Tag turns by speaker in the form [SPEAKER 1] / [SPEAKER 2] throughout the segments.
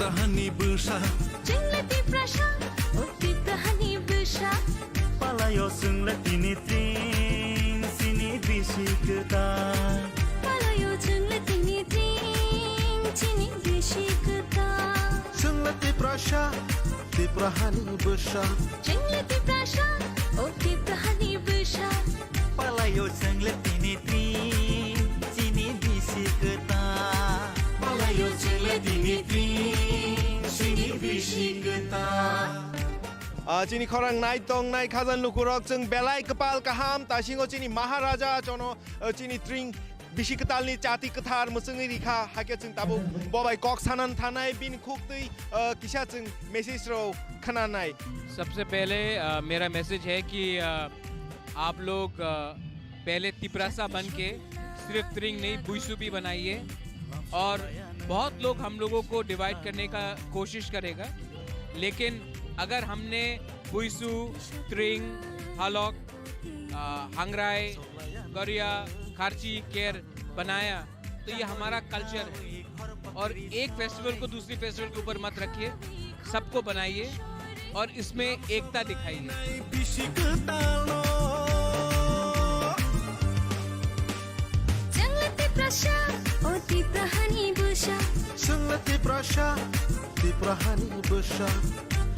[SPEAKER 1] prahani besar
[SPEAKER 2] Jengleti prasha Oti prahani besar
[SPEAKER 3] Palayo sungleti nitrin Sini bisiketa
[SPEAKER 2] Palayo jengleti nitrin Sini bisiketa
[SPEAKER 1] Sungleti prasha Ti prahani besar
[SPEAKER 2] Jengleti prasha Oti prahani besar
[SPEAKER 3] Palayo sungleti nitrin Sini bisiketa Palayo sungleti nitrin Sini bisiketa
[SPEAKER 4] Cini korang naik tong naik khazan lukurok ceng belai kepal kaham tasingo cini maharaja cono cini tring bisi ketal ni cati ketar musengi rikha hakya ceng tabu bobai kok sanan thanai bin खुक्तई किसा ceng message रो खना नाई
[SPEAKER 5] सबसे पहले मेरा message है कि आप लोग पहले तिपरासा बन के सिर्फ त्रिंग नहीं बुइसु भी बनाइए और बहुत लोग हम लोगों को डिवाइड करने का कोशिश करेगा लेकिन अगर हमने बुइसु त्रिंग हालॉक हंगराई गरिया खारची केर बनाया तो ये हमारा कल्चर है और एक फेस्टिवल को दूसरी फेस्टिवल के ऊपर मत रखिए सबको बनाइए और इसमें एकता दिखाइए
[SPEAKER 2] Jengleti prasha Oti prahani besar
[SPEAKER 1] Sungleti prasha Ti prahani besar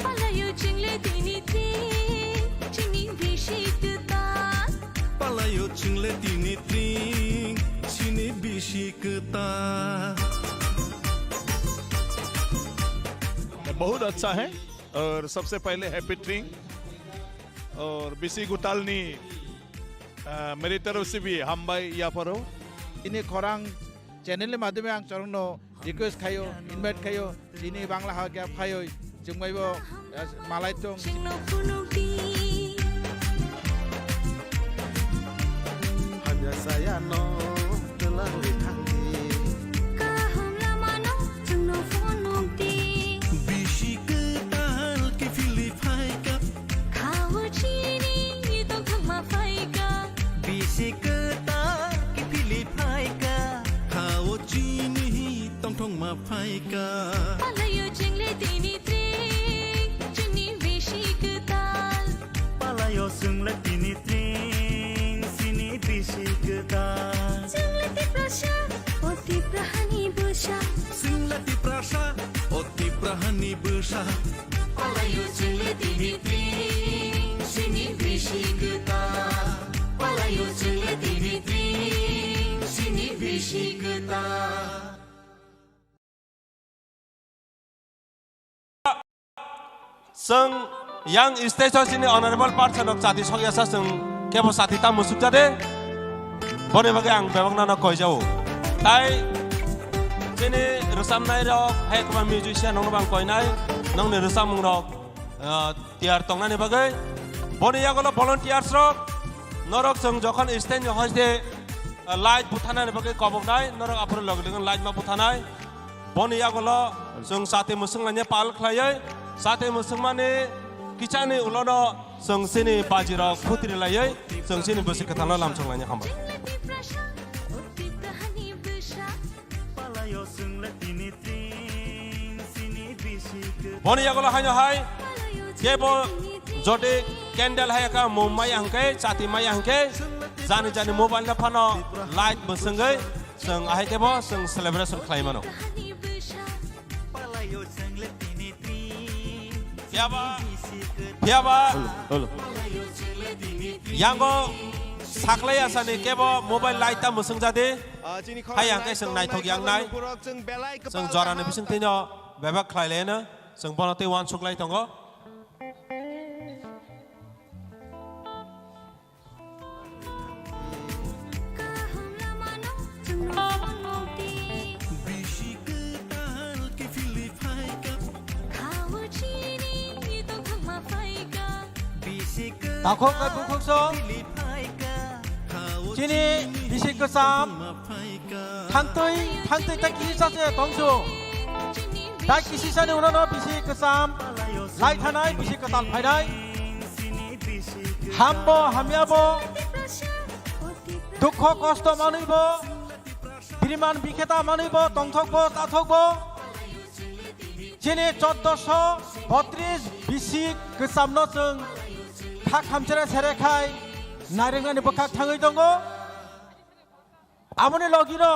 [SPEAKER 2] Palayo jengleti nitrin Sini bisiketa
[SPEAKER 1] Palayo sungleti nitrin Sini bisiketa
[SPEAKER 6] बहुत अच्छा है और सबसे पहले हैप्पी ट्रिंग और बिसी गुतालनी मेरी तरफ से भी हम भाई यहाँ पर हो
[SPEAKER 7] ini korang channel le madhyame ang charongno request khayo invite khayo sini bangla hagya phayo jungmaibo malai tong
[SPEAKER 2] Jengno punuki
[SPEAKER 1] Hanya saya no telah ditanggi
[SPEAKER 2] Kaham lamano Jengno punuki
[SPEAKER 1] Bisiketa ke Filipay kap
[SPEAKER 2] Kau chini Itong thangma faika
[SPEAKER 3] bisiketa ki Filipay ka
[SPEAKER 1] Kau cini tong tong ma phai ka
[SPEAKER 2] Palayo jengleti nitrin Sini bisiketa
[SPEAKER 3] Palayo sungleti nitrin Sini bisiketa
[SPEAKER 2] Jengleti prasha Oti prahani besar
[SPEAKER 1] Sungleti prasha Oti prahani besar
[SPEAKER 2] Palayo jengleti nitrin Sini bisiketa
[SPEAKER 3] Palayo sungleti nitrin Sini bisiketa
[SPEAKER 8] Seng yang station sini honorable person of Sati Sogyasa seng kebo Sati tam musuk jade bone bagi ang bebang nana koi jauh tai sini resam nai rok hai kama musician nong bang koi nai nong ne resam rok tiar tong nani bagai bone ya golo volunteers rok norok seng jokhan stand hois de light butana ne bagai kobok nai norok apur log dengan light ma butana bone ya golo seng Sati musung nanya pal klayai Sate musuhmane kicane ulono seng sini bajirok putri layai seng sini bersih ketana lam songlanya hamba.
[SPEAKER 2] Jengleti prasha Oti prahani besar
[SPEAKER 3] Palayo sungleti nitrin Sini bisiketa
[SPEAKER 8] Boni ya kalau hanya hai
[SPEAKER 2] Palayo
[SPEAKER 8] kebo
[SPEAKER 2] jengleti
[SPEAKER 8] jodi candle hai ka mumai angke Sati mai angke jani jani mobile na pano light bersenggai seng ahai kebo seng celebration klaimano.
[SPEAKER 2] prahani besar
[SPEAKER 3] Palayo sungleti nitrin
[SPEAKER 8] Piaba yang go saklai asane kebo mobile light ta museng jade
[SPEAKER 4] cini
[SPEAKER 8] hai angke seng nai thok yang nai
[SPEAKER 4] ceng belai
[SPEAKER 8] seng jorane bising tino bebak klailena seng bonote wan suklai tongo
[SPEAKER 2] Kaham lamano Jengno punuki
[SPEAKER 1] Bisiketa ke Filipay kap
[SPEAKER 2] Kau chini Itong thangma faika
[SPEAKER 3] bisiketa
[SPEAKER 7] takok ka bukso
[SPEAKER 3] Filipay ka
[SPEAKER 1] Kau
[SPEAKER 7] chini bisik kesam
[SPEAKER 1] ma phai ka
[SPEAKER 7] thantoi ta kisa se tongsu ta kisi sane unono bisik kesam lai thanai bisik ketal phainai
[SPEAKER 3] Sini bisiketa
[SPEAKER 7] hambo hamiabo dukho kosto manuibo biriman biketa manuibo tongthokbo tathokbo
[SPEAKER 8] Sini 1432 bisik kesamno जों khak hamjera serekai narengan bekak tangai dongo amone logino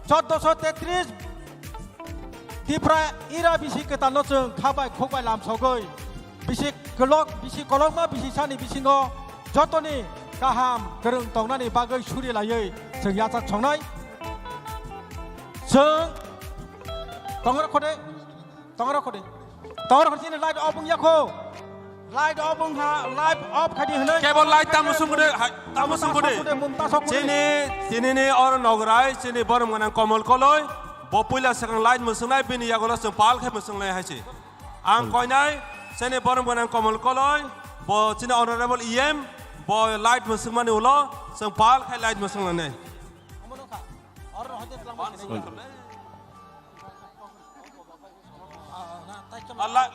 [SPEAKER 8] 1433 tipra ira bisik ketano जों khabai khokbai lamsogoi bisik gelok bisik kolongma bisik sani bisingo jotoni kaham gereng tongnani bagai suri layai जों yasak songnai जों tongara khode sini light off yakho light off light off khadi hne
[SPEAKER 9] केवल light तामुसुम गुदे चीनी नि और नगराय चीनी बरमगना कमल कलय बपुला सेकां light मुसुंनाय बिनि यागला जों पाल खाय मुसुंनाय हायसे आं कयनाय चीनी बरमगना कमल कलय ब चीनी ऑनरेबल ईएम ब लाइट मुसुंमानि उलो जों पाल खाय लाइट मुसुंनाय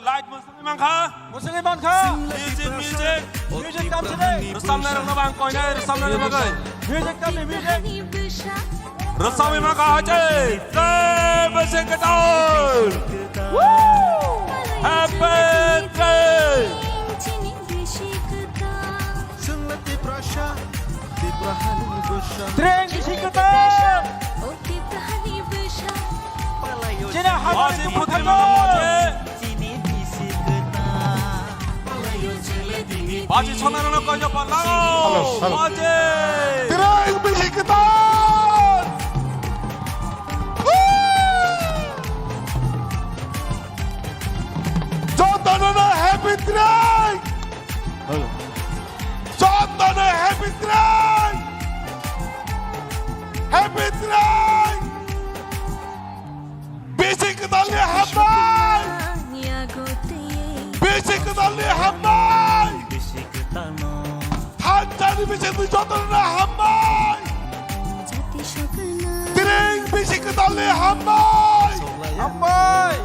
[SPEAKER 9] लाइट मुसुंनाय मांखा म्यूजिक काम से रसामनाय रंग बां कयनाय रसामनाय बागै म्यूजिक काम म्यूजिक रसामनाय मांखा हाजे जय बसे कटाल हैप्पी डे
[SPEAKER 2] चिनी बिशिकता
[SPEAKER 1] Sangla tiprasha tiprahani busha
[SPEAKER 8] Tren bisikata
[SPEAKER 2] ओ तितहनी visa
[SPEAKER 3] Palayo
[SPEAKER 8] Sini hamari
[SPEAKER 9] Aji
[SPEAKER 8] tumpuk
[SPEAKER 9] putri
[SPEAKER 8] hati
[SPEAKER 9] mamaje
[SPEAKER 3] Sini bisi kena Palayo jele dini
[SPEAKER 9] 바지 천하는 거냐 빨라고 바지
[SPEAKER 6] 트레인 비시크단 전단은 해피 트레인 전단은 해피 트레인 해피 트레인 비시크단이 한마이
[SPEAKER 2] या गोते
[SPEAKER 6] 비시크단이 한마이
[SPEAKER 3] bisi ketano
[SPEAKER 6] 한자리 비시크 전단은 한마이
[SPEAKER 2] जाति शकना
[SPEAKER 6] 트레인 비시크단이 한마이
[SPEAKER 8] Ambai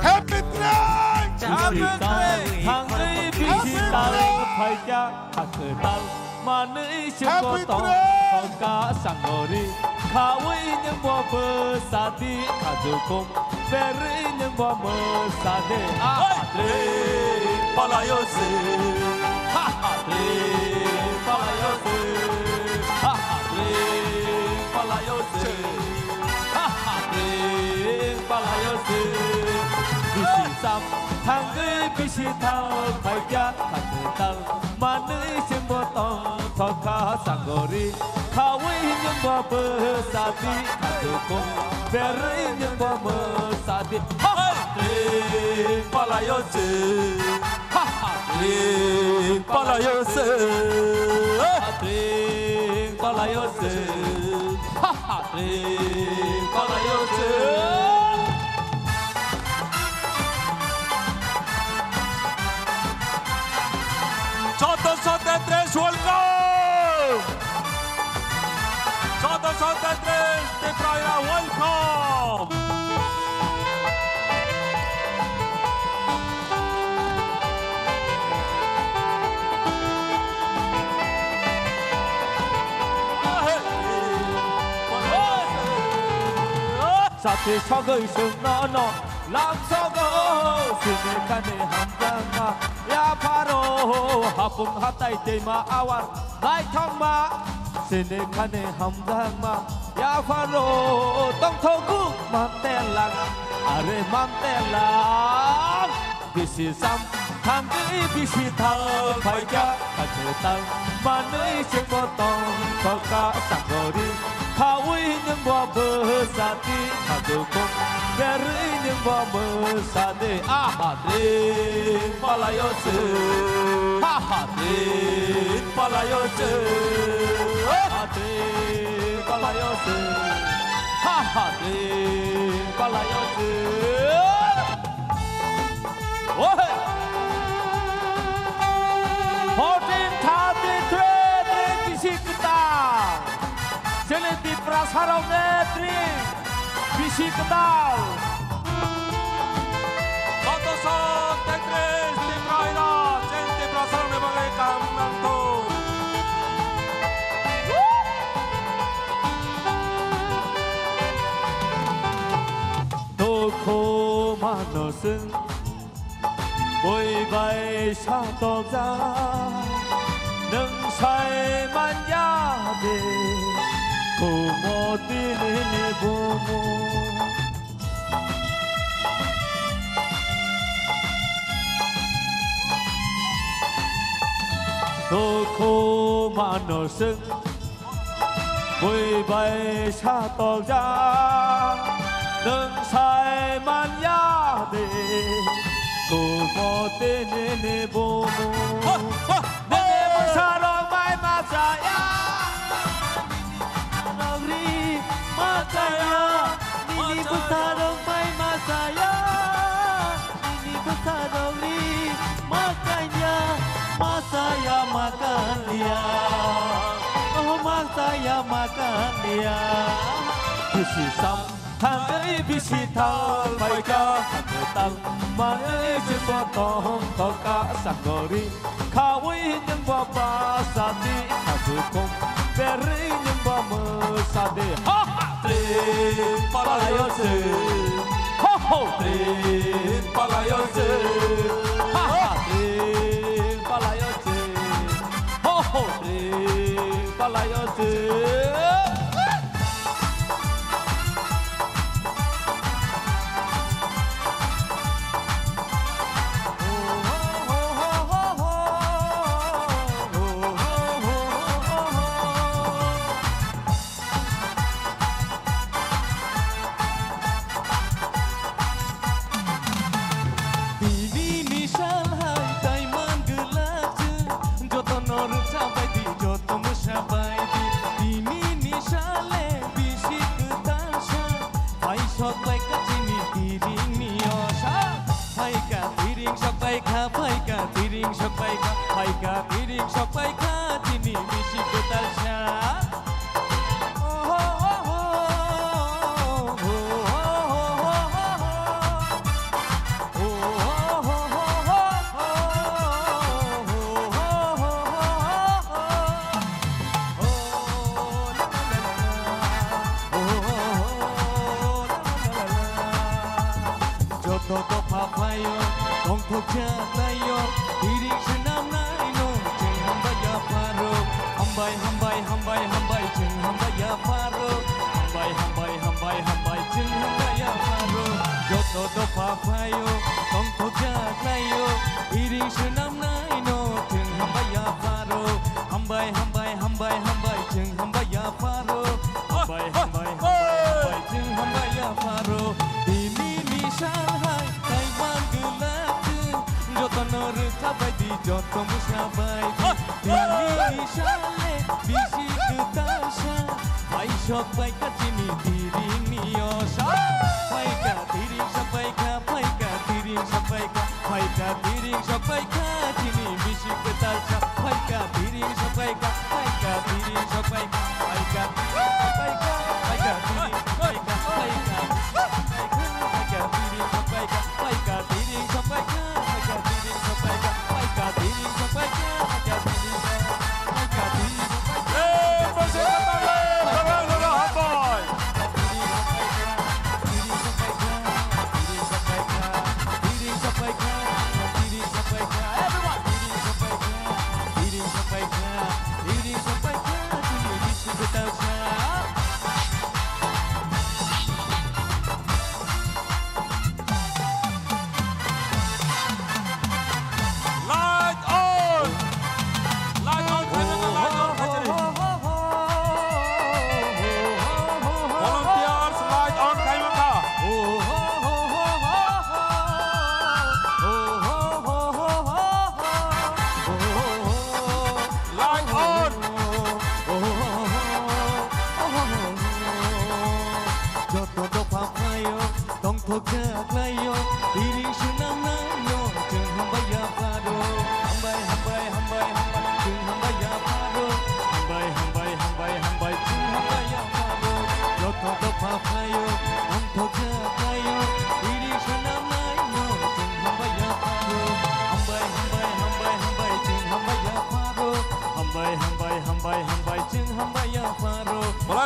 [SPEAKER 6] 해피 트레인
[SPEAKER 10] Hangri bisi tal paja haketal manei sekotong hongka sangori kawin yang bawa pesati kajukum beri yang bawa mesade ahadre
[SPEAKER 9] 빨라요세
[SPEAKER 10] ahadre palayose ahadre palayose ahadre palayose bisi sam hangri bisi tal paja haketal manei sekotong hongka sangori kawin yang bawa pesati kajukum beri yang bawa mesade ahadre
[SPEAKER 9] 빨라요세
[SPEAKER 10] ahadre
[SPEAKER 9] 빨라요세
[SPEAKER 10] Hatring palayose, hatring palayose.
[SPEAKER 9] Sote tres welcome sote tres de Praia welcome
[SPEAKER 10] Sate sagay sunano, lam sago, sinikane hamdanga, ya paro, hapung hatay de maawan, lai thong ma, sinikane hamdanga, ya paro, tong thogu mantelang, are mantelang, bisi sam, hanggi bisi thal, paja, kajetang, manei sing botong, toka sanggori. Kawin yang bawa besati kadukung beri yang bawa besade ahadrin palayose ahadrin palayose ahadrin palayose ahadrin palayose Ohe 1433 bisikta Sini di prasarong netri bisi kenal.
[SPEAKER 9] sote tres de Praia gente prasarong de bagai kamang to
[SPEAKER 10] Toko man 마노승 보이바이 사도자 능사의 만야대 고모띠니 부모 도코 마노승 보이바이 사도자 능사의 만야대 고모띠니 부모 사랑 마이 맞아야 너리 맞아야 니니 부사랑 마이 맞아야 니니 부사랑리 맞아야 맞아야 마간리야 oh 맞아야 마간리야 비시삼 하늘이 빛이 달발까 하늘 땅만의 지퍼통 더가 쌍거리 가위 있는 바사디 가수공 베리 있는 바무사디 하하 트린 빨라요스 호호 트린 빨라요스 하하 트린 빨라요스 호호 트린 빨라요스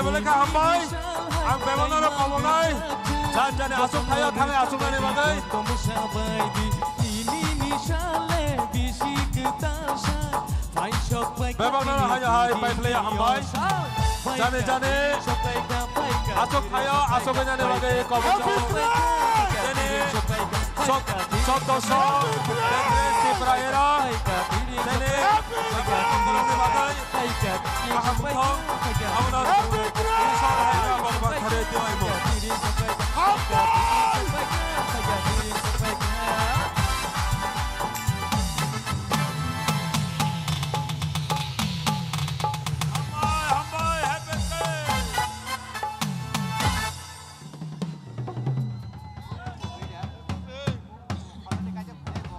[SPEAKER 9] Boleh kah Hambai? ang bebangna no komonai jan jane asuk thayo thangai asuk nani bagai bebangna no hanya hai pai play hambai jane jane asuk thayo asuk nani bagai komong jane sok sok to sok si praera jane nani bagai kaham thong amna so hai na bang thare tyo ai mo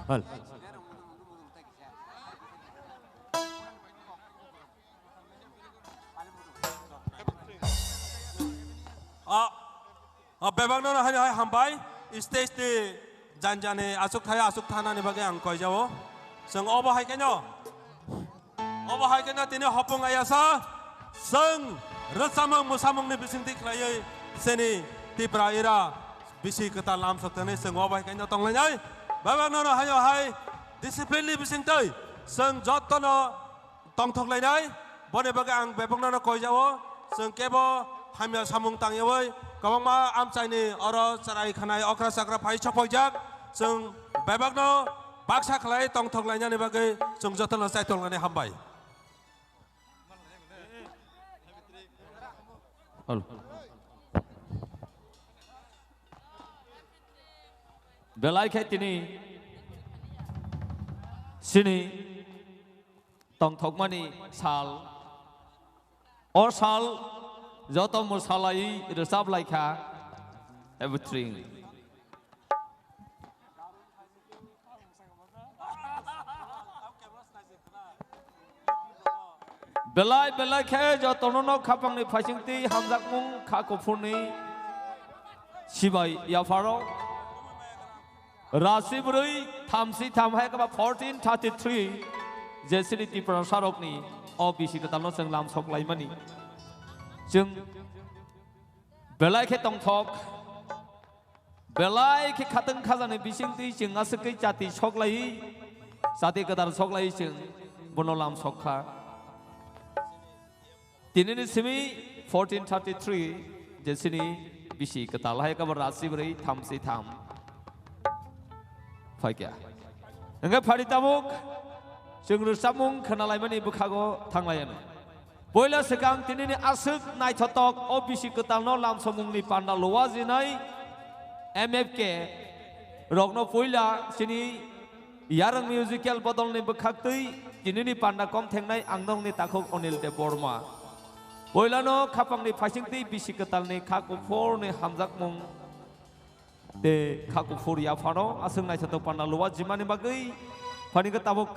[SPEAKER 10] Hal.
[SPEAKER 9] bebangna no hanya hai hambai stage ti jan jane asuk thaya asuk thana ni bagai ang koi jawo seng obo hai kenyo tini hopong ayasa seng resamang musamang ni bising ti klai seni ti praira bisi kata lam saktane seng obo hai kenyo tong lai bebangna no hanya hai discipline ni bising tai seng jotono tong thok lai nai bone bagai ang bebangna no koi jawo seng kebo hamya samung tang yawai kabangma amchaini oro sarai khanai okra sakra phai chapojak sung bebagno baksa khlai tong thok laina ni bagai sung jotono sai tong lane hambai
[SPEAKER 10] Hal. Belai khay tini sini tong thok mani sal or sal joto musalai resab laika everything belai khe joto no khapang ni phasingti hamjak mung kha kofurni sibai ya faro rasi brui thamsi tham hai ka 1433 jesini ti prasarok ni obisi ka tamno seng lam sok lai mani Jung belai ke tong thok belai ke khatang khazane bising ti jung askai jati soklai sati kadar soklai jung bonolam sokha tinini simi 1433 jesini bisi katal hai ka rasi brai thamsi tham faikya enga phari tamuk jung rusamung khanalai mani bukhago thanglayan Boila segang tinini asuk nai thotok obisi ketalno lam somungni panda lowazi nai MFK rokno boila sini yarang musical bodol ni bekhaktui tinini panda kom thengnai angdong ni takhok Onil de Borma boila no khapang ni phasingti bisi ketal ni khak for ni hamjak mung de khak for ya phano asuk nai thotok panda lowazi mani bagai phani ka tabuk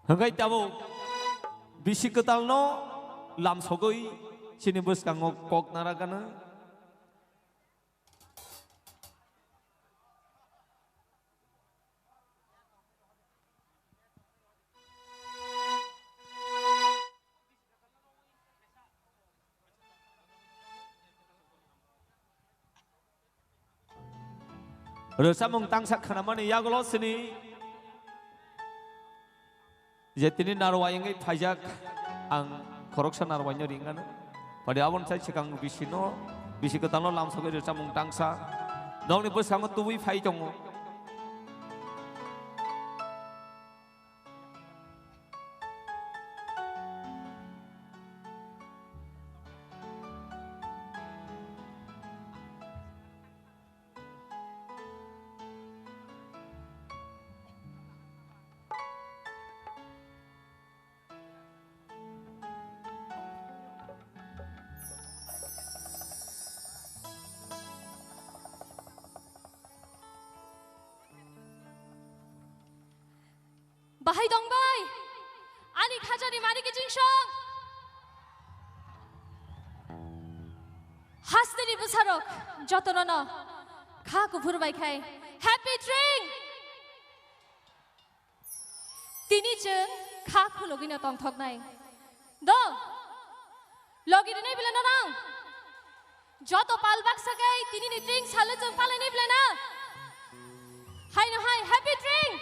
[SPEAKER 10] Hanggai tabu bisi ketalno lam sogoi sini bus kangok kok narakana Resamung tangsak khanamani yagolo sini Jetini narwayangai pajak ang koroksa narwanya ringan. Pada awal saya cekang bisino, bisi ketano langsung ke desa mungtangsa. Dong ni bos kamu tuwi pai jongo.
[SPEAKER 2] Bahai dongbai, ani khajani mari ke jingsong. Hasteni busarok, jotono no, kha ko phurbai khai. Happy drink. তিনি যে খাখু লগিনা তংথক নাই দ লগিনা নাই বিলা না যত পালবাক সাগাই তিনি নি drink সালে जों পালে নাই বিলা না হাই না হাই হ্যাপি ড্রিঙ্ক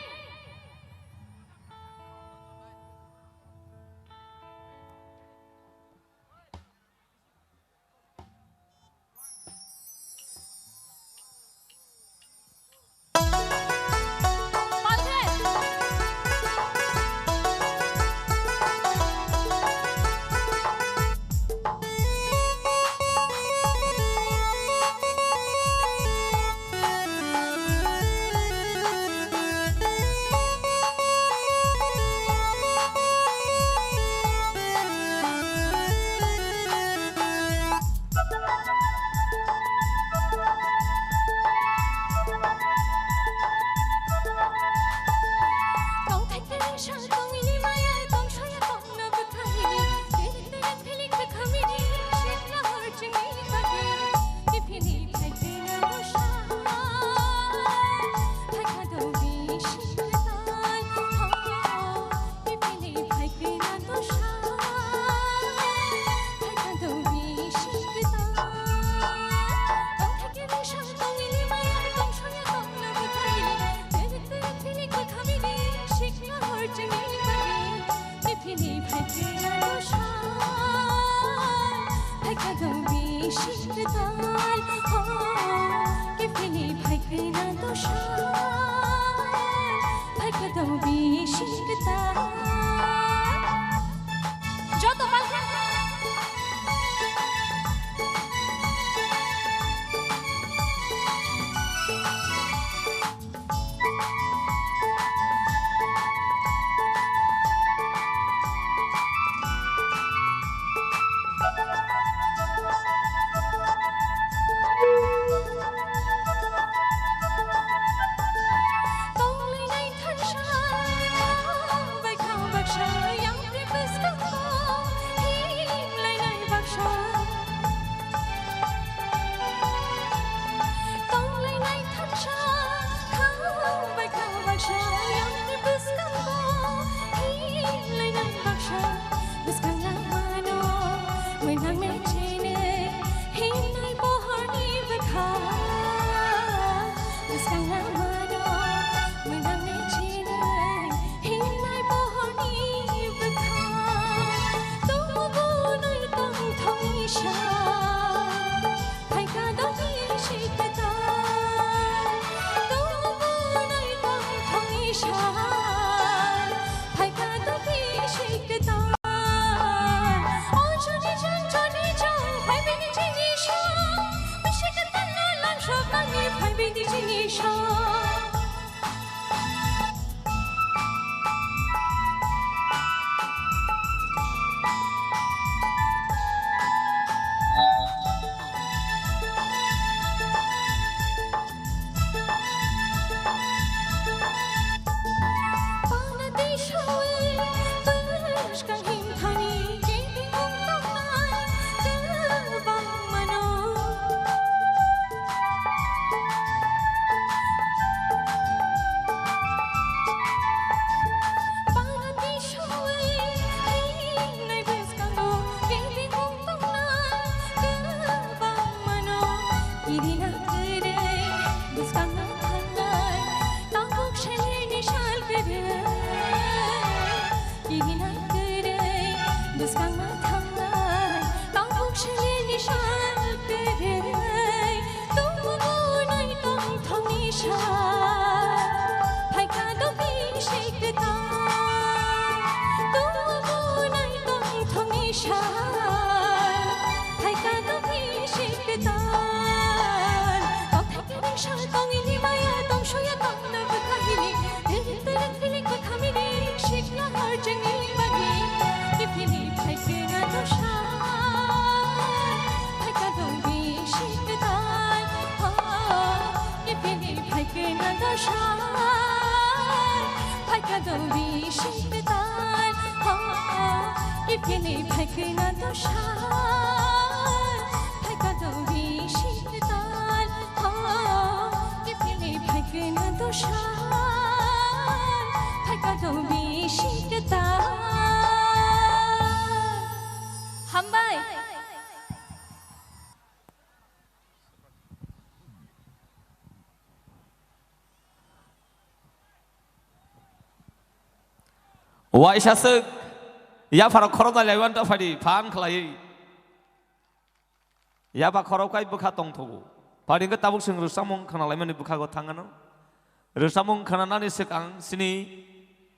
[SPEAKER 2] बिशिकता हामबाय
[SPEAKER 10] Waisasuk ya para korona lewan ta fadi phan khlai ya ba khorokai bukha tong thogu padi ke tabuk sing rusamung khanalai mani bukha go thangano rusamung khananani sekang sini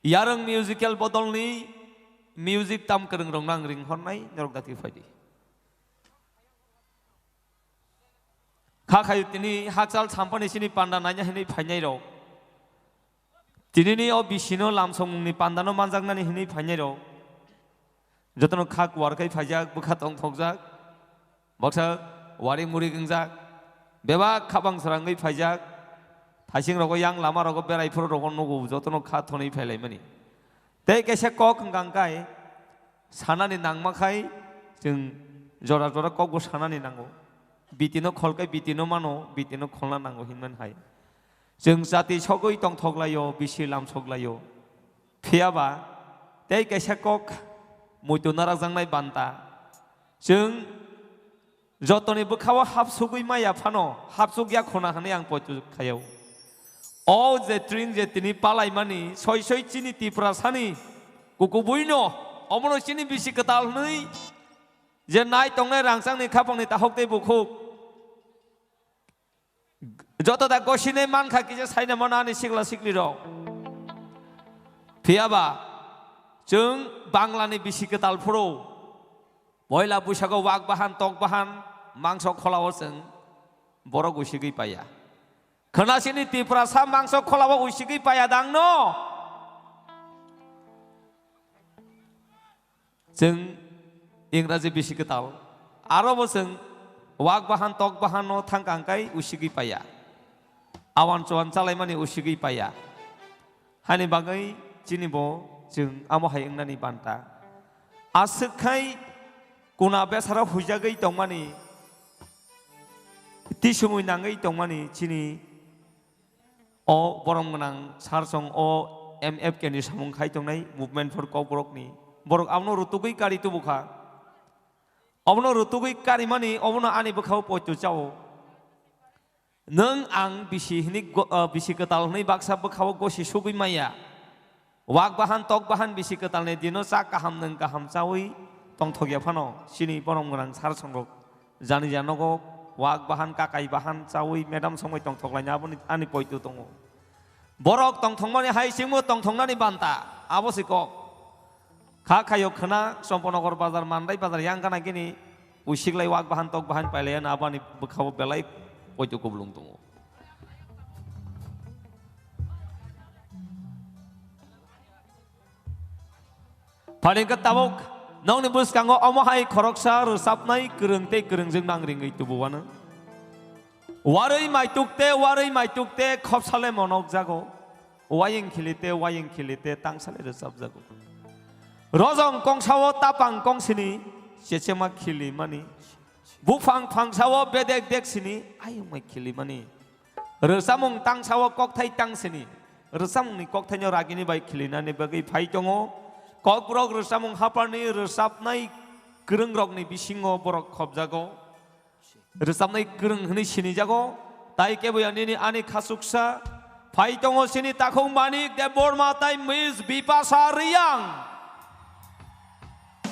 [SPEAKER 10] yarang musical bodolni music tam kereng rong nang ring hornai norok dati fadi kha khayu tini haksal sampani sini panda nanya hini phainai ro Tinini o bisino lamsong ni pandano manjak nani hini phanyai ro jotono khak warkai phajak bukha tong thokjak baksa wari muri gingjak beba khabang sarangai phajak thasing rogo yang lama rogo berai phuro rogo nogo jotono kha thoni phailai mani tei kaisa kok hangkai sanani nangmakhai जों जरा जरा कक bo sanani nango bitino kholkai bitino mano bitino kholna nango hinman hai जों जाति सगै दं थगलायो बिसि लाम सगलायो फेयाबा तै कैसा कक मुइतुनारा जांनाय बान्ता जों जतनि बखाव हाबसुगै माया फानो हाबसुगिया खना हाने आं पयतु खायाव अ जे ट्रिं जे तिनि पालाय मानि सय सय चिनि तिफ्रा सानि कुकु बुइनो अमनो चिनि बिसि कताल नै जे नाय तंनाय रांसांनि खाफंनि ताहकते बुखुक যত দা গসিনে মান খাকি যে সাইনা মনানি সিগলা সিগলি র ফিয়াবা जों বাংলানি বিসিকে তালফুরো পয়লা বৈশাখও ওয়াক বাহান তক বাহান মাংস খলাও जों बर' গসিগै পায়া खोनासिनि तिफ्रासा मांस खलाव उसिगै पाया दां न जों इंराजि बिसिके ताल आरोबो जों वाक बाहान तक बाहान न थांकांकाय उसिगै पाया आवान चवान चालाय माने उसिगै पाया हानि बागै चिनिबो जों आमहाय इंनानि बान्ता आसखाय गुना बेसारा हुजागै दंमानि तिसुमुय नाङै दंमानि चिनि अ बरम गोनां सारसं अ एमएफ के नि सामुं खाय दंनाय मुभमेन्ट फर कबरकनि बरक आवनो रुतुगै गारि तुबुखा अबनो रुतुगै गारि मानि अबनो आनि बखाव पयतु जाओ नों आं बिसिनि बिसि कतालनि बाक्सा बखाव गसि सुगै माया वाक बाहान तक बाहान बिसि कतालनि दिनो चा गाहाम नों गाहाम जावै तंथगिया फानो सिनि बरम गोनां सारसंरक जानि जानगो वाक बाहान काकाय बाहान जावै मेडाम समय तंथगलायना आबनि आनि पयतु दङ बरक तंथंमानि हायसिमो तंथंनानि बान्ता आबसिक खा खायो खना सम्पनगर बाजार मान्दाय बाजार यांगाना गिनि उसिगलाय वाक बाहान तक बाहान पाइलाया नाबानि बखाव बेलाय पयतु गुबलुं दङ फालिंका ताबक नंनि बुसकांगो अमहाय खरकसा रोसाबनाय गोरोंते गोरोंजों नांरिङै तुबुवानो वारै माइतुकते खबसाले मनक जागो वायिं खिलिते तांसाले रोसाब जागो रजं कंसावो तापां कंसिनि सेसेमा खिलि मानि बुफां फांसावो बेदेक देखसिनि आयुमाय खिलि मानि रोसामुं तांसावो ककथाय तांसिनि रोसामुंनि ककथायनो रागिनि बाय खिलिनानै बागै फाय दङ ककब्रक रोसामुं हापारनि रोसाबनाय गोरों रगनि बिसिङो बरक खबजागो रोसाबनाय गोरों हनै सिनि जागो ताइ केबयानि आनि खासुकसा फाय दङ सिनि ताखौ मानिक दे बरमा ताइ मिस बिपासा रियां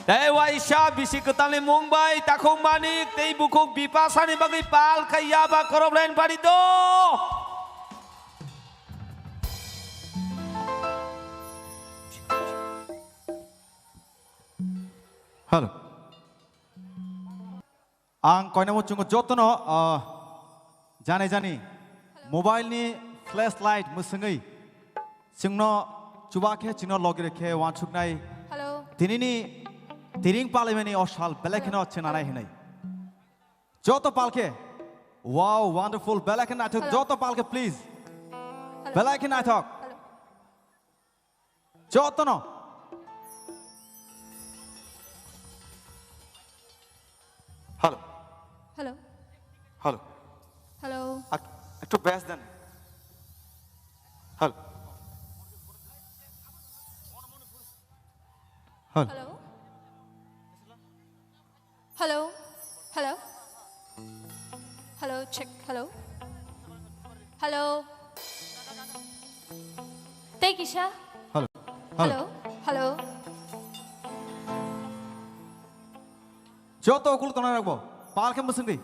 [SPEAKER 10] Dewaisya bisi ketali mumbai takung manik tei bukuk bipasani bagi pal kaya ba koroblen padido.
[SPEAKER 7] Halo. Ang koina mo chungo jotono jani mobile ni flashlight musengai chungno chubake chino logire khe wanchuknai.
[SPEAKER 2] Hello.
[SPEAKER 7] Tinini Tiring palimeni oshal belakena chenanai hinai. Joto palke. Wow, wonderful. Belakena talk. Joto palke please. Belakena talk. Joto no.
[SPEAKER 11] Hello.
[SPEAKER 2] Hello.
[SPEAKER 11] Hello.
[SPEAKER 2] Hello.
[SPEAKER 11] একটু বেশ দেন। Hello.
[SPEAKER 2] Hello? Hello? Hello? Hello, check. Hello? Hello? Take Isha?
[SPEAKER 7] Hello.
[SPEAKER 2] Hello? Hello?
[SPEAKER 7] যত অকুল কোনা রাখবো পালকে মুসুন্দি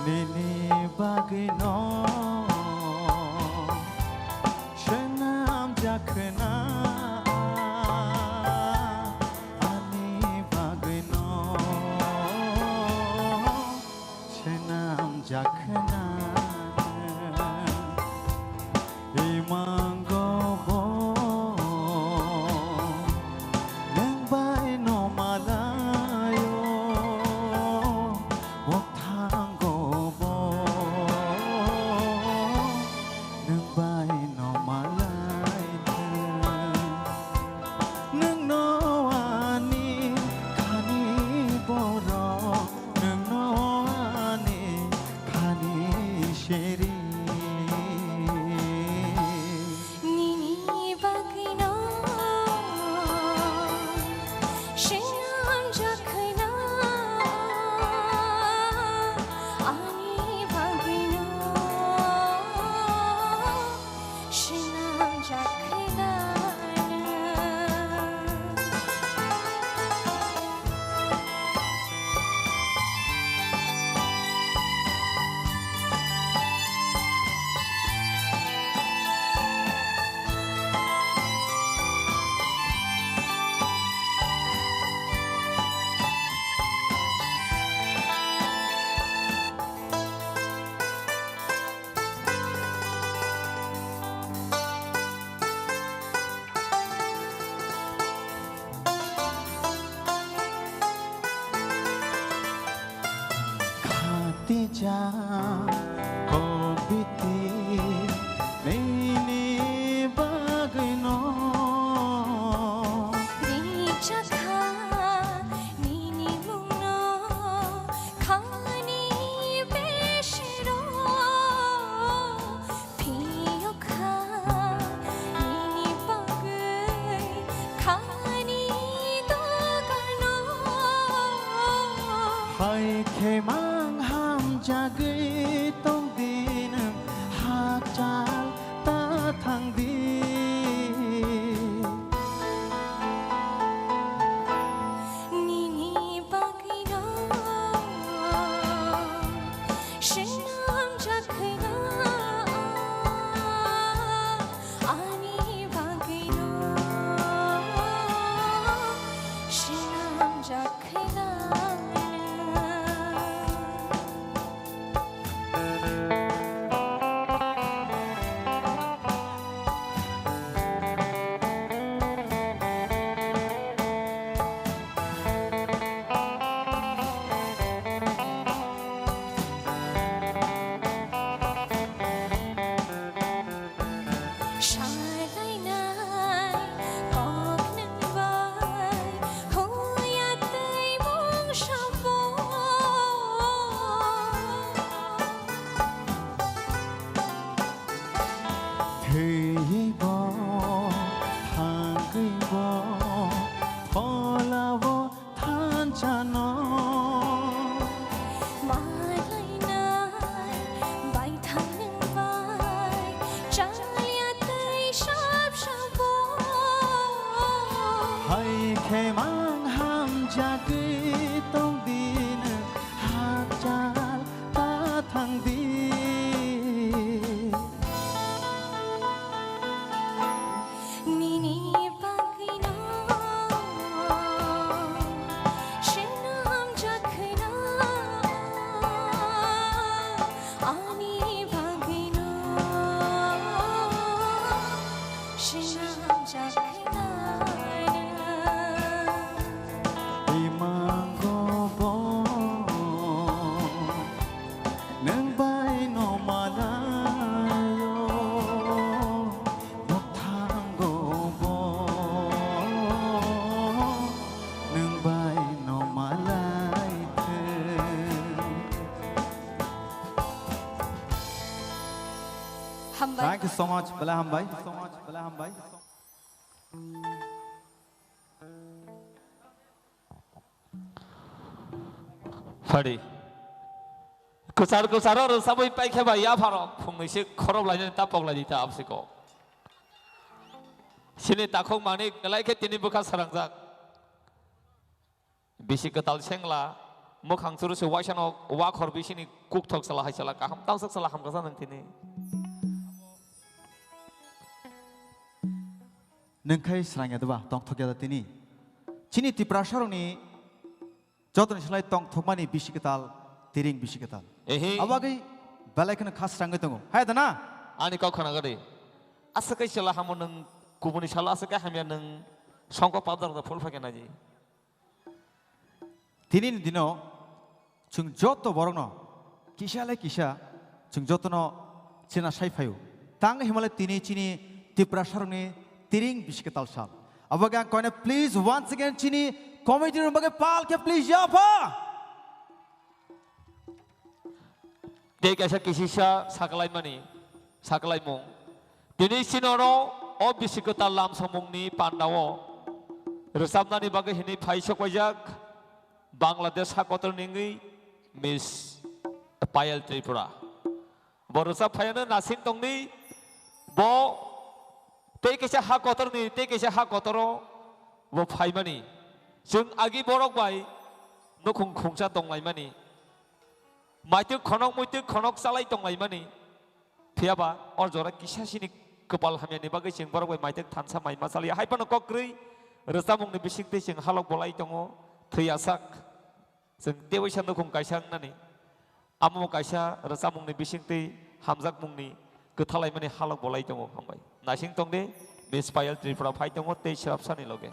[SPEAKER 7] Nini bagno Shenam jakhna Ani bagno Shenam jakhna Imango bo Nang bai no malayo Waktango bo Nang bai no malay Nang no ani kani boro Nang no ani kani sheri
[SPEAKER 2] Nini bagno Shinam jakhna Ani bagno Shinam jakhna
[SPEAKER 7] Khati ja kobiti Nini bagno
[SPEAKER 2] Nichakha Nini mungno Khani beshiro Piyokha Nini bagai Khani dogano
[SPEAKER 7] Hai khemang ham jagi tong din hak chal ta thang di
[SPEAKER 2] Nini bagno Shinam jakhna Ani bagno Shinam jakhna Shalai nai kok nang vai hoya tei mong shapo
[SPEAKER 7] Hei bo hang bo thola bo than chano
[SPEAKER 2] Malai nai bai thang nang vai Chalia tei shap shapo
[SPEAKER 7] Hai khemang ham jagi tong din hak chal ta thang di
[SPEAKER 2] Nini bagno Shinam jakhna
[SPEAKER 7] Thank you so much, Belaham Bhai.
[SPEAKER 10] Fadi. Kusar orang sampai pakai bayar farok, fungsi korup lainnya tapok lagi tak absiko. Sini takung manik, ngelai ke tini bukan serangjak. Bisi ketal sengla, mukhang terus wajano wakor bisi ni kuktok salah salah kaham, tahu salah ham kesan nanti ni.
[SPEAKER 7] Nengkai serangnya tu bah, tong thok ya tini. Cini tiprasar ni, jodoh selai tong thok mani bisi ketal, tiring bisi ketal. Awagai balai kena khas serangnya tunggu. Hai dana?
[SPEAKER 10] Ani kau kena gade. Asakai salah hamu neng kubuni salah asakai hamya neng songkok padar dah full pakai naji.
[SPEAKER 7] Tini ni dino, cung jodoh borong no, kisah le kisah, cung jodoh no cina sai fayu. Tang himalaya tini cini tiprasar ni tiring bisi ketal sal. Awagai kau ne please once again cini comedy room bagai pal ke please ya apa?
[SPEAKER 10] Dia kisah kisah sakalai mani, sakalai mong. Dini sinoro, o bisi ketal lam samung ni pandawo. Resam ni bagai hini paisok wajak, Bangladesh hakotor ningi, Miss Payal Tripura. Borusa payana nasin tong ni, bo, te kisah hakotor ni, te kisah hakotoro, bo pay mani. Jung agi borok bay, no kung kungsa tong lay mani. Maituk khonok salai tong lai mani. Piaba or jora kisah sini kepal hamya ni bagai sing borok bay maituk tansa mai masalia. Hai pano kokri resamung ni bising te sing halok bolai tongo thiasak. Sing dewi sando kung kaisang nani. Amo kaisa resamung ni bising te hamzak mung ni kethalai mani halok bolai tongo hambai. Nasing tong de Miss Payal Tripura phai tongo te sirap sani loge.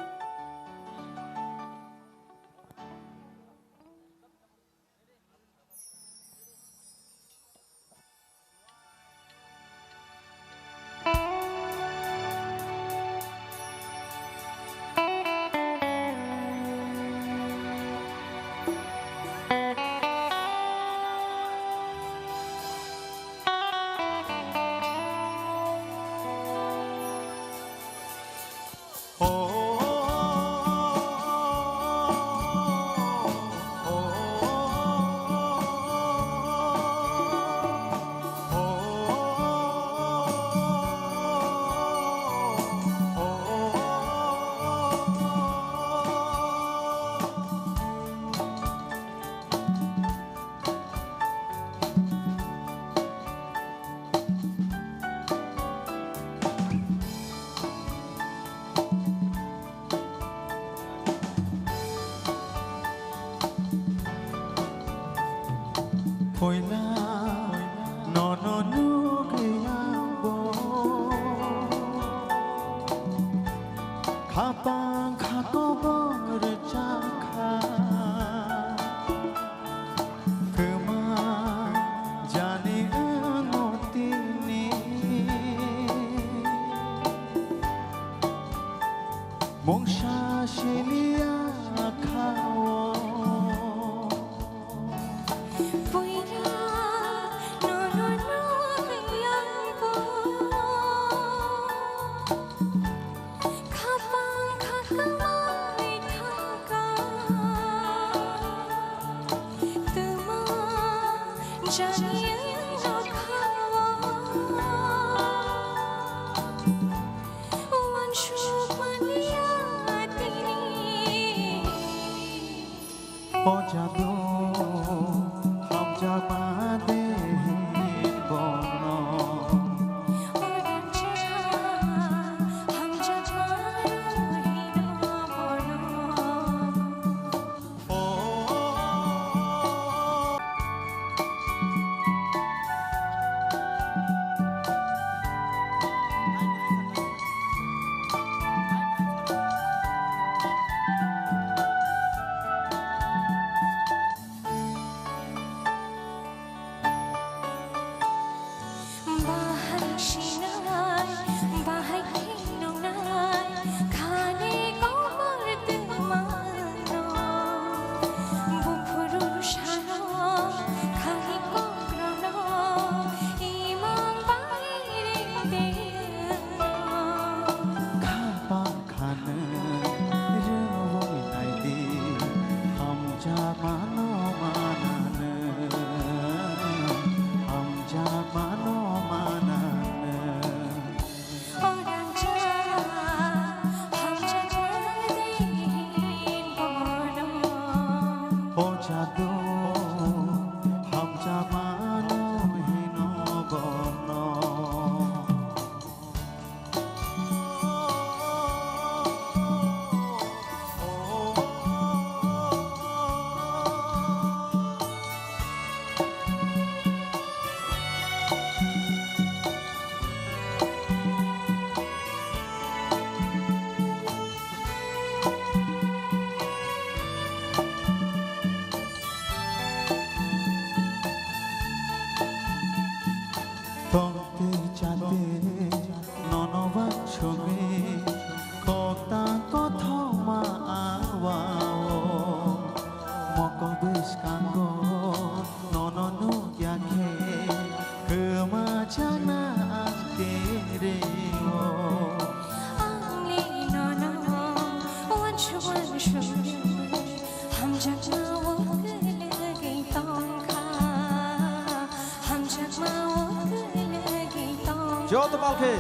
[SPEAKER 7] जो तो पाल के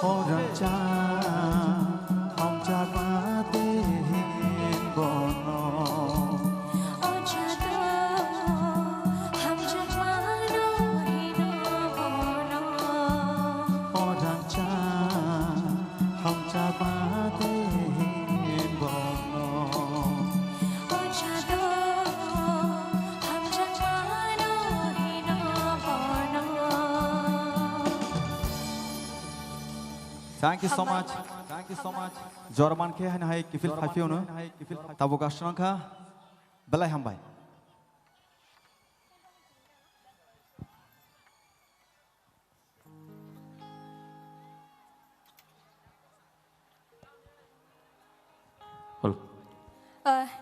[SPEAKER 7] orang हम जाबाते bono Thank you so much. Thank you so much. Jorman ke hai kifil hafiu no. Tabu kasran ka belai hambai.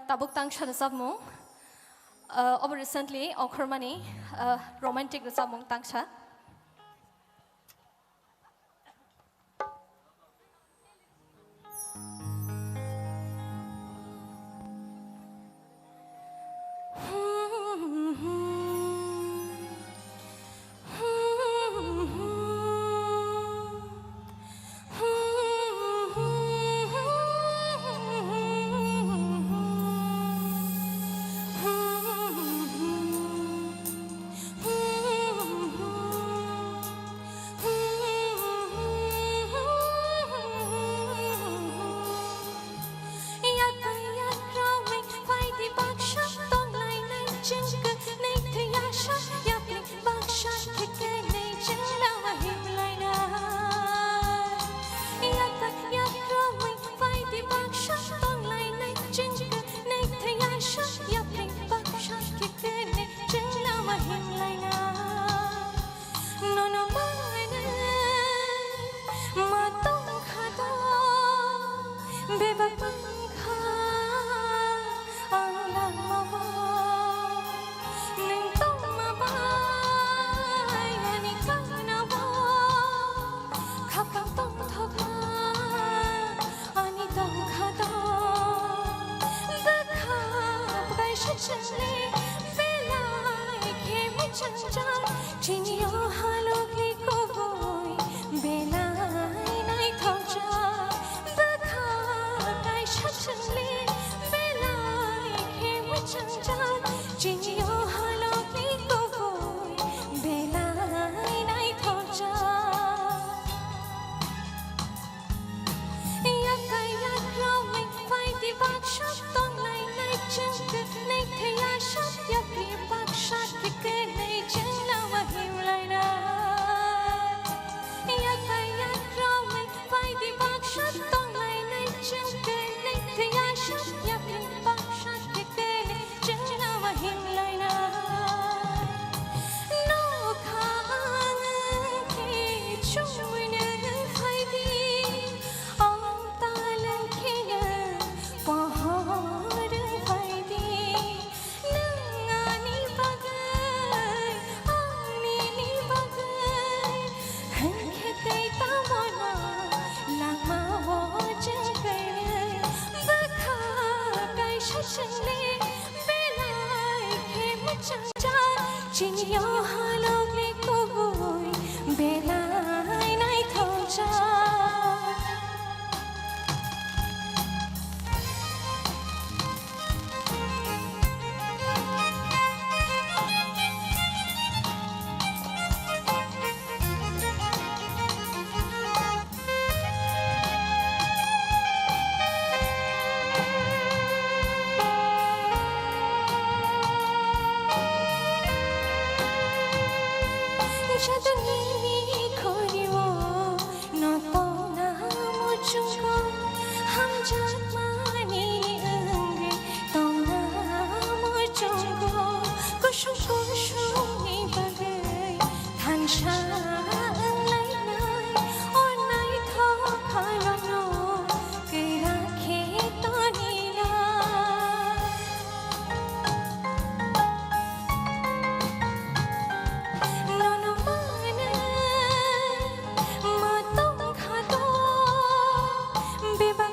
[SPEAKER 2] Tabuk tang shada sab mo. Over recently, okurmani romantic resab mong tang sha.
[SPEAKER 12] Bebak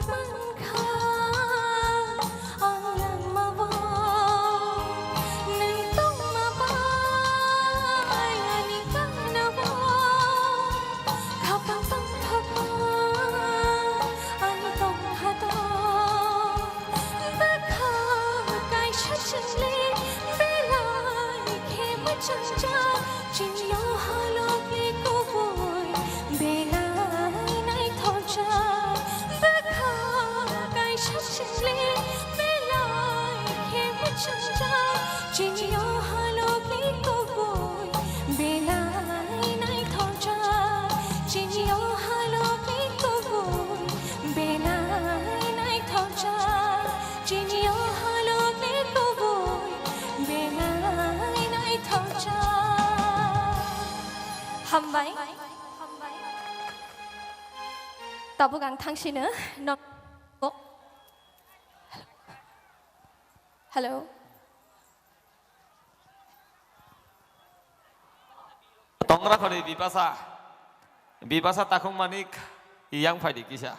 [SPEAKER 12] mangka
[SPEAKER 2] चिनियो हालोगी कबुई बेलाई नाई थौचा चिनियो हालोगी कबुई बेलाई नाई थौचा चिनियो हालोगी कबुई बेलाई नाई थौचा 함바이 따부강 당신은 너 Hello.
[SPEAKER 10] Tongra khori bipasa takung manik yang faidi kisah.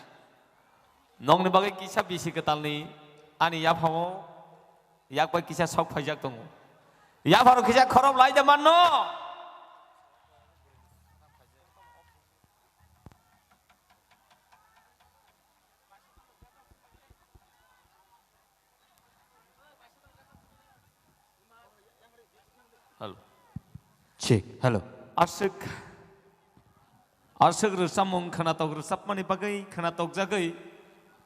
[SPEAKER 10] Nong ni bagai kisah bisi ketal ni ani ya phamo yak bai kisah sok phajak tongo. Ya pharo kisah khorom lai jaman no. Halo.
[SPEAKER 7] Check. Hello.
[SPEAKER 10] Arsik rusamung khanatok rusapmani bagai khanatok jagai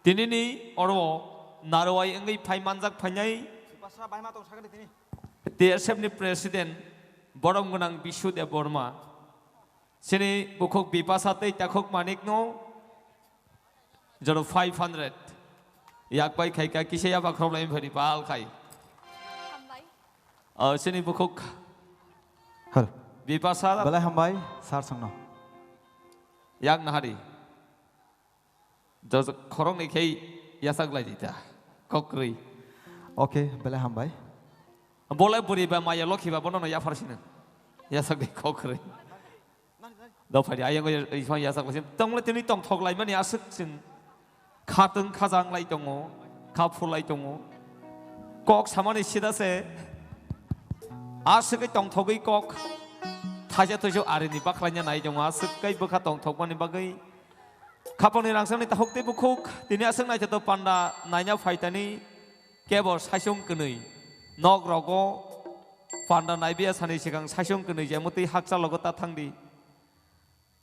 [SPEAKER 10] tinini orwo narwai engai phai manjak phanyai TSF-ni president borom gunang Bishudev Burma sini bukhok bipasatei takhok manikno 0500 yak bai khai ka kisaya bakhrom lai phari pal khai sini bukhok
[SPEAKER 7] Hello.
[SPEAKER 10] Bipasa
[SPEAKER 7] Belai hambai sar sangno.
[SPEAKER 10] Yak nahari. Jos khorong ni kei yasak lai dita. Kokri.
[SPEAKER 7] Okay, belai hambai.
[SPEAKER 10] Boleh buri ba maya lokhi ba bono ya farsina. Yasak di kokri. Do phari ayang ko ifan yasak lasin. Tong le tini tong thok lai mani asuk sin. Khateng khajang lai tongo. Khapul lai tongo. Kok samani sida se. Asuk tong thogi kok. Taja tujuh hari ni baklanya naik jong asuk kai bekha tong thok mani bagai. Kapal ni rangsang ni tahok te bukuk. Tini asuk naik jatuh panda naiknya faitani. Kebor sasyong kenui. Nok rogo panda naik biasa ni sekarang sasyong kenui. Jamuti haksa logo tatang di.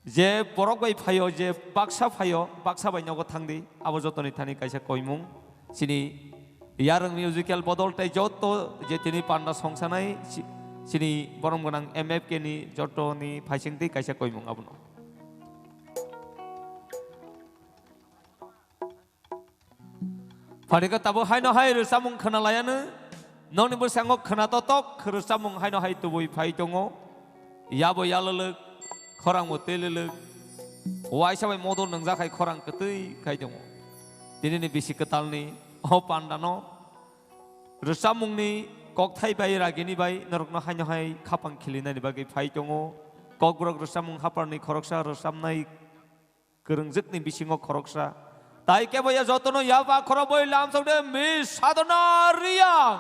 [SPEAKER 10] Je borok bai phayo je baksa phayo baksa bai nyogo thang di. Abo joto ni thani kaisa koimung. Sini yarang musical bodol te joto je tini panda songsanai. Sini borom gunang MFK ni joto ni phasing ti kaisa koimung abuno. Parika tabo hai no hai rusamung khana layana noni bo sangok khana totok rusamung hai no hai tubui phai tongo yabo yalalek khorang mo telelek wai sabai modol nangja khai khorang ketui khai tongo dini ni bisi ketal ni ho pandano rusamung ni kok thai bai ragini bai narokna hai no hai khapang khilina ni bagi phai tongo kok brok rusamung hapar ni khoroksa rusamnai kerengjet ni bisingo khoroksa Tai ke boya jotono ya ba khoro boi lam songde Miss Sadhana Riang.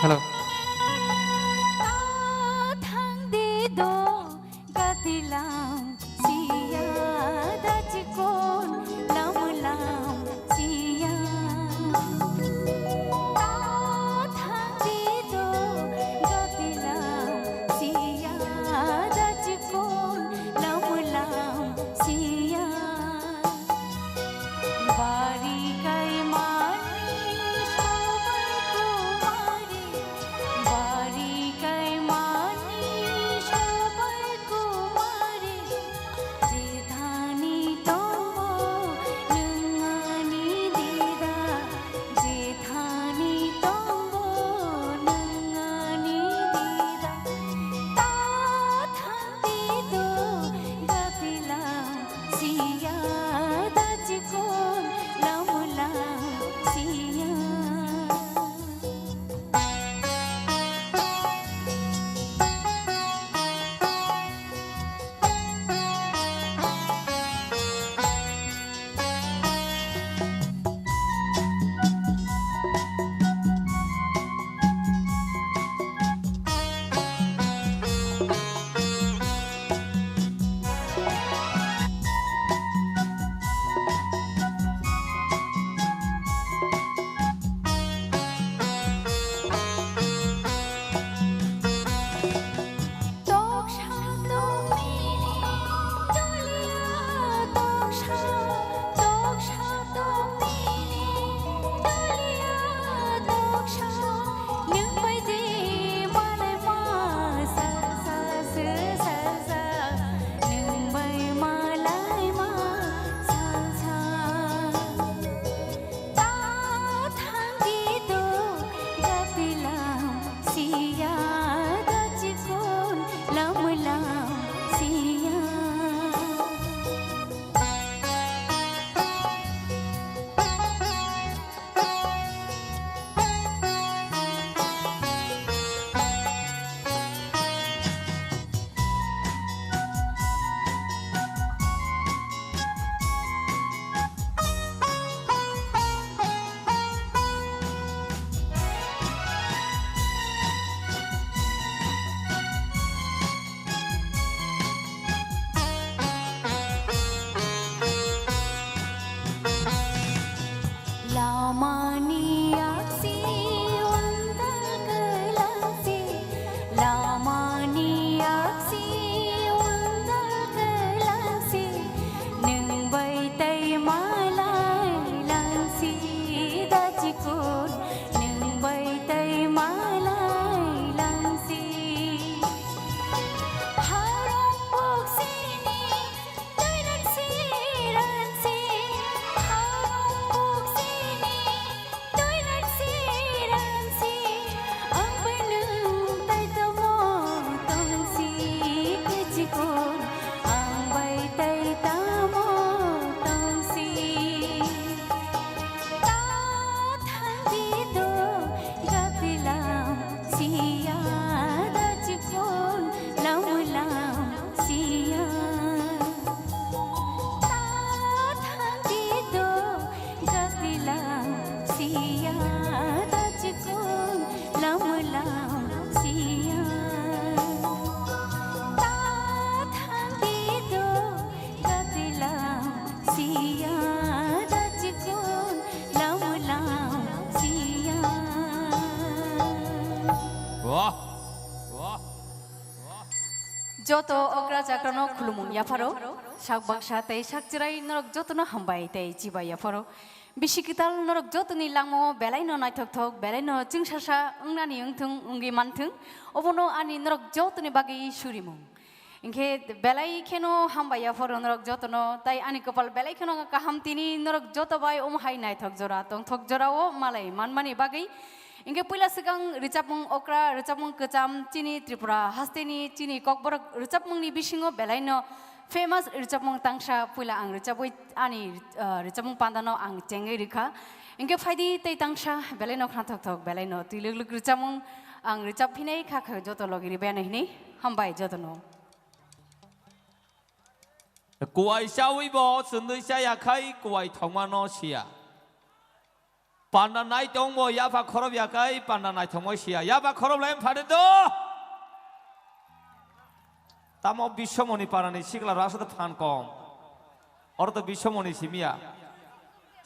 [SPEAKER 7] Hello.
[SPEAKER 12] joto okra jakrano khulumung ya pharo sak baksa tei sak chirai norok joto no hambai tei jiba ya pharo bisikital norok joto ni langmo belai no naithok thok belai no chingsa ungnani ungthung ungi manthung obono ani norok joto ni bagi surimung ingke belai kheno hambai ya pharo norok joto no tai ani kopal belai kheno kaham tini norok joto bai hai naithok jora tong thok jora o malai manmani bagi Ingke pula segang recapmung okra recapmung kecam cini Tripura hasteni cini kokborok recapmung ni bisingo belaino famous recapmung tangsa pula ang recapui ani recapmung pandano ang cengai rika ingke faidi tei tangsa belaino khathok thok belaino tiluk recapmung ang recap pinai khakha joto logiri bena hini hambai joto no
[SPEAKER 10] kuai sawi bo sundui saya kai kuai thongmano sia Panda nai tong mo ya pa khorob ya kai panda nai tong mo sia ya pa khorob lain phade do tamo bishomoni parani sikla rasada phan kom orto bishomoni simia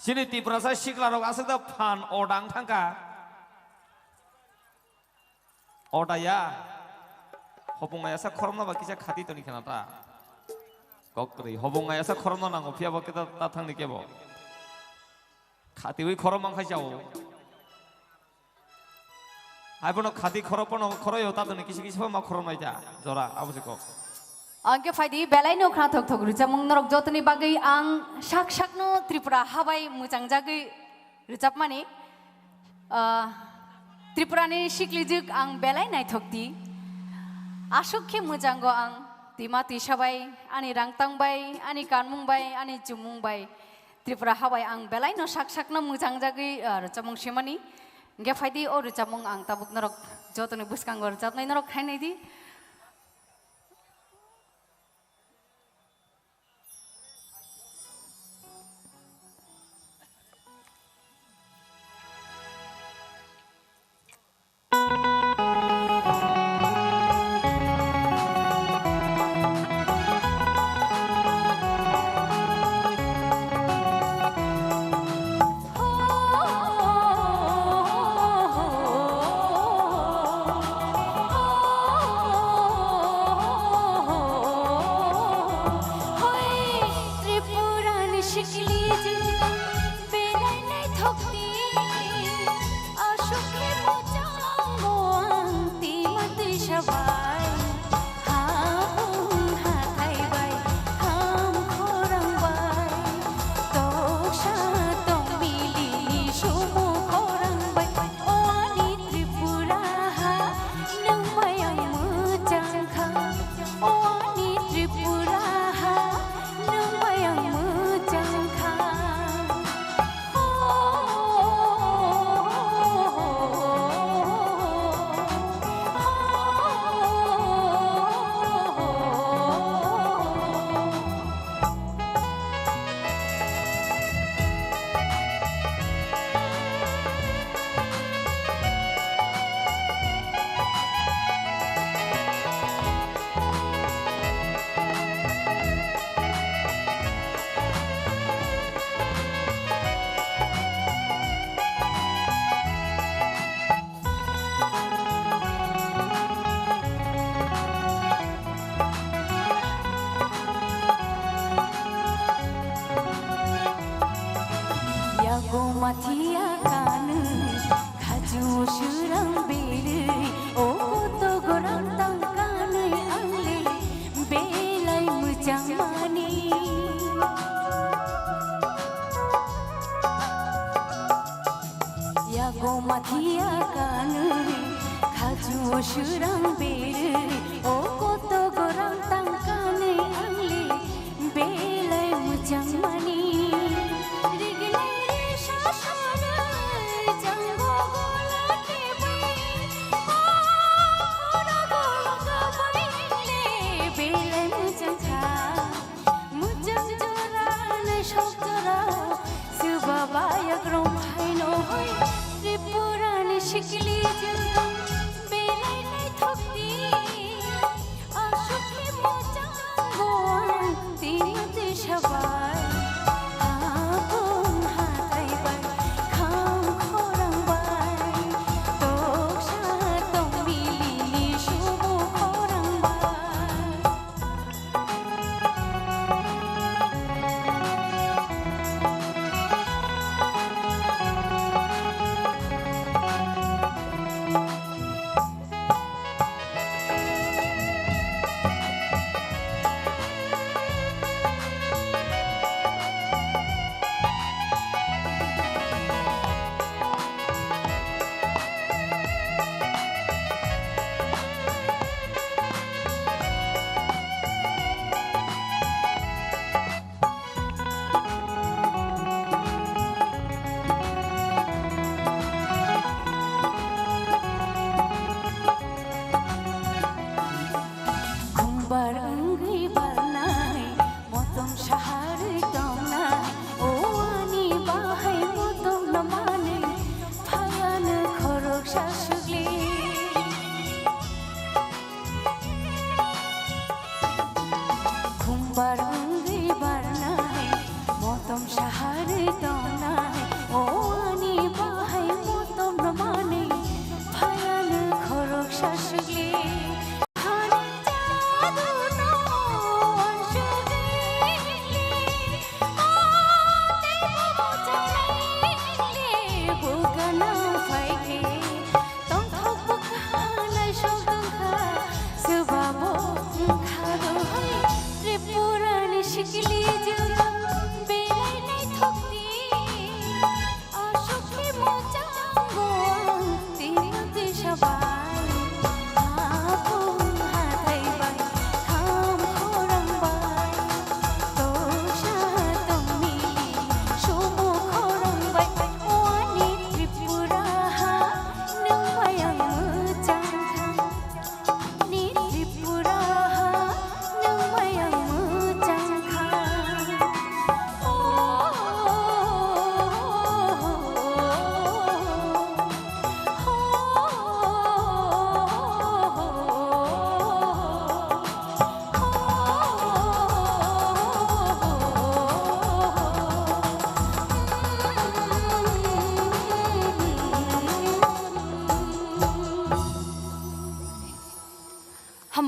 [SPEAKER 10] sini tiprasa sikla rok asada phan odang thangka odaya hobonga asa khoromna ba kisa khati toni khanata kokri hobonga asa khoromna nango pia ba kita ta thangni kebo Khati wi khoro mangkhai jao. Hai bono khati khoro pono khoro yo ta doni kisi kisi ma khoro mai ja jora abusiko.
[SPEAKER 12] Angke faidi belai no khna thok thok rucamung norok jotoni bagai ang sak sak no Tripura habai mujang jagai rucap mani Tripura ni siklijuk ang belai nai thokti asukhe mujang go ang timati sabai ani rangtang bai ani kanmung bai ani jumung bai Tripura habai ang belai no sak sak no mujang jagai rucamung simani nge faidi o rucamung ang tabuk norok jotoni buskang go rucap nai norok khainai di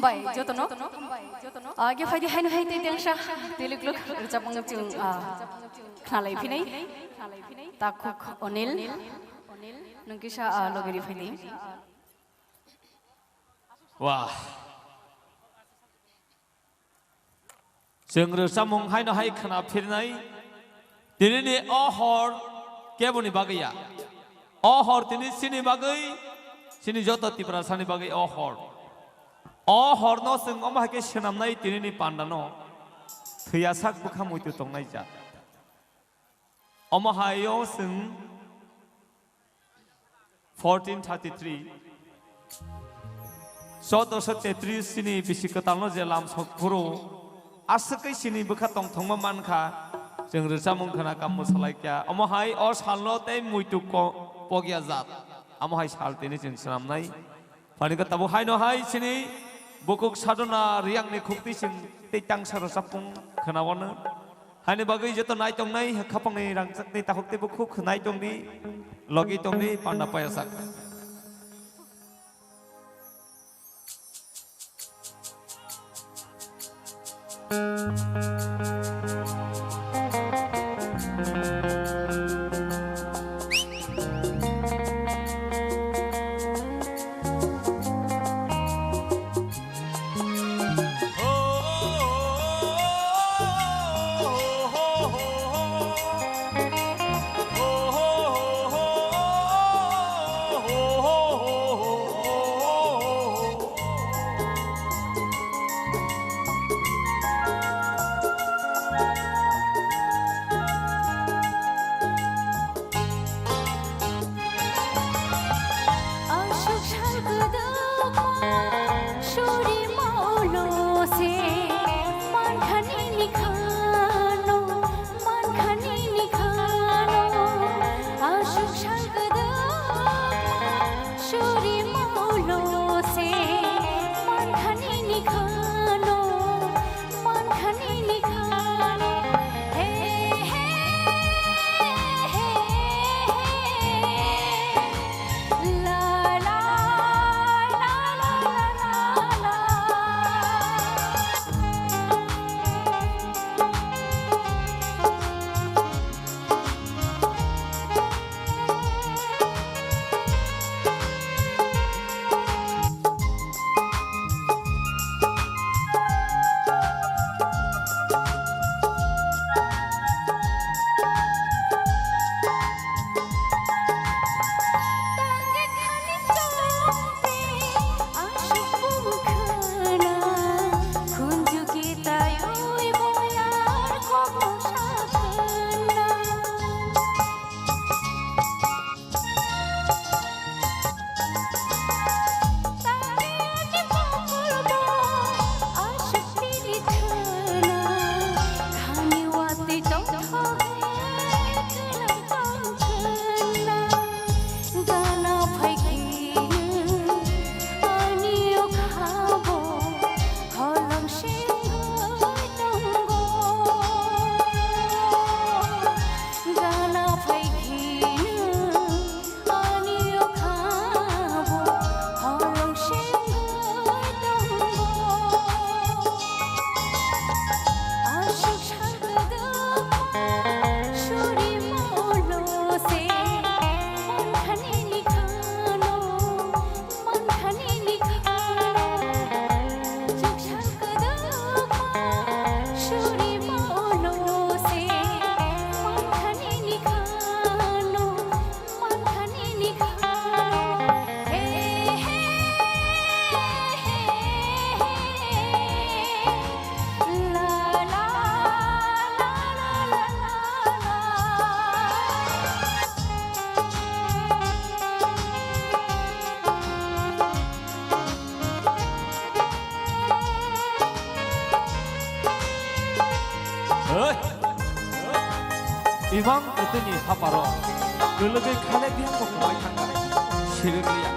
[SPEAKER 12] hambai jotono ge faidi haino hai te tengsa teluk luk japang chung khnalai phinai takuk onil nungkisa logeri faidi
[SPEAKER 10] wah जों रोजाबमुं हायनो हाय खोनाफेरनाय दिनैनि अहर केबनि बागैया अहर दिनै सिनि बागै सिनि जत तिप्रासानि बागै अहर न जों अमाहाके सोनामनाय दिनैनि पान्डानो थैयासाक बुखा मैथु तंनाय जा अमाहायो जों 1433 1433 सिनि बिसिकतालनो जे लामसखुरो आसकै सिनि बुखा तंथंमा मानखा जों रोजाबमुं खोना काम मोसालायखा अमाहाय अ सालनो तै मैथु पगिया जात अमाहाय साल दिनै जों सोनामनाय फानिका ताबो हायनो हाय सिनि बुकुक साधना रियांनि खुक्ति जों तैतां सरजाबमुं खोनावनो हायनि बागै जत नाय तंनाय खापांनि रांचकनि ताखुक्ति बुखु खोनाय तंनि लगी तंनि panda पायासाक Imam itu ni haparo, lelaki kale dia kok mai tangga, sirik dia.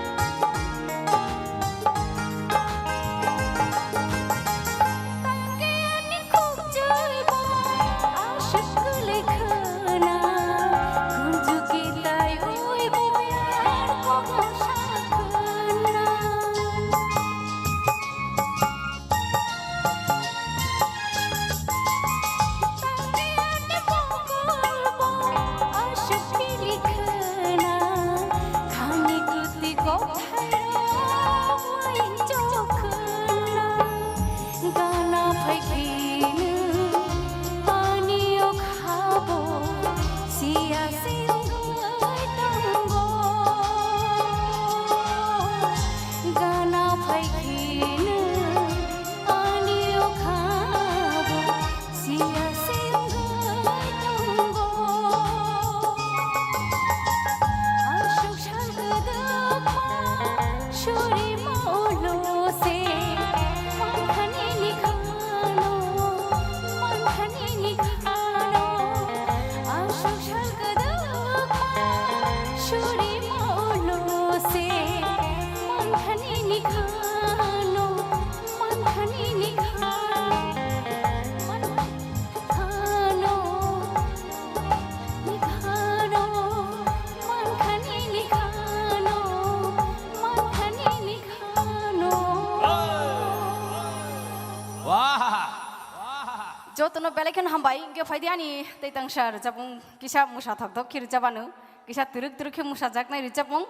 [SPEAKER 12] jotono belaikon hambai ge faidi ani teitang shar japung kisa musa thok thok khir jabanu kisa turuk turuk ke musa jaknai rijapung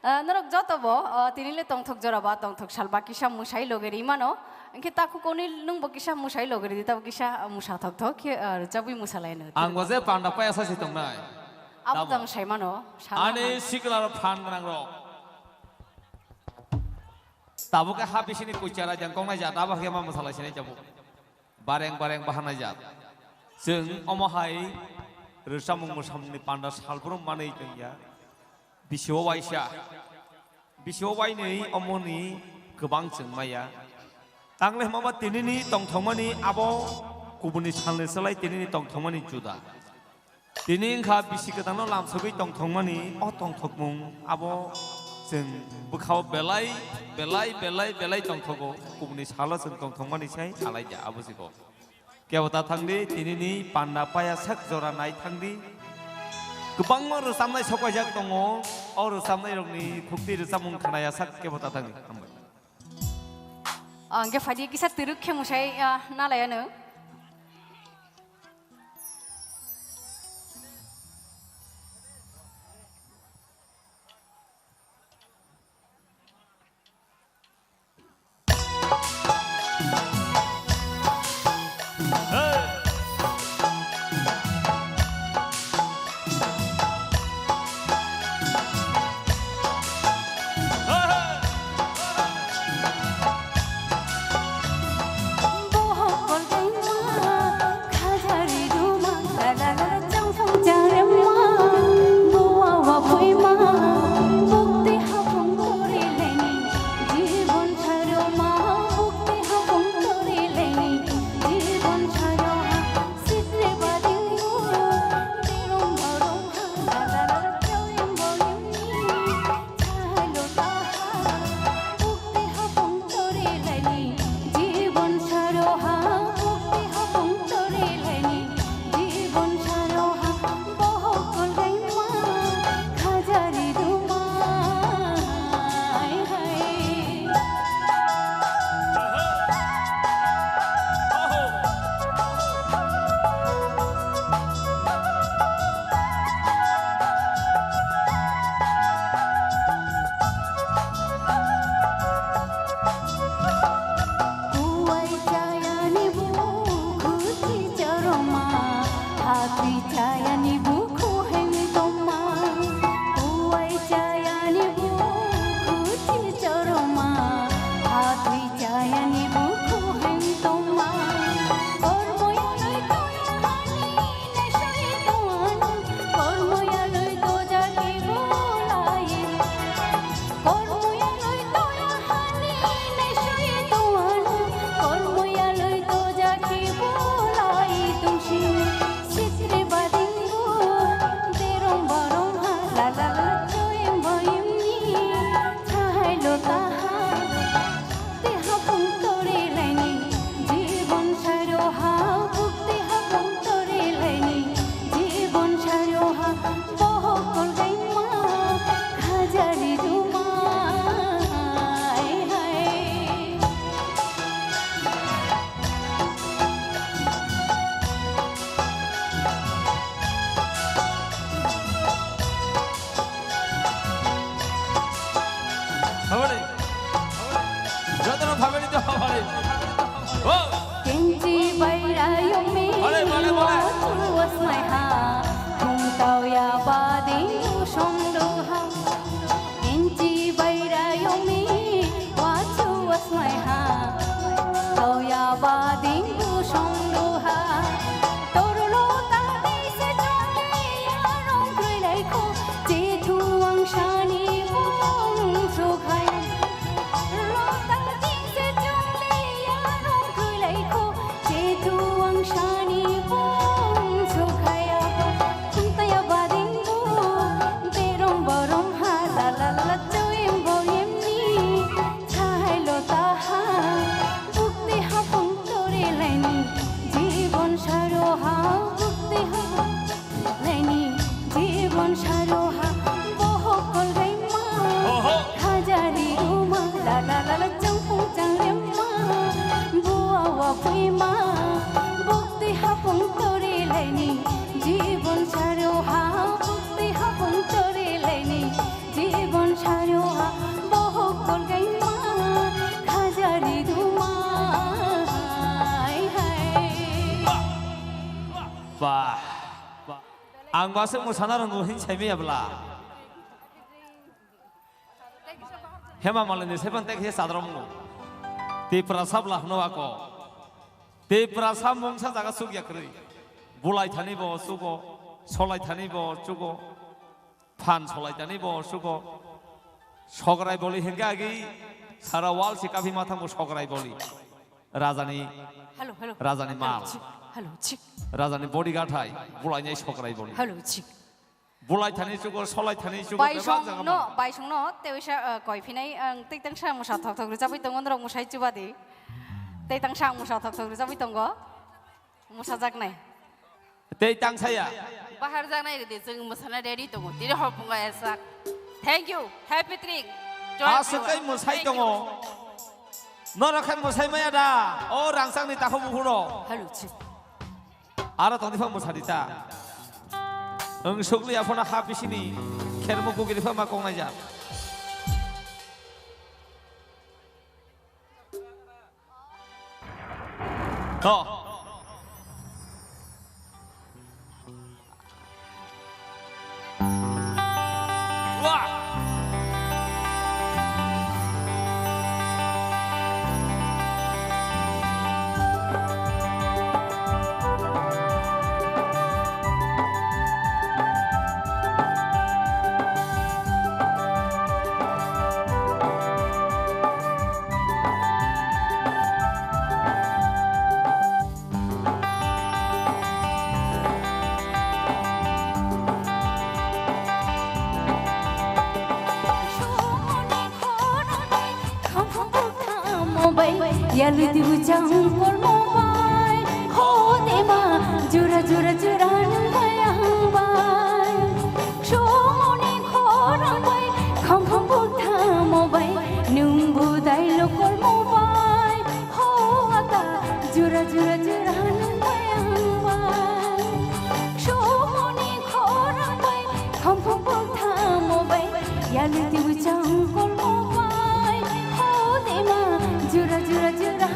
[SPEAKER 12] norok joto bo tinile tongthok joraba tongthok salba kisa musai logeri mano engke taku koni nungbo kisa musai logeri ditabo kisa musa thok thok rijabui musalaino
[SPEAKER 10] ang waje panda paya sa sitong nai
[SPEAKER 12] abo dang sai mano
[SPEAKER 10] ane siklar phan nang ro tabo ke habi sini kucara jangkong na jat aba ke ma masala sini jabu bareng bahanai jat जों अमहाय रोसामुं मोसामुंनि पान्दा सालब्रम मानै जों या बिसेव वाइनै अमनि गोबां जों माया तांले माबा तिनिनि तंथंमानि आबो गुबुननि सानले सोलाय तिनिनि तंथंमानि जुदा तिनि खा बिसि गोदानो लामसबै तंथंमानि अ तंथकमुं आबो जों बुखाव बेलाय तंथगो गुबुननि साला जों तंथंमानि साय आलाय जा आबोसिको केवता थांदि तिनिनि पान्दा पाया sak जरा नाय थांदि गोबां रोजाबनाय सकायजाक दङ अ रोजाबनाय रंनि खुक्ति रोजाबमुं खोनाया sak केवता थांदि
[SPEAKER 12] angge fadi kisa turuk ke musai nalayano
[SPEAKER 10] basik musana ranggu hin sai me abla hema malini sepan tek he sadrom no te prasab lah no ako te prasab mongsa jaga suk yakri bulai thani bo sugo solai thani bo sugo fan solai thani bo sugo সগরাই বলি হেনকে আগে সারা ওয়াল সে কাফি মাথা মো সগরাই বলি রাজানি
[SPEAKER 12] hello hello
[SPEAKER 10] রাজানি মাল
[SPEAKER 12] hello চিক
[SPEAKER 10] রাজানি bodyguard high বুলাই নাই সগরাই বলি
[SPEAKER 12] hello চিক
[SPEAKER 10] বুলাই Thani চুগর সলাই থানি চুগর
[SPEAKER 12] বাইসং ন তেউসা কয়ফিনাই তেই তাং সাং মুসা থক থক জাবাই দङ নরং মুসাই চুবাদি তেই তাং সাং মুসা থক থক জাবাই দङ মুসা জাগনাই
[SPEAKER 10] তেই তাং সায়া
[SPEAKER 12] बाहर जानाय रे जों मोसाना रेडि दङ दिनै हरपुङा एसा थैंक यू हैप्पी ट्रिक
[SPEAKER 10] आसकै मोसाइ दङ नरखाय मोसाइ माया दा ओ रांसांनि ताखौ मुहुरो
[SPEAKER 12] हेलो चिक
[SPEAKER 10] आरो तनिफा मोसादिता ओं सुगलि आफना हाबिसिनि खेरमु गुगिरिफा मा कौनाय जा तो
[SPEAKER 13] याली दिउ जंगल मोबाइल हो देमा जुरा जुरा जुरा नंबाय सोमने खोरबाय खम खम बुथा मोबाइल नुंबु दाइ लोकल मोबाइल हो आता जुरा जुरा जुरा नंबाय सोमने खोरबाय खम खम बुथा मोबाइल याली दिउ जंगल मोबाइल हो देमा Jura Jura Jura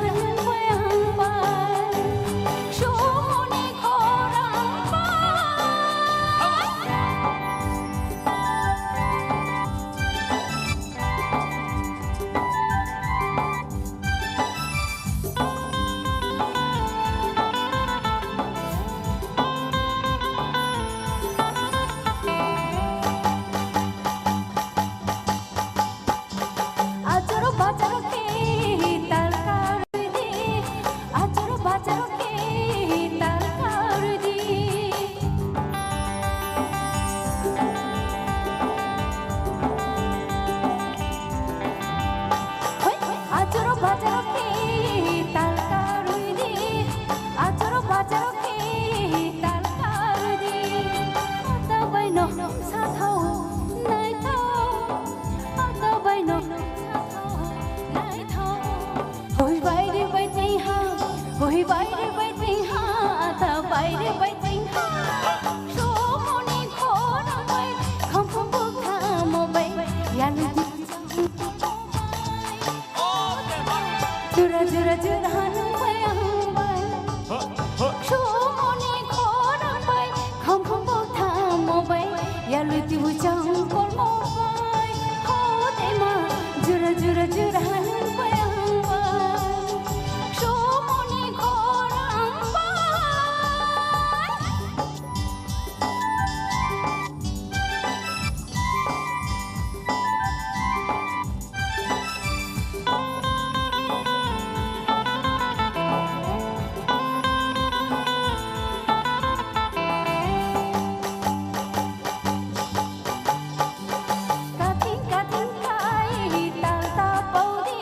[SPEAKER 13] Bầu đi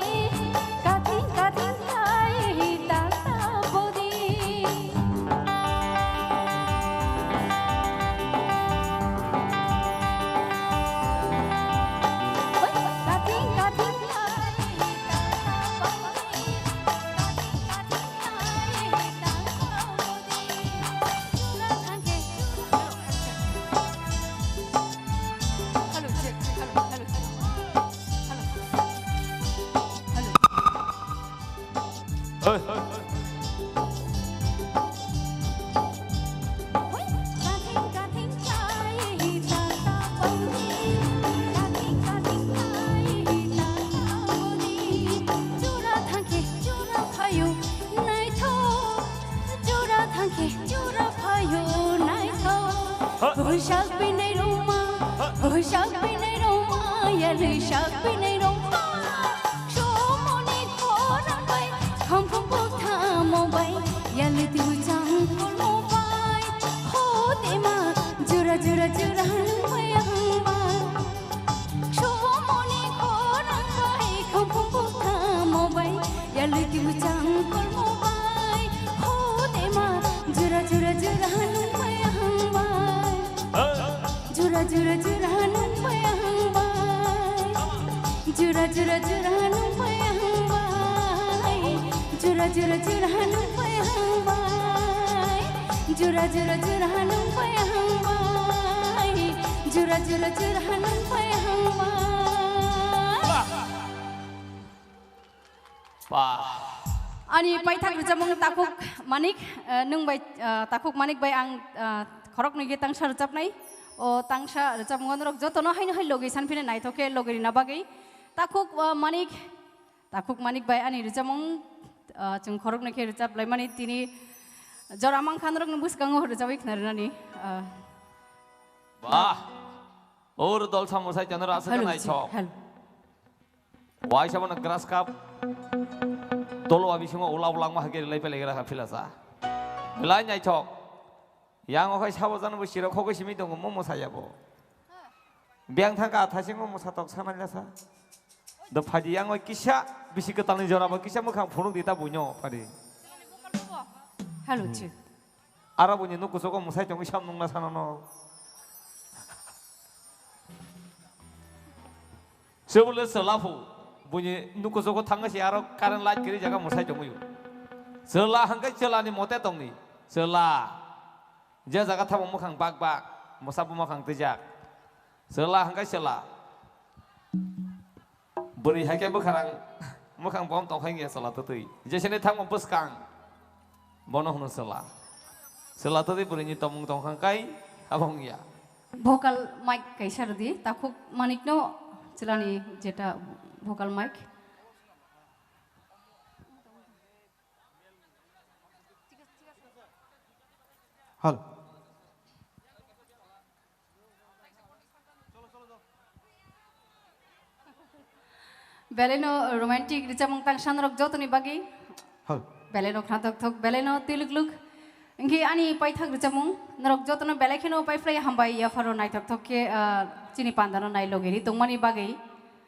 [SPEAKER 13] sak pinay roma sak pinay roma yali sak pinay roma somoni khorang bai kham kham botha mobai yali tu chang kol mobai ho te ma jura jura jura bai hamba somoni khorang bai kham kham botha mobai yali tu chang kol mobai ho te ma jura jura jura bai hamba jura jura jura bai hamba jura jura jura bai hamba jura jura jura bai hamba jura jura jura bai hamba jura jura jura bai hamba Ani paithak rujamung takuk manik nung bai takuk manik bai ang khorok ni getang sar japnai o tangsa rujamung rok jotono haino hai logi sanfine naithoke logiri na bagai takuk manik bai ani rujamung chung khorok ni ke rujap lai mani tini joramang khan rok nubus kango rujabai knarani
[SPEAKER 10] Wah, or dol samosai janara asa nai chok. Wai sabana grass cup. Tolo abis semua ulang mah kiri lagi pelai gerak filasa. Belai nyai chok. Yang okai sabo jana bu sirok okai simi dong momo saya bo. Biang thangka thasi momo satok sana jasa. Do padi yang okai kisah bisi ketalni jora bo kisah mukhang phunuk dita bunyo padi.
[SPEAKER 12] Halo cu.
[SPEAKER 10] Ara bunyi nuku soko musai chong isam nung na sana no. Sebelum selafu. Bunyi nuku soko tangga si arok karen light kiri jaga musai jomuyu. Selah hangkai celah ni mote tong ni. Selah. Dia jaga tamu mukang bak musabu mukang tejak. Selah hangkai selah. Beri hangkai bukarang mukang bom tong hanggai selah tutui. Jadi ni tamu puskang. Bonoh nu selah. Selah tutui beri ni tomung tong hangkai abang ya.
[SPEAKER 12] Vocal mic kaisa di takuk manik no celani jeta vocal mic.
[SPEAKER 7] Halo.
[SPEAKER 12] Beleno romantic ricamung tang sanrok jotoni bagi.
[SPEAKER 7] Halo.
[SPEAKER 12] Beleno khatok thok beleno tilukluk. Engki ani paithak ricamung narok jotono belekeno paifrai hambai ya faro naitok thok ke chini pandano nai logeri tungmani bagi.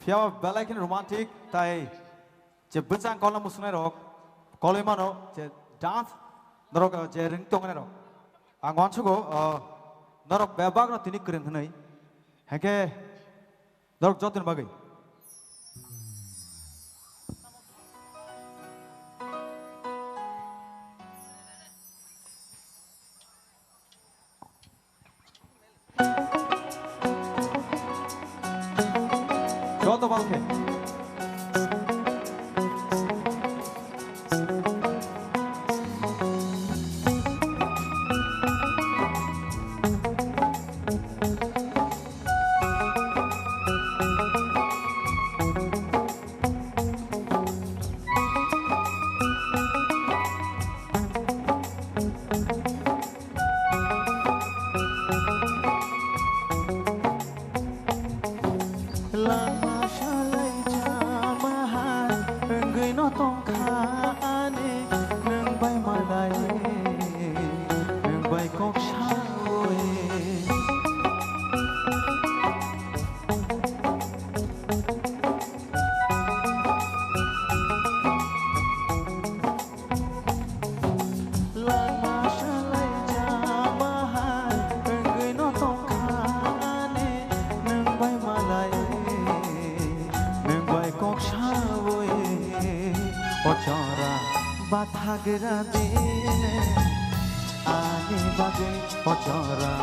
[SPEAKER 7] Fiawa balakin romantic tai je bensang kolam musunai rok kolemano je dance narok je ringtong ne rok angwan chugo narok bebag no tini kren thnai hake narok jotin bagai Joto balke Bathagra dine aane bagai ochora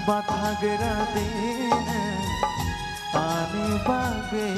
[SPEAKER 7] bathagra dine aane bagai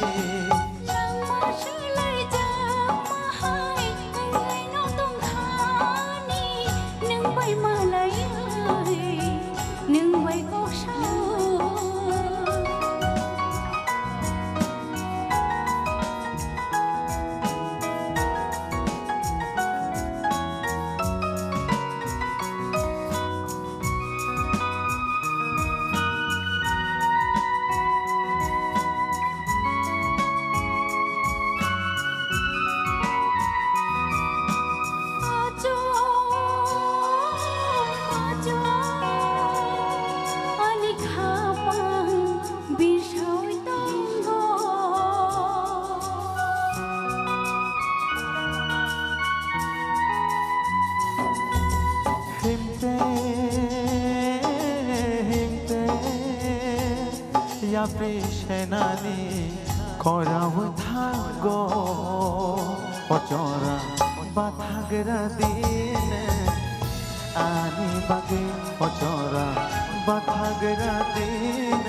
[SPEAKER 3] সেনানি করাও থাগো অচরা বাথাগরা দিন আনি বাগে অচরা বাথাগরা দিন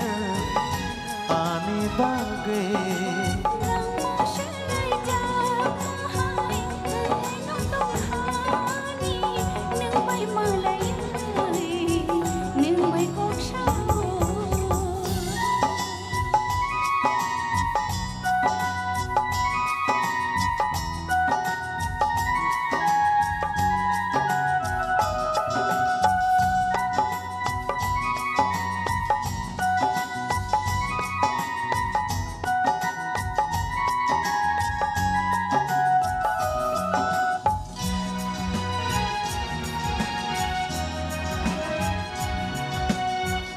[SPEAKER 3] আনি বাগে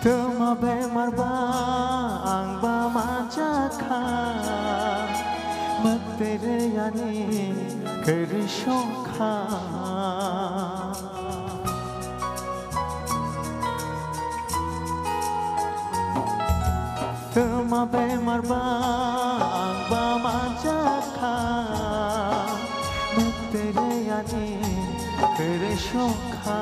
[SPEAKER 3] Tuma bemar bang ba maja kha Magtere yani kerisho kha Tuma bemar bang ba maja kha Magtere yani kerisho kha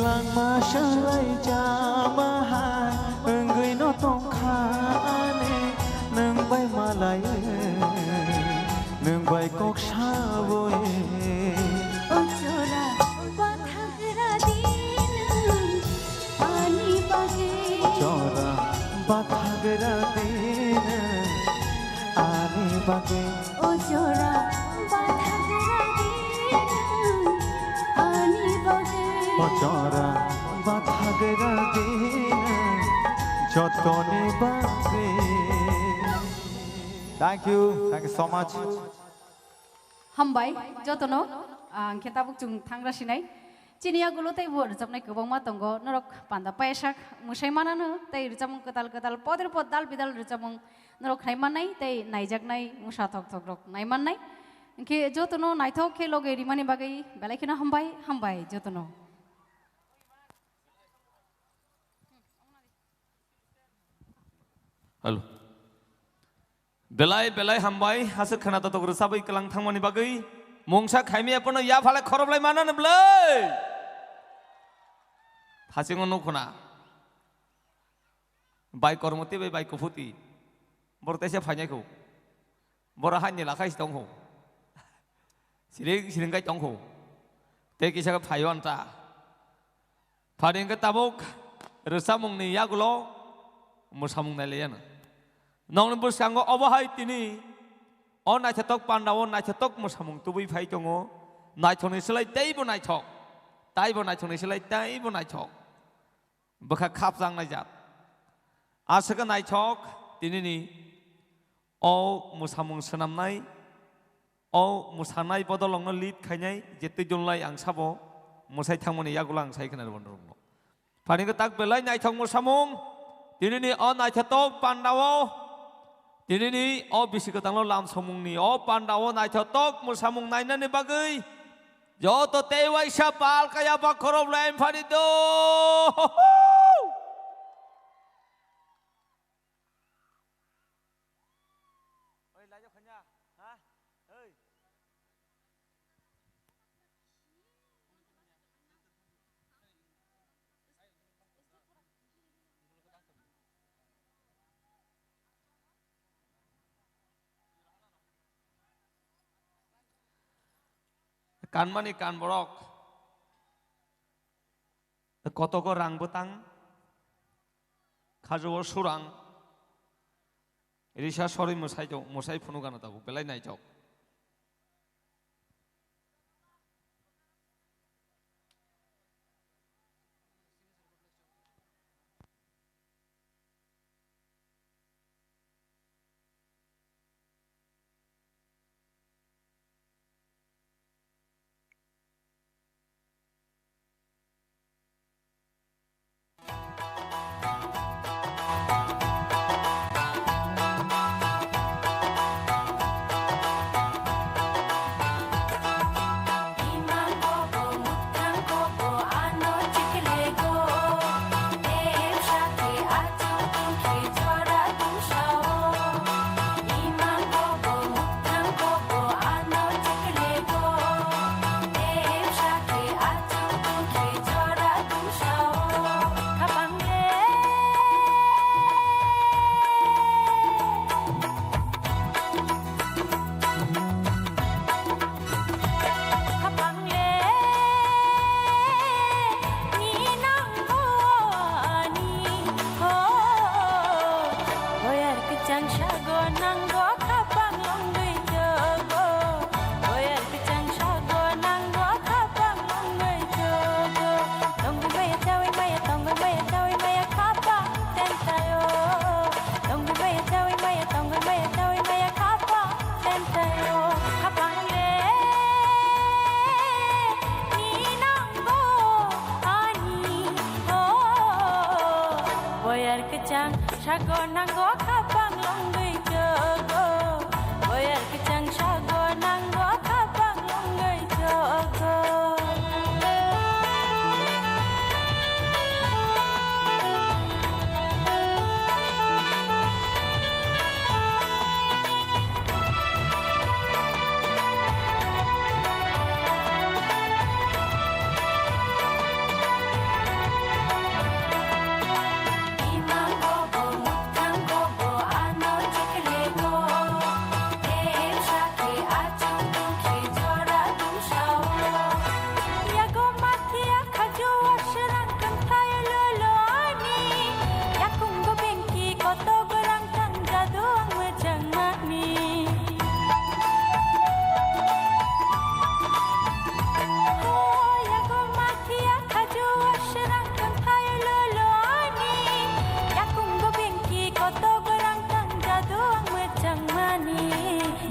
[SPEAKER 3] Lang masyalay jamahan Enggoy no tong khane Nang bay malay Nang bay kok shaboy
[SPEAKER 13] Ojora bathagra din Ani bage
[SPEAKER 3] Ojora bathagra din Ani bage
[SPEAKER 13] Ojora bathagra din Ani bage
[SPEAKER 3] Ojora bathagra din Jotone bage
[SPEAKER 7] Thank you so much.
[SPEAKER 12] Hambai jotono ketabuk jung thangra sinai chinia gulo tai bo rjamnai gobang ma tongo norok panda paisak musai manano tai rjamung ketal ketal poder pod dal bidal rjamung norok nai manai tai naijaknai musa thok thok rok nai manai ke jotono naithok ke loge rimani bagai belaikina hambai jotono
[SPEAKER 10] Halo. Belai hambai hasil kena tato gerusabai kelang thangmani bagai mongsa khaimi apono ya phale khoroblai manane blai thasingo nokona bai kormoti bai kufuti bortese phainai ko bora hanni lakai stong ho siring kai tong ho te kisa phayon ta pharing ka tabuk rusamung ni yagulo musamung naleyana Nong bus kanggo obahai tini on nai chatok pandaw nai chatok musamung tubi phai tongo nai thoni selai tei bo nai thok tai bo nai thoni selai tai bo nai thok bakha khap jang nai jat asaka nai thok tini ni o musamung sanam nai o musanai bodolong lead khainai jete jonlai ang sabo musai thangmani yagulang sai khana bondrong phani ka tak belai nai thok musamung tini ni on nai chatok pandaw Dini ni o bisikotang lo lam somung ni o pandawo nai chotok musamung nai nani bagai joto tewai sapal kaya bakorob lain fadido Kan mani kan borok kotoko rang butang khajo surang risa sori musai phunu gana tabu belai nai jok
[SPEAKER 13] nanggo kapang longgui jogo Boyar kecang sago nanggo kapang longgui jogo Longgui maya tawi maya tonggui maya tawi maya kapang tentayo Longgui maya tawi maya tonggui maya tawi maya kapang tentayo Kapang le ni nanggo ani oh Boyar kecang sago nanggo kapang longgui jogo Boyar kecang sago nanggo kapang longgui jogo Imang gobo mutang gobo ano ciklego Em sake acung tungki jora dusao Yago matia kaju asrang kentay lolo ani Yakung go bengki koto gorang tang jadu ang mejang mani Oh yago matia kaju asrang kentay lolo ani Yakung go bengki koto gorang tang jadu ang mejang mani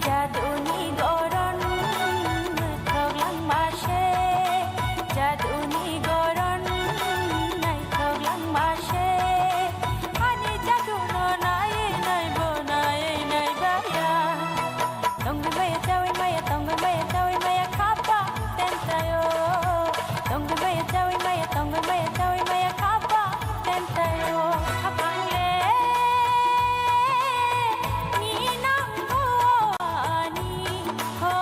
[SPEAKER 13] Jadu ni goron thog lang mashe Jadu ni goron nai thog lang mashe Ani jadu no nai nai bo nai baya Tonggui maya tawi maya tonggui maya tawi maya kapa tentayo Tonggui maya tawi maya tonggui maya tawi maya kapa tentayo Kapang le ni nanggo ani ho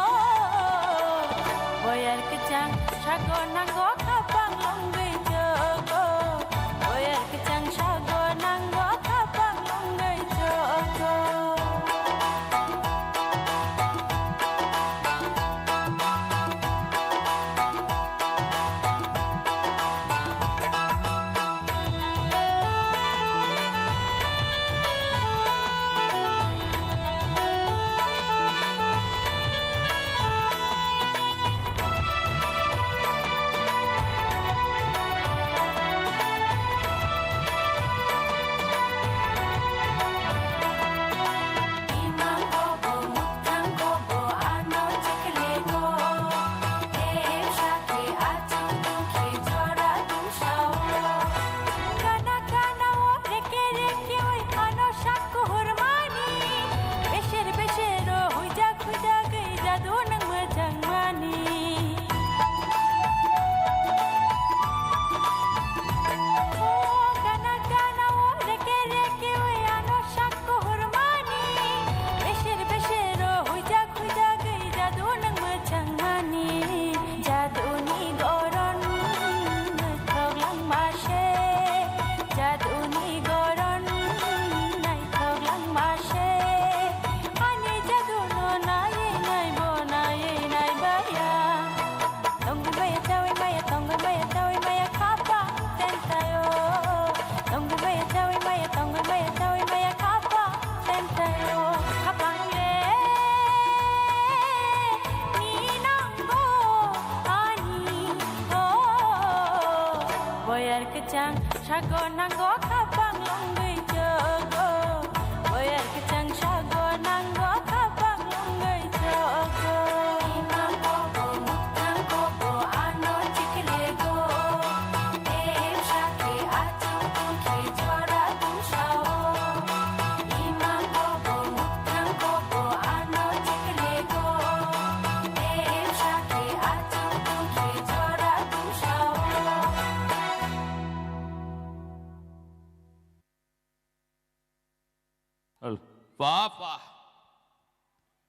[SPEAKER 13] Boyar kecang sago nanggo kapang longgui jogo Boyar kecang sago nanggo kapang longgui jogo Imang gobo mutang gobo ano ciklego Em sake acung tungki jora dusao Gana gana wo reke reke oi ano saku hormani Besher besher hujak hujak jadu nang mejang mani Oh gana gana wo reke reke oi ano saku hormani Besher besher hujak hujak jadu nang mejang mani Jadu ni goron thog lang mashe Jadu ni goron nai thog lang mashe Ani jadu no nai bo nai baya Tonggui maya tawi maya tonggui maya tawi maya kapa tentayo Tonggui maya tawi maya tonggui maya tawi maya kapa tentayo Kapang le ni nanggo ani oh Boyar kecang sago nanggo kapang longgui jogo Boyar kecang sago nanggo kapang longgui jogo Imang gobo mutang gobo ano ciklego Em sake acung tungki jora dusao Imang gobo mutang gobo ano ciklego Em sake acung tungki jora dusao
[SPEAKER 10] Papa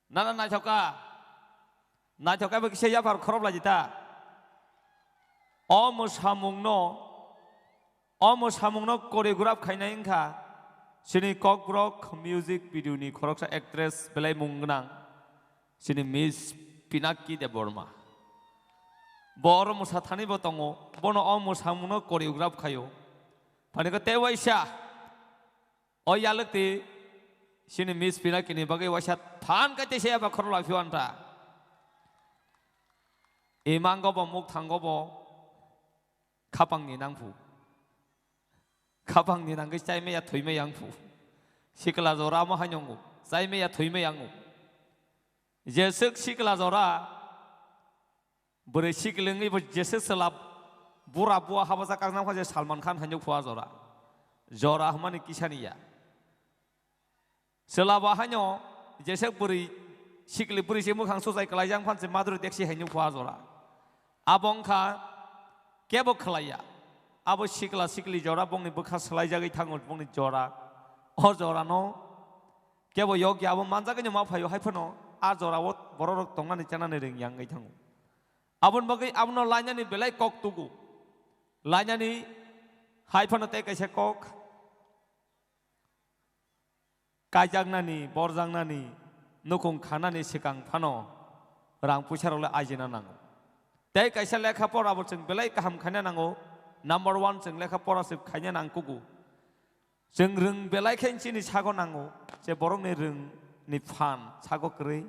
[SPEAKER 10] Nana nai choka bagi saya par khorob lajita Om samungno koreograph khainai ingkha Sini Cockroach music video ni khoroksa actress belai mungnang Sini Miss Pinaki Deborma Bor musathani botongo bono om samungno koreograph khayo Paneka tewaisha O yalakti sini Miss Pinakini bagai wasat pan kate saya bakar la fiwanta imang gobo muk thang gobo kapang ni nangfu kapang ni nang ke cai me ya thui me yang fu sikla zora ma hanyong cai me ya thui me yang jesek sikla zora bere siklengi bo jesek selap bura bua habasa kang nam khaje Salman Khan hanyong fuwa zora zora hamani kisaniya selaba hanyo jesek beri sikli beri semu kang susai kelayang pan se madru deksi hanyong fuwa zora abong kha kebo kelaya abo sikla sikli zora bong ni bukha selai jagai thangot bong ni zora o zora no kebo yogi abo manja ke ma phayo haiphono a zora wo bororok tongani chanani ring yang gai thango abon bagai abno lanya ni belai kok tugu lanya ni haiphono te kaise kok kajang nani borjang nani nukung khanani sikang phano rang pusarole ajina nango te kaise lekha pora bo jeng belai kaham khanya nango number 1 jeng lekha pora sip khanya nangkugu jeng reng belai khenchi ni sago nango je borong ni reng ni phan sago krei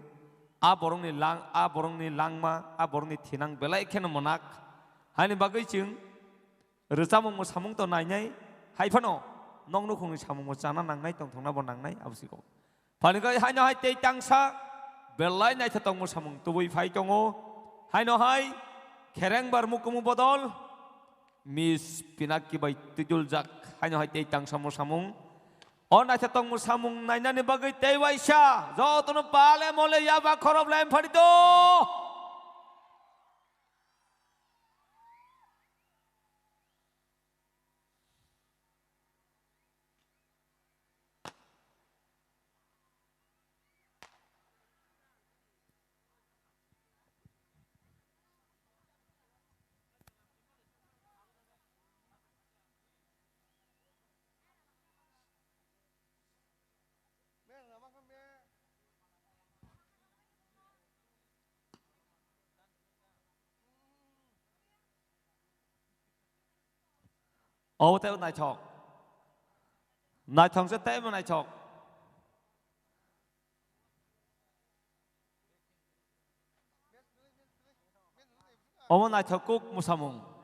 [SPEAKER 10] a borong ni langma a borong ni thinang belai khen monak hani bagai jeng rsamung mo samung to nainai haiphono nong nukung ni samung mo chana nangnai tong thongna bo nangnai absiko phanikai haino hai te tangsa belai nai tong mo samung tubui phai tongo haino hai khereng bar mukumu bodol Miss Pinaki bai tujul jak haino hai te tangsa mo samung on nai tong mo samung nainani bagai te waisha jotono pale mole ya ba khorob laim phadito ô theo nai thong sẽ té mà nai chọc ô nai chọc cúc musamung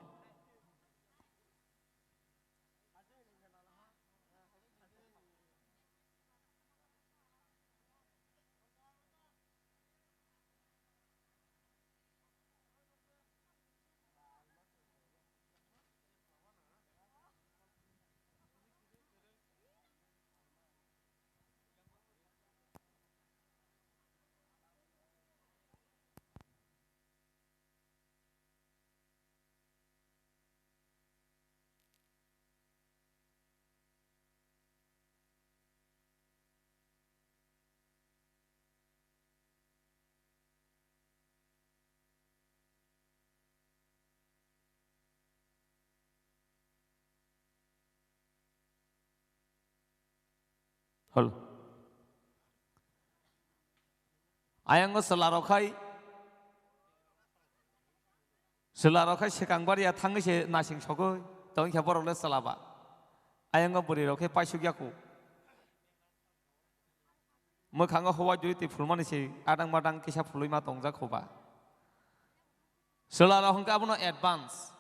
[SPEAKER 10] hol ayang go selarokai sekang baria thangge se nasing sogo tong kha borole salaba ayang go buri roke paisugyaku mokhang go howa juiti fulmani se adang madang kisa fulima tongja khoba selaro hongka abono advance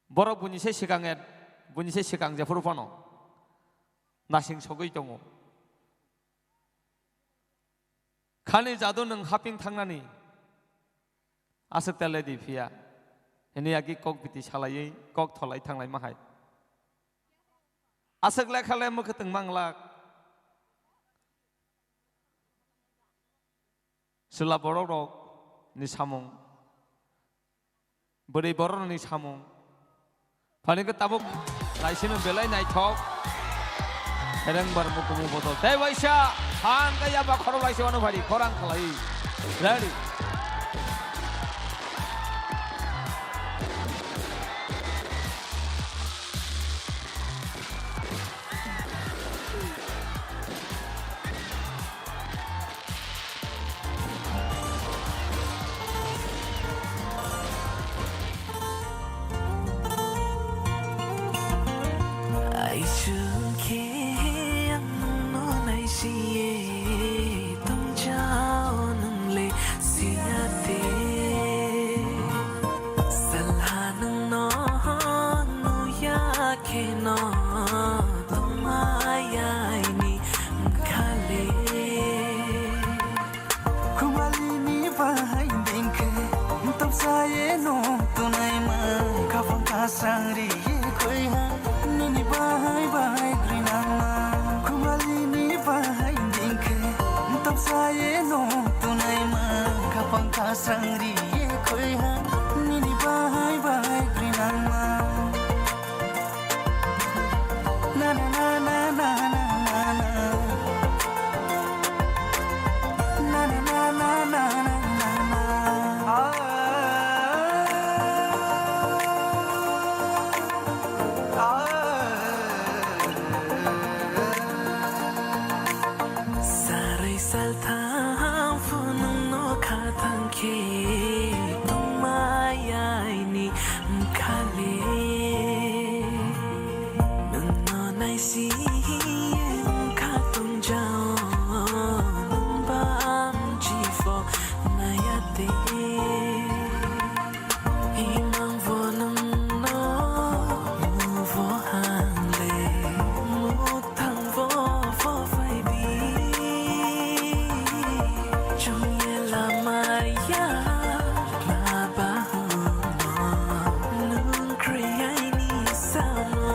[SPEAKER 10] borok buni se sekang je furupano nasing sogoi tongo khani jadu nang haping thangnani asuk tele di phia ini agi kok biti salai kok tholai thanglai mahai asuk lekhale mukh teng manglak sela borok ni samung beri borok ni samung phani ke tabuk laisinu belai nai thok Hereng bar mukumu botol. Tei waisha, han kaya ba khoro laisi wanu bari korang khalai. Ready.
[SPEAKER 14] 爱情。kena tumayani khale
[SPEAKER 3] Kumali ni bahai dingke Tab saye no tunai ma Kafang kasangri ye koi ha Nini bahai bahai grinama Kumali ni bahai dingke Tab saye no tunai ma Kafang kasangri ye koi ha Nini bahai bahai grinama Na na na na na na na na na na na na na na
[SPEAKER 14] sarai saltham funung no khathang ke tumayani khale nung no nai si khatung jao nung bam chi fo nayate imang vo nung no vo hang le muk thang vo fo phai bi chung ye la maya la ba hu no nung kriyai ni sa no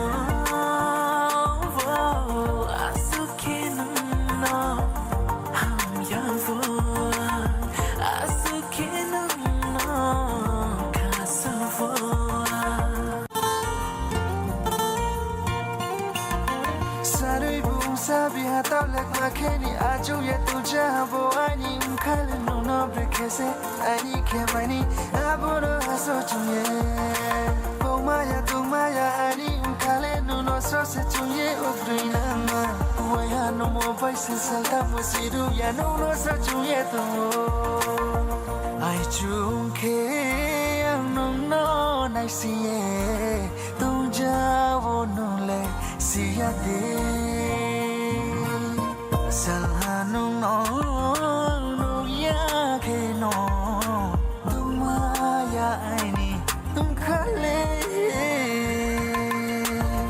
[SPEAKER 14] vo asuke nung no ham ya vo asuke nung no kasa vo
[SPEAKER 3] Sarai bung sabi hatau lek makeni aju ye tu jabo ani mkale no no brekese ani kemani aburo aso chunye Bumaya ani mkale no no so se chunye ugrina ma Waya no mo baisi salta musiru ya no no so chunye tu Ai chunke ang no no nai siye tu jabo no le siya de Salhanung no no ya ke no tumaya aini tum khale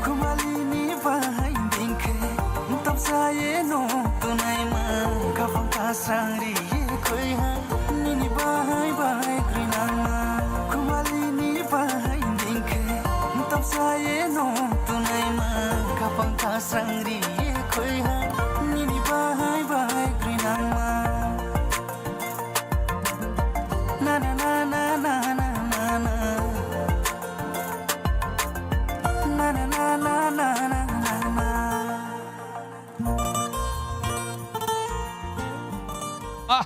[SPEAKER 3] Kumali ni bahai dingke tab saye no tunai ma kafang kasangri ye koi ha nini bahai bahai grinama Kumali ni bahai dingke tab saye no tunai ma kafang kasangri ye koi ha nini bahai bahai grinama Na na na na na na na na Na na na na na na na na
[SPEAKER 10] Ah,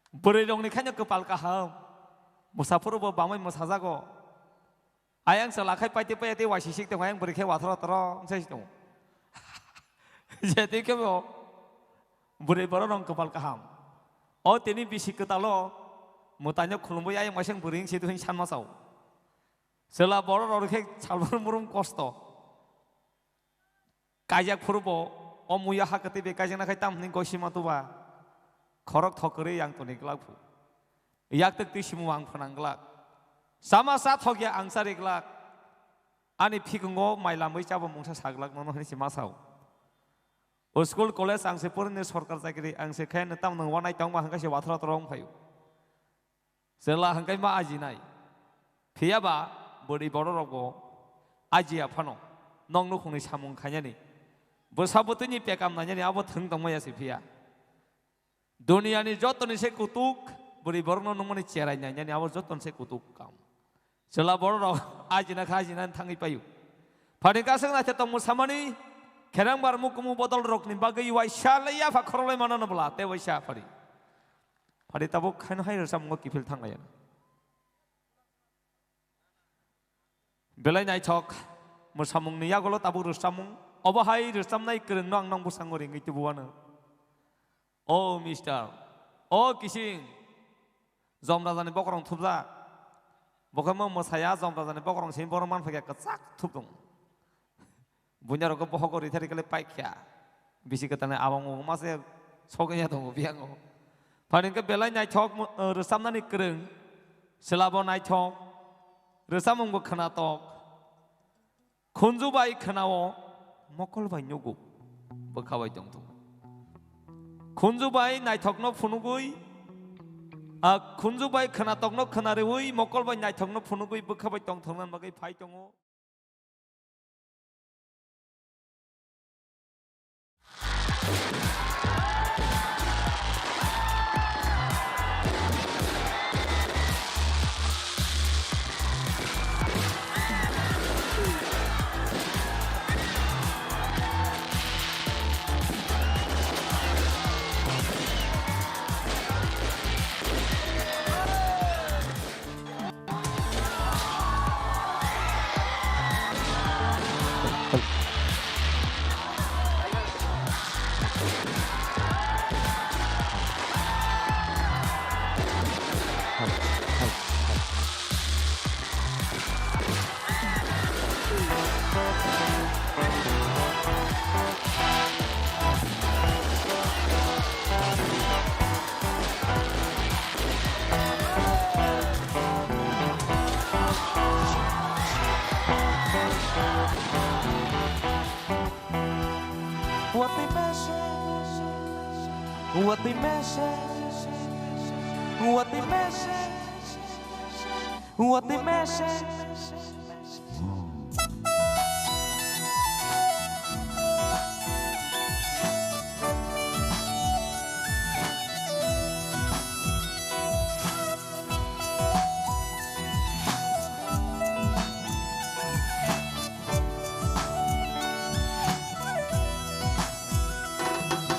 [SPEAKER 10] borai dong ni kanya kepal kaham, musafir bo bamai musazago, ayang selakai pati pati wasisik tu ayang beri ke wathra tero, saya itu, jadi kemo, borai borai dong kepal kaham, oh tini bisik ketalo, mutanya kulumbu ayang masing bering situ hin san masau, setelah borai orang ke calon murum kosto, kayak purbo. Omuya hakati bekajang nak hitam ni gosima tu ba, korok thokeri yang tu niklak pu, yak tek tisimu ang penanglak, sama saat hokia angsar iklak, ani pikungo mailam wicapa mungsa saglak nono ni si masau, school college ang sepur ni sorkar sakiri ang sekhen netam nang wanai tong ma hangkai si watra torong payu, setelah hangkai ma aji nai, pia ba beri bororogo, aji apano, nong nukung ni samung kanya ni. Bersabutnya pekam nanya ni apa tentang maya sepia. Dunia ni joton ni sekutuk beri borno nomor ni cerai nanya ni apa joton sekutuk kam. Setelah borno ajinan kajinan tangi payu. Pada kaseng nak ketemu sama ni kerang barmu kamu botol rok ni bagai waisya ya fakrolai mana nabla te waisya pari. Pada tabuk kan hai rasa mungo kipil tang layan. Belai nai chok mersamung ni ya kalau tabuk rusamung. Obahai resam naik keren nong nong busang goreng itu buana. Oh Mister, oh kising, zom razani bokorong thupza, bokamu masaya zom razani bokorong sin boroman pakai kecak thupung. Bunya roko bohokor itari kali paikya, bisi ketane awang masih sokenya tunggu biango. Paling ke belai naik chok resam naik keren, selabo naik chok, Resamung khanatok Khunjubai khanao mokolbai nyogu bakhabai dongtu Khunjubai naithokno phunugui Khunjubai khanatokno khanarewui mokolbai naithokno phunugui bakhabai tongthongnan bagai phai tongo
[SPEAKER 14] What the message? What the message? What the message? What the message?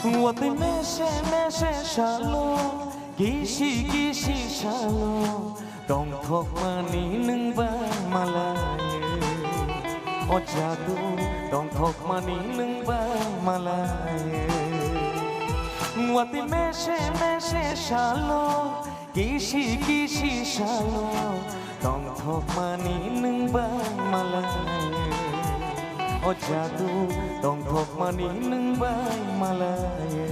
[SPEAKER 14] What the message shalom Gishi shalom Dong thok mani nung ba malaye O jadu dong thok mani nung ba malaye What the message shalom Gishi shalom Dong thok mani nung ba malaye O jadu dong thok mani nung bay malaye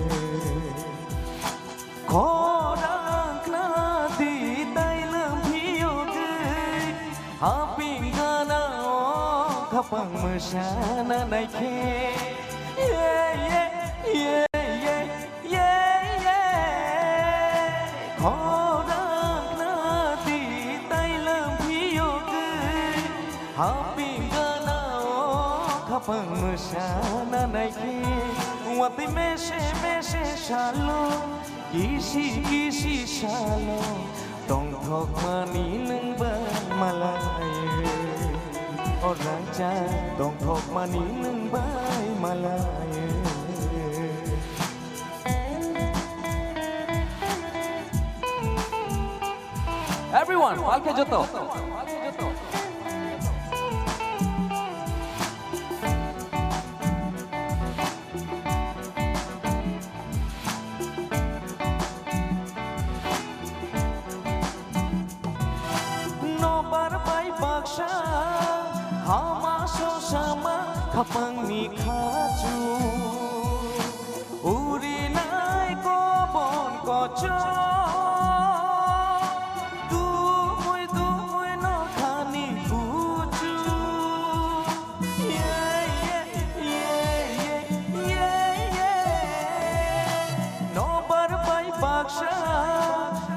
[SPEAKER 14] Khorang na di tay lam phiyo gơi Haping gana o khapang masana nai khe Khorang na di tay lam phiyo gơi Haping gana kapang masana naiki wati meshe shalom kisi shalom tong thok mani nung ba malaye orang cha tong thok mani nung ba malaye
[SPEAKER 10] Everyone, palke joto
[SPEAKER 14] Hama so sama kapang ni khaju uri nai ko bon ko cho du mui no khani buju no bar bai baksha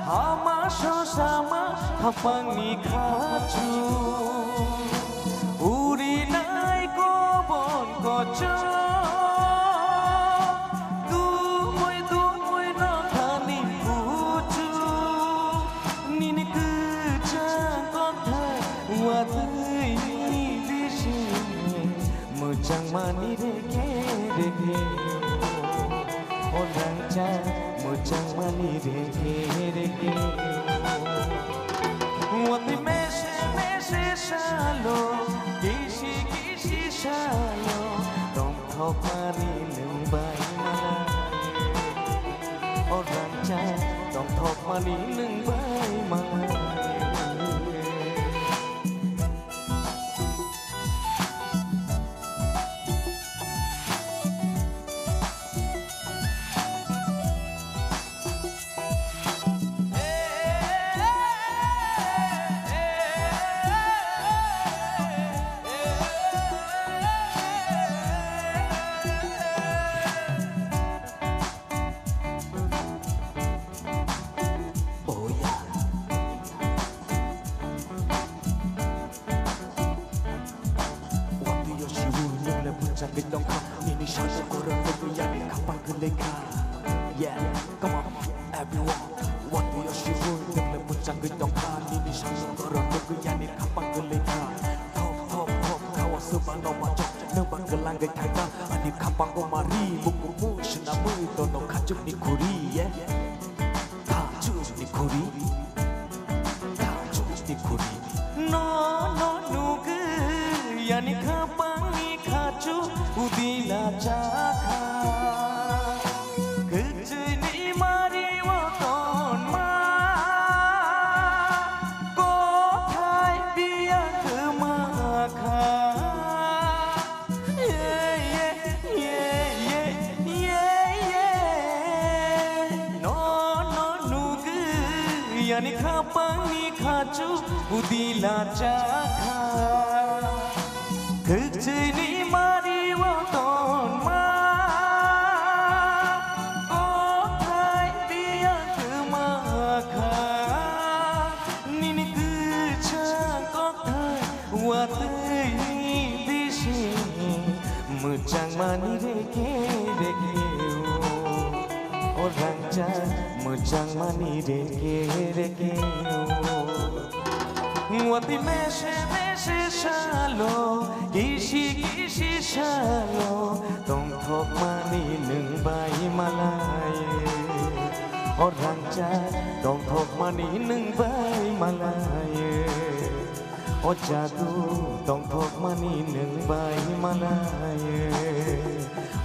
[SPEAKER 14] hama so sama kapang ni khaju Uri nai ko bon ko cho du mui no khani buju nini ku chang kon thai wa thui di shin mu chang mani re ke orang cha mu chang mani re ke what the message shalom Gishi shalom Dong thok mani nung bay malaye Orang cha Dong thok mani nung bay malaye mochang gitong ka nini shasha korang logo yani kapang geleka yeah come on everyone what we are shivun nile mochang gitong ka nini shasha korang logo yani kapang geleka top kawa subano macok nang banggelang gai thai ka ani kapang ko mari buku mu shna mu tono khajuk ni kuri yeah khajuk ni kuri no nugu yani kapangi khachu udila chakha kujui ni mari wa ton ma ko thai bia kema kha no nugu yani kapangi khachu udila chakha kujui ni mari wa ton ma ko thai bia kema kha nini kucha ko thai wa tei bishi muchang mani reke orang jan muchang mani reke Wati meshe shalo kishi shalo tong thok mani nung bai malai orang jan tong thok mani nung bai malai o jadu tong thok mani nung bai malai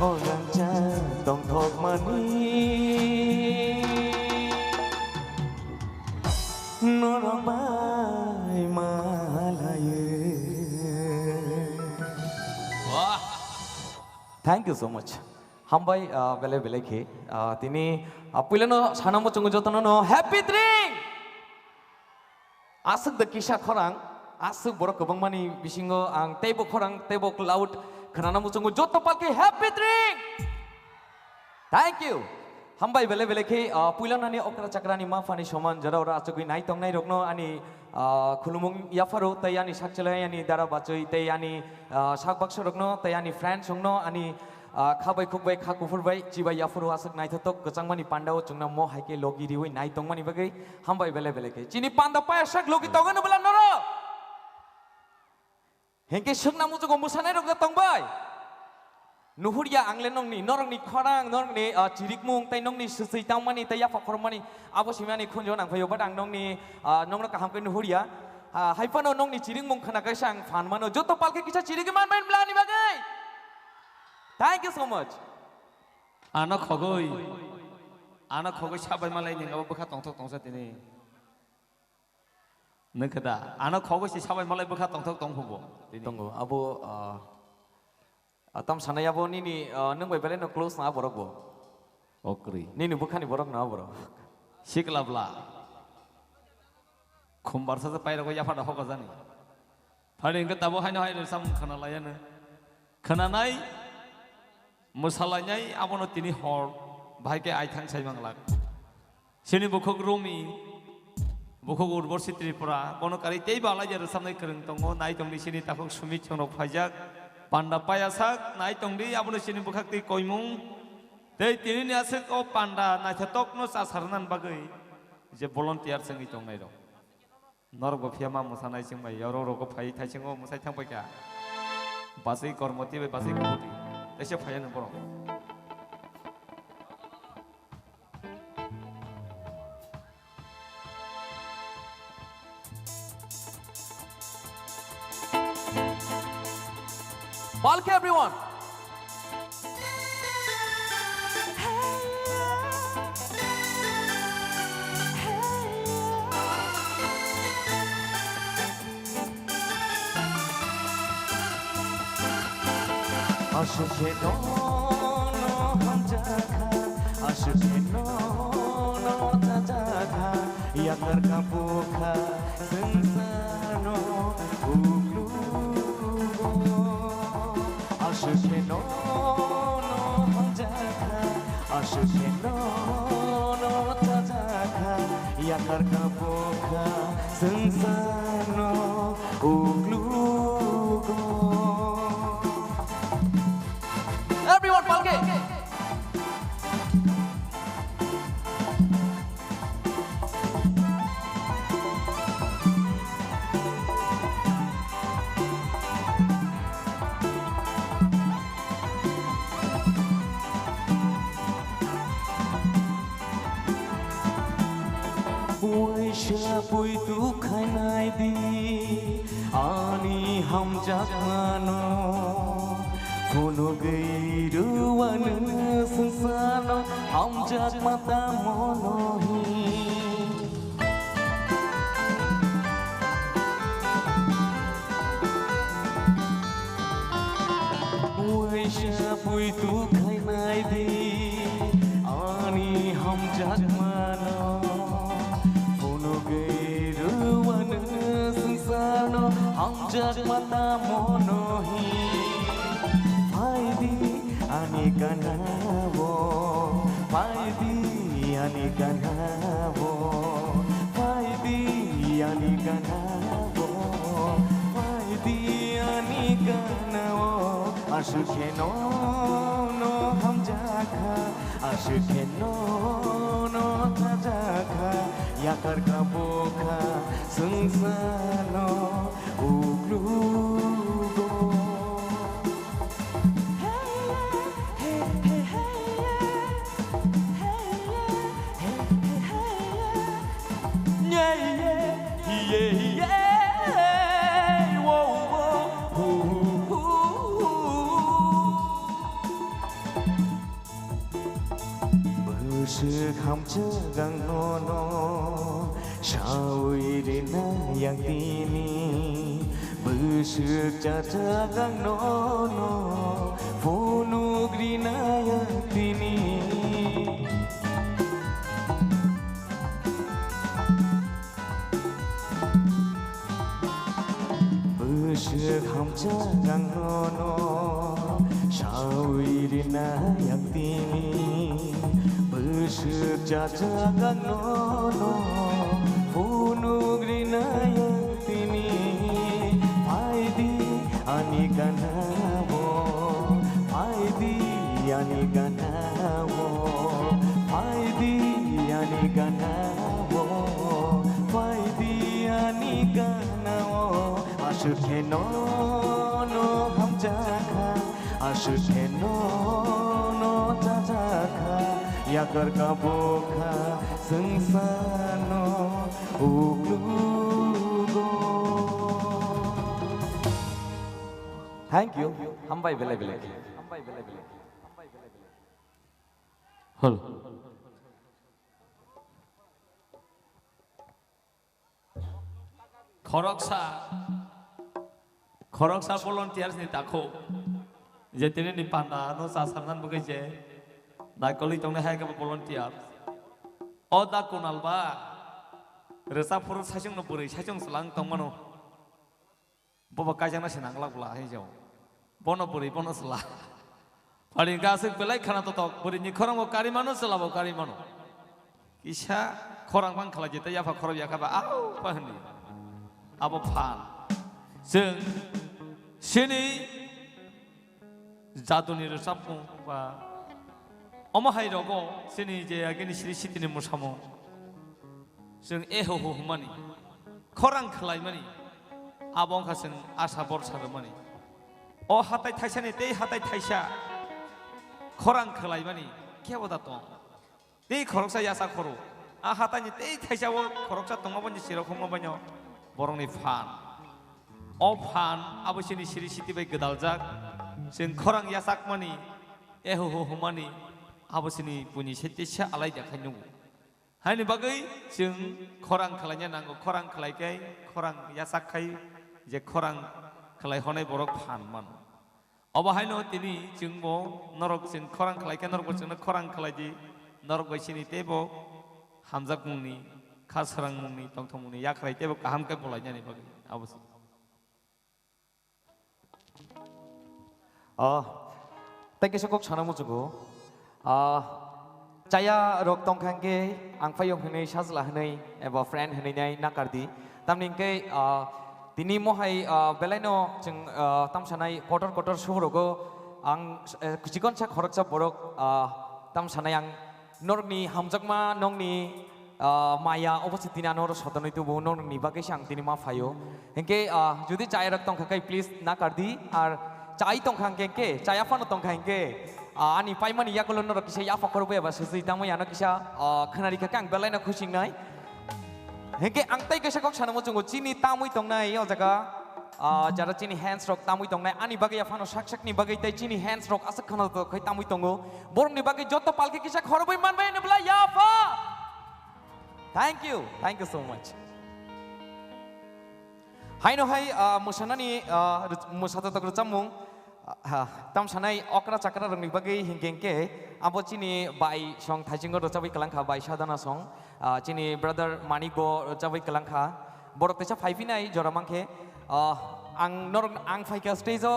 [SPEAKER 14] orang jan tong thok mani norong bai malai.
[SPEAKER 10] Wah,
[SPEAKER 14] Thank you so much. Hambai bele ke tini apilano sanamo chungu jotono no happy drink. Asuk the kisha khorang asuk borok kobang mani bisingo ang tebo khorang tebo cloud khananamo chungu joto palke happy drink. Thank you. Hambai bele ke puilano ni okra chakrani ma fani soman jara ora achugui nai tong nai rokno ani khulumung yafaro tayani sakchelai ani dara bachoi tayani sakbakso rokno tayani friends songno ani khabai khukbai khakufurbai chibai yafaro asuk nai thotok gachangmani pandao chungna mo haike logi riwi nai tongmani bagai hambai bele ke chini panda paya sak logi tongan bela noro hengke sungna mujugo musanai rokna tongbai Nuhuria anglenong ni norong ni khorang norong ni cirikmung tai nong ni susui tamani tai apa kormani abo simani khunjo nang phayo badang nong ni nong ka hamke nuhuria haipano nong ni cirikmung khana kai sang fan mano joto palke kicha cirike man main blani bagai. Thank you so much.
[SPEAKER 10] anak khogoi sabai malai ni ngaba bukha tongthok tongsa tini nakada anak khogoi si sabai malai bukha tongthok tonghubo
[SPEAKER 14] Tunggu abo Atam sanaya bo nini nung bai bele no close na borok bo.
[SPEAKER 10] okri
[SPEAKER 14] Nini bukan ni borok na borok.
[SPEAKER 10] siklabla khumbar sa paira ko yafa da hoka jani phare inga tabo haino haino sam khana layana khana nai musalanyai abono tini hor bhaike aithang saimangla sini bukhok romi bukhok urbor sitripura kono kari tei bala jar samnai kreng tongo nai tongni sini takok sumit chono phajak panda payasak nai tongdi abono sini bukhakti koimung tei tini ni asek o panda nai thetok no sasarnan bagai je volunteer sengi tongnai ro norgo phiama musanai singbai yoro rogo phai thaisingo musai thangpai ka basai kormoti be basai kuti tese phaian boro
[SPEAKER 14] Balke everyone. Ashuke no hamjaka, ashuke no tajaka, yakar kapuka sengsano uglu. Ashuke no hamjaka, ashuke no tajaka, yakar kapuka sengsano uglu.
[SPEAKER 3] puitu khainai di ani hamjak mano Puno geiruan sensano hamjak mata monohi Waisha puitu khainai di ani hamjak mano Puno geiruan sensano hamjak mata monohi Paidi ani kanabo Paidi ani kanabo Paidi ani kanabo Paidi ani kanabo Ashukhe no hamjaka Ashukhe no tajaka Yakar kaboka sungsano uglugo Bớsực hamjagang nono Shawirina yang tini Bớsực jajagang nono Funugrina yang tini Bớsực hamjagang nono Shawirina yang tini Bớsực jajagang nono Funugrina yang tini Paidi ani ganabo Paidi ani ganabo Paidi ani ganabo Paidi ani ganabo Ashukhe no hamjaka Ashukhe no tajaka Yakar kaboka sungsano uglugo
[SPEAKER 14] Thank you. Hambai bele bele. Hol.
[SPEAKER 10] Khoroksa volunteers ni takho. Jetine ni panda no sasaran bukai je. Nakoli tong hai ka volunteers. Oda kunalba. Resa puru sajung no puri sajung selang tong mano. Boba kajang na senang lak bula hai jau. Bono puri bono selah. Paling kasih belai karena totok puri ni korang mo kari mano selah mo kari mano. Kisah korang bang kalau jeta ya fa korang ya kaba au pahni. Apa pan. Sini jatuh ni resapmu ba. Oma hai rogo sini je ageni siri siti ni musamo. Sing eho ho mani. Korang kelai mani. Abang kaseng asa borsa mani. Oh hatai taisha ni tei hatai taisha. Korang kelai mani. Kia boda tong. Tei koroksa yasa koru. Ah hatai ni tei taisha wo koroksa tong apa ni sirok ho banyo. Borong ni fan. Oh fan abu sini siri siti bai gedaljak. Sing korang yasak mani. Eho ho mani. Abu sini bunyi setisha alai jakan nyungu. Hai ni bagai sing korang kelainya nanggo korang kelai kai korang yasak kai je korang kelai honai borok pan man. Aba hai no tini sing bo norok sing korang kelai kai norok sing korang kelai ji norok bai sini tebo hamzak mungni khasrang mungni tongthong mungni yak kelai tebo kaham kai bolanya ni bagai abu sini.
[SPEAKER 14] Thank you so much chana mujugo. Caya rok tong kangke ang payong henei shazla henei eba friend henei nai nakardi tamning ke tini mohai belaino jeng tamsanai kotor suhrogo ang kuchikon chak horoksa borok tamsanai ang norni hamjakma nongni maya opposite tina nor sotonoi tubu nongni bagai sang tini ma phayo hengke judi caya rok tong kangke please nakardi ar cai tong kangke ke caya fano tong kangke ani paimani yakolon no kisa ya fakor be ba sisi tamu yana kisa khanari ka kang belai na khushing nai hengke ang tay kesa kok sana mo jungo chini tamui tongnai o jaga jara chini hands rock tamui tongnai ani bagai afano sak ni bagai tai chini hands rock asak khana to khai tamui tongo borong ni bagai joto palke kisa khorbai manbai ne bla yafa. Thank you so much. Hai no hai musanani musata to chamung tam sanai okra chakra rangni bagai hingkengke abo chini bai song thajingo rochabai kalangkha bai sadana song chini brother manigo rochabai kalangkha borok tesa phaifinai joramangke ang norong ang faika stage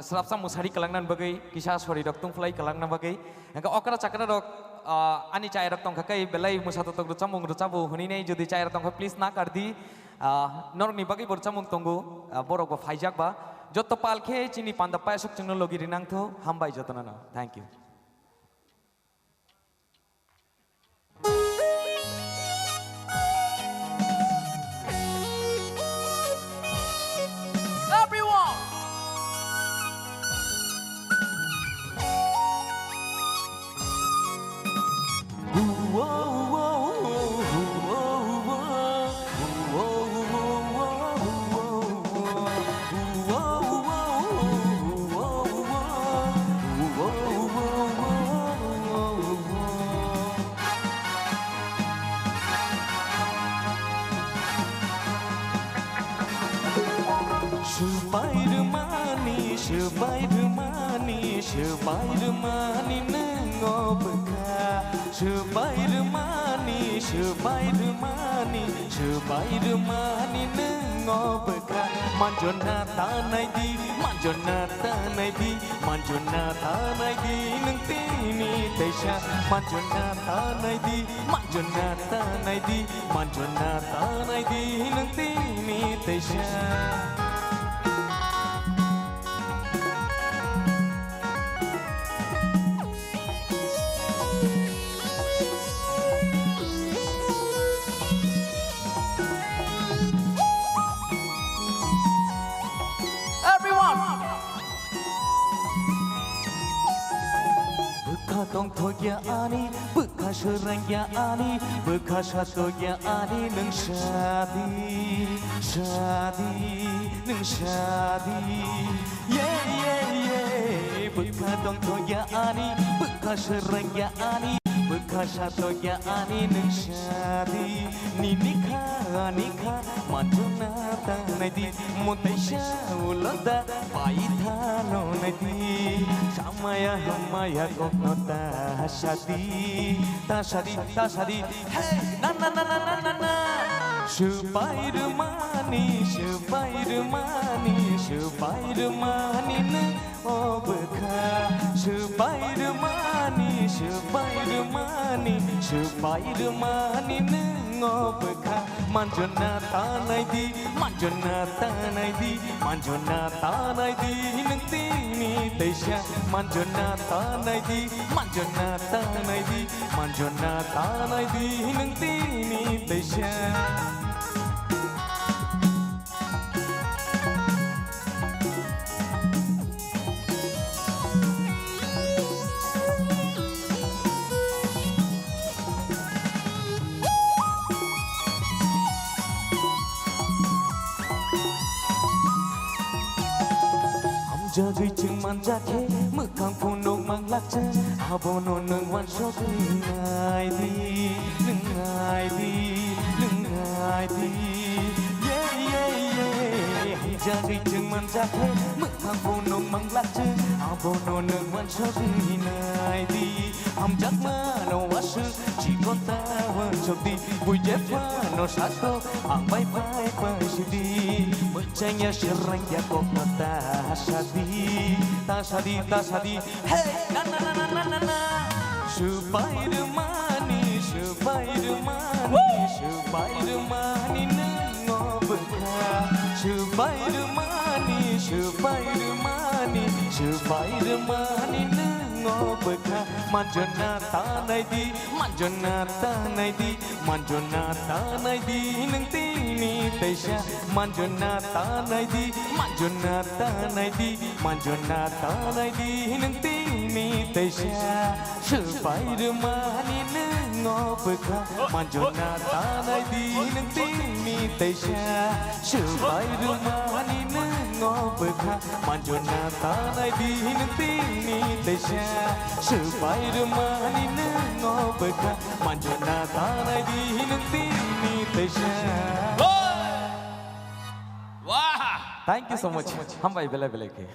[SPEAKER 14] serapsa musari kalangnan bagai kisah sori dok tung fly kalangnan bagai angka okra chakra dok ani chai rak tong kakai belai musata to chamung rochabu hunine jodi chai rak tong please na kardi norong ni bagai borchamung tonggu borok ba faijak ba joto palke chini panda paisok chungno logi rinang tho hambai jotona na. Thank you.
[SPEAKER 10] Everyone.
[SPEAKER 3] Spider-Man nengobka Spider-Man nengobka manjona tanai di neng tini tesha manjona tanai di neng tini tesha. Tong thoya ani bukha serangya ani bukha satoya ani neng shadi yeah bukha tong thoya ani bukha serangya ani bukha satoya ani neng shadi ni nikha manjona tanai di montai shaulada paithano nadi samaya hamaya kokno tasadi hey na Spider-Man neng obka Spider-Man neng obka manjona tanai di neng tini tesha manjona tanai di neng tini tesha. Jadi cuman jake mekang punuk manglakce abono neng wan shop nengai di yeah jadi cuman jake mekang punuk manglakce abono neng wan shop nengai di am jak mano wasu cikon tawan shopdi bujefa no sato ang bye pasidi mencanya serang ya kok tasadi hey na Spider-Man nengobka Spider-Man nengobka manjona tanai di neng tini tesha manjona tanai di neng tini tesha Spider-Man ngobka manjona tanai di nang tingni taisha shubai rumani ngobka manjona tanai di nang tingni taisha shubai rumani ngobka manjona tanai di nang tingni taisha.
[SPEAKER 10] Wah,
[SPEAKER 14] Thank you so much. Hambai bela bela ke.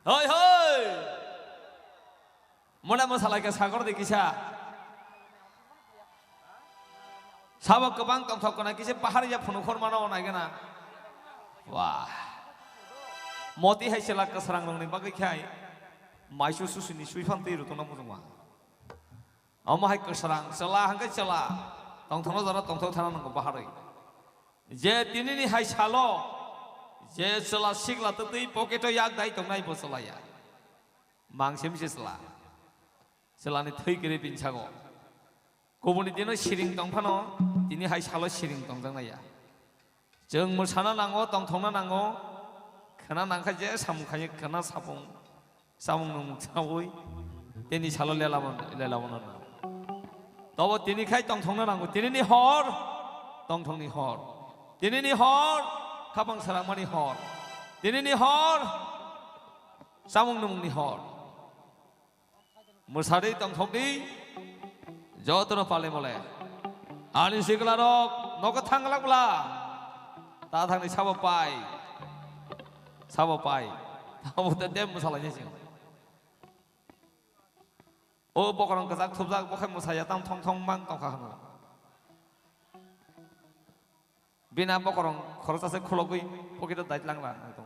[SPEAKER 10] hoi hoi. Mula masalah ke sakor di kisah. Sabak kebang tong thok kena kisah pahar ya phunukor mana onai kena. Wah. Moti hai selak ke serang nong ni bagai kai. Maisu susu ni suifan tiru tu namu semua. Amma hai ke serang selah hangkai selah. Tong thong zara tong thok thana nong pahar. Je tini ni hai salo. Je selah sikla tetai poketo yak dai tong nai bosalah ya. Mangsim si selah. Selah ni thai kiri pincago. Kubuni dino siring tong pano. Tini hai salo siring tong jang ya. Jeng musana nango tong thong na nango. Kena nangka je samukanya kena sapung. Samung nung sawui. Tini salo lelawan na. Tahu tini kai tong thong na nango. Tini ni hor. Tong thong ni hor. Tini ni hor, kapang sarang mani hor. Tini ni hor, samung nung ni hor. Musari tong thok di, jotono pale mole. Alin sikla rok, noka tanggalak bla. Tatang ni sabo pai, tahu terdem musalahnya sih. Oh pokoknya kesak tubsak pokoknya musaya tam thong thong bang tong kahana. Bina apa korong sase khulogui pokita dait lang lah itu.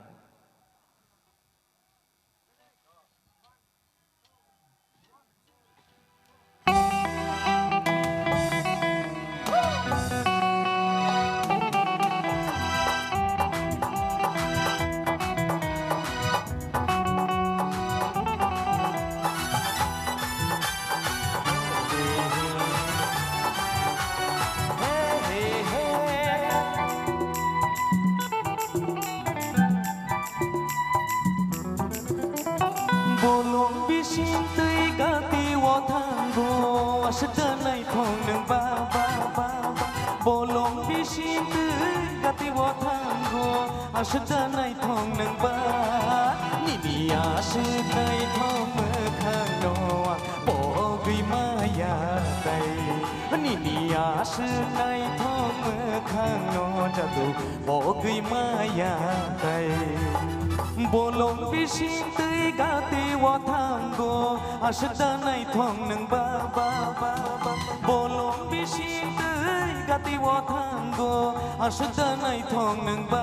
[SPEAKER 3] Bolong bising tui gati wo tango asedanai thong nang ba ba ba ba. Bolong bising tui gati wo tango asedanai thong nang ba. Nini asedanai thong mekhang noa bogi maya tai. Nini asedanai thong mekhang no jadu bogi maya tai. Bolong bising tui gati wo tango asedanai thong nang ba ba ba ba. Bolong bising tui gati wo tango asedanai thong nang ba.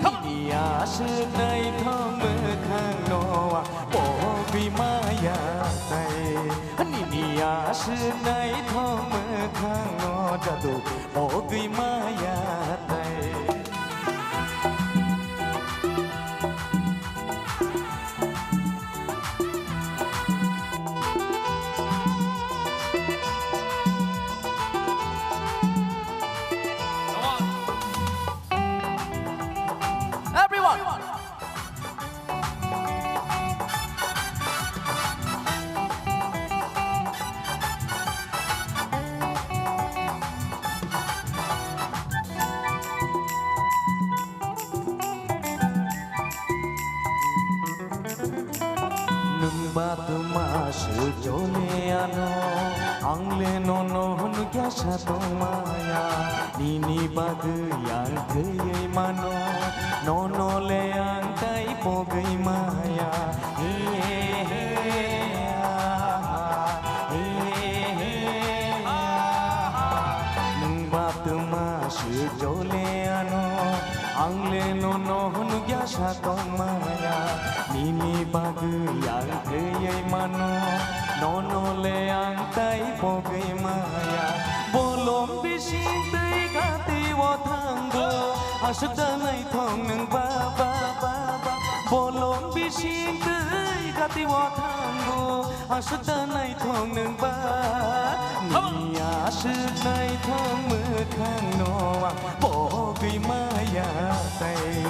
[SPEAKER 3] Nini asedanai thong mekhang noa bogi maya tai. Nini asedanai thong mekhang no jadu bogi maya tai. Batu masuk jole ano, angle nono hunu kiasa tomaya. Nini batu yang kaya mano, nono le yang tai pogai maya. Batu masuk jole ano, angle nono hunu kiasa tomaya. Nini bagu yang kaya mano, nono le yang tai pogai maya. Bolong bising tui gati wo tango asedanai thong nang ba ba ba ba. Bolong bising tui gati wo tango asedanai thong nang ba. Ni asedanai thong mekhang noa pogai maya tai.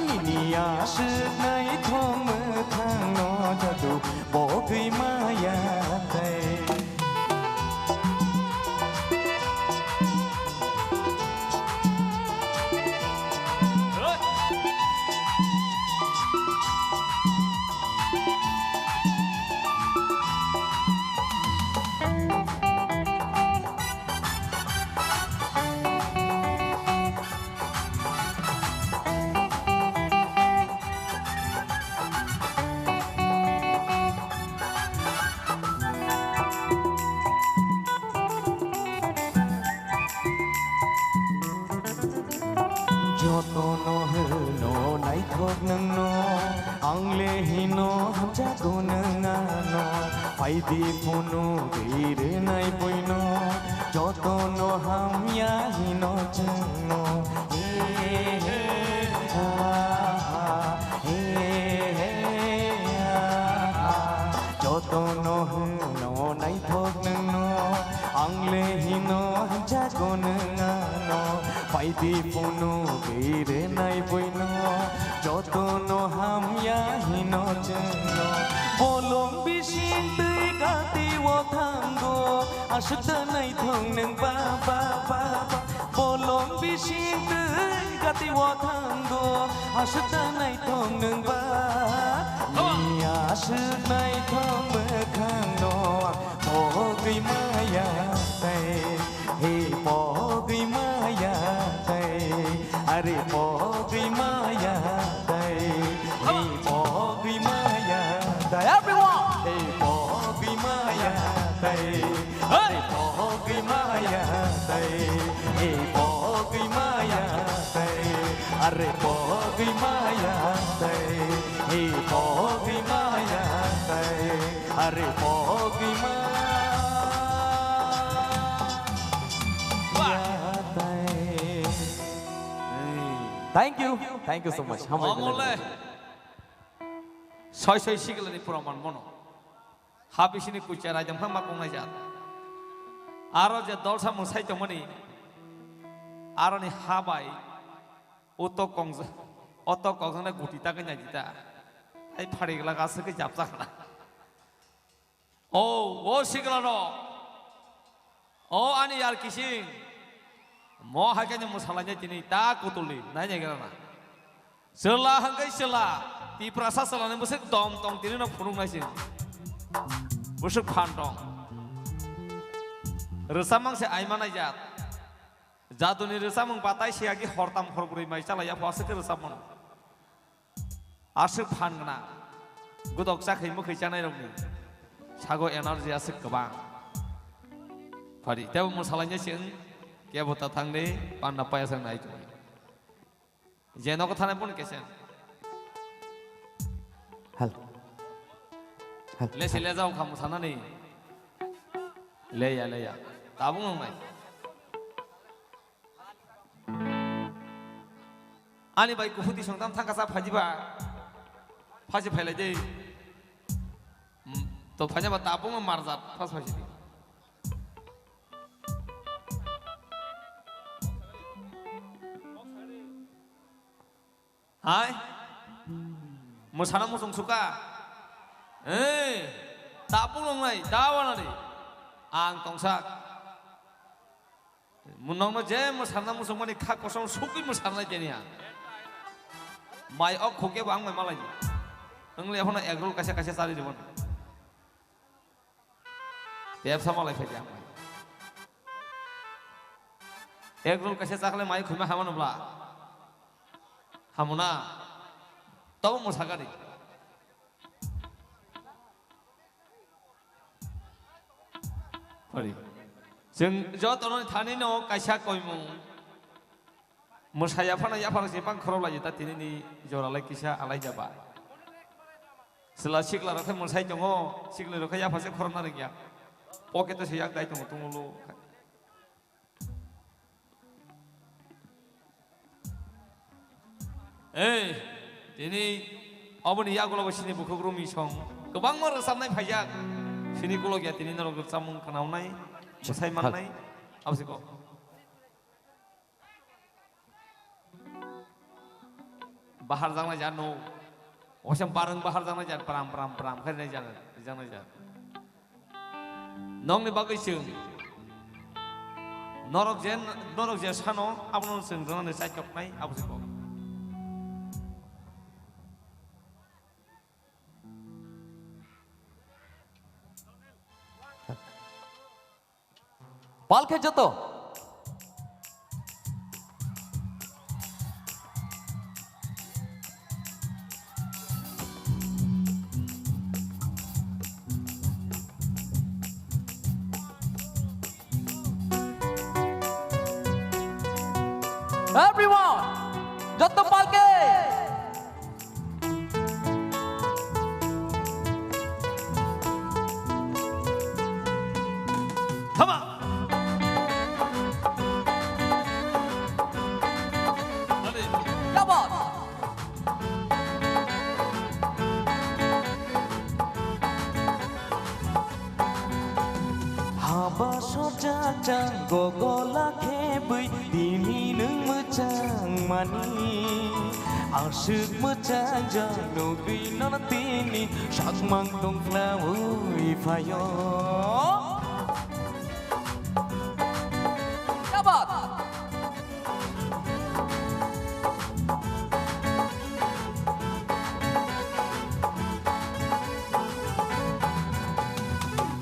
[SPEAKER 3] Nini asedanai thong mekhang no jadu bogai maya tai. no angle hino jago nangano paidi puno dire nai boino joto no hamya hino chno joto no nai thok no angle hino jago nangano paidi puno dire nai boino joto no hamya hino chno bolong bisin tui gati wo thango ashta nai thong nang ba ba ba bolong bisin tui gati wo thango ashta nai thong nang ba ni ashta nai thong khang no pogri maya tai he pogri maya tai are pogri maya tai he pogri maya tai everyone he pogri maya tai are pogri maya tai he pogri maya tai are pogri maya tai he pogri maya tai are pogri maya
[SPEAKER 14] Thank you so much.
[SPEAKER 10] Amole. Soy sigla ni puraman mono. Habis ini kucara jam hama kong najat. Aro je dolsa musai jamoni. Aro ni habai. Oto kong na gutita kanya jita. Ay parig laga se ke jap sakna. Oh sigla no. Oh ani yar kising. Mo hakanya musalahnya cini tak kutuli nanya kerana selah hanggai selah di prasa selahnya musik dom tong tini nak purung nasi musik pantong resamang se aiman aja jatuh ni resamang patai siagi hortam horguri mai salah ya puasa ke resamang asik pan kena gudok sak himu kecana ini sago energi asik kebang padi tapi musalahnya sih क्या बोता थांगने पान नपाया संग नाई चुकी जेनो को थाने पुन कैसे ले से ले जाओ खामु थाना नहीं ले या ताबुंग नंग नाई आनी बाई कुहुती संगताम थांगा सा फाजिबा फाजी फैले जे तो फाजिबा ताबुंग मार जात फास फाजी Hai, musana musung suka, tak pulung lagi, dawan lagi, ang tongsak, munong no je musana musung mani kak kosong suki musana je niya, mai ok koke bang mai malai, engli apa na egrol kasih sari jemon, tiap sama lagi kerja, egrol kasih sakle mai kumah haman bela. Hamuna, tahu musakari. Pari, jeng jauh tahun thani no kaisa koimu, musaya pana ya pana sepang khorol lagi, tapi ini jauh lagi kisah alai jaba. Setelah sikla rakhe musai jongo, sikla rakhe ya pasti khorol nari ya. Poket tu siak dai tunggu lu. Ini apa nih ya kalau sini buku rumi song, kebang mar samnai pajak, sini kalau ya ini naro samung kenau nai, selesai mana nai, apa sih kok? Bahar jangan jano, osam bareng bahar jangan jan peram, kan jangan jan. Nong ni bagai sing, norok jen sano, apa non sing jangan ni saya cok nai, apa sih kok?
[SPEAKER 14] Palke joto. Everyone, joto palke.
[SPEAKER 3] हाबा सजाजां गगला खेबै दिनि नों मोजां मानि आसुक मोजां जां नुगै ननतिनि सागमां दंफ्लावै फायो
[SPEAKER 14] Dapat.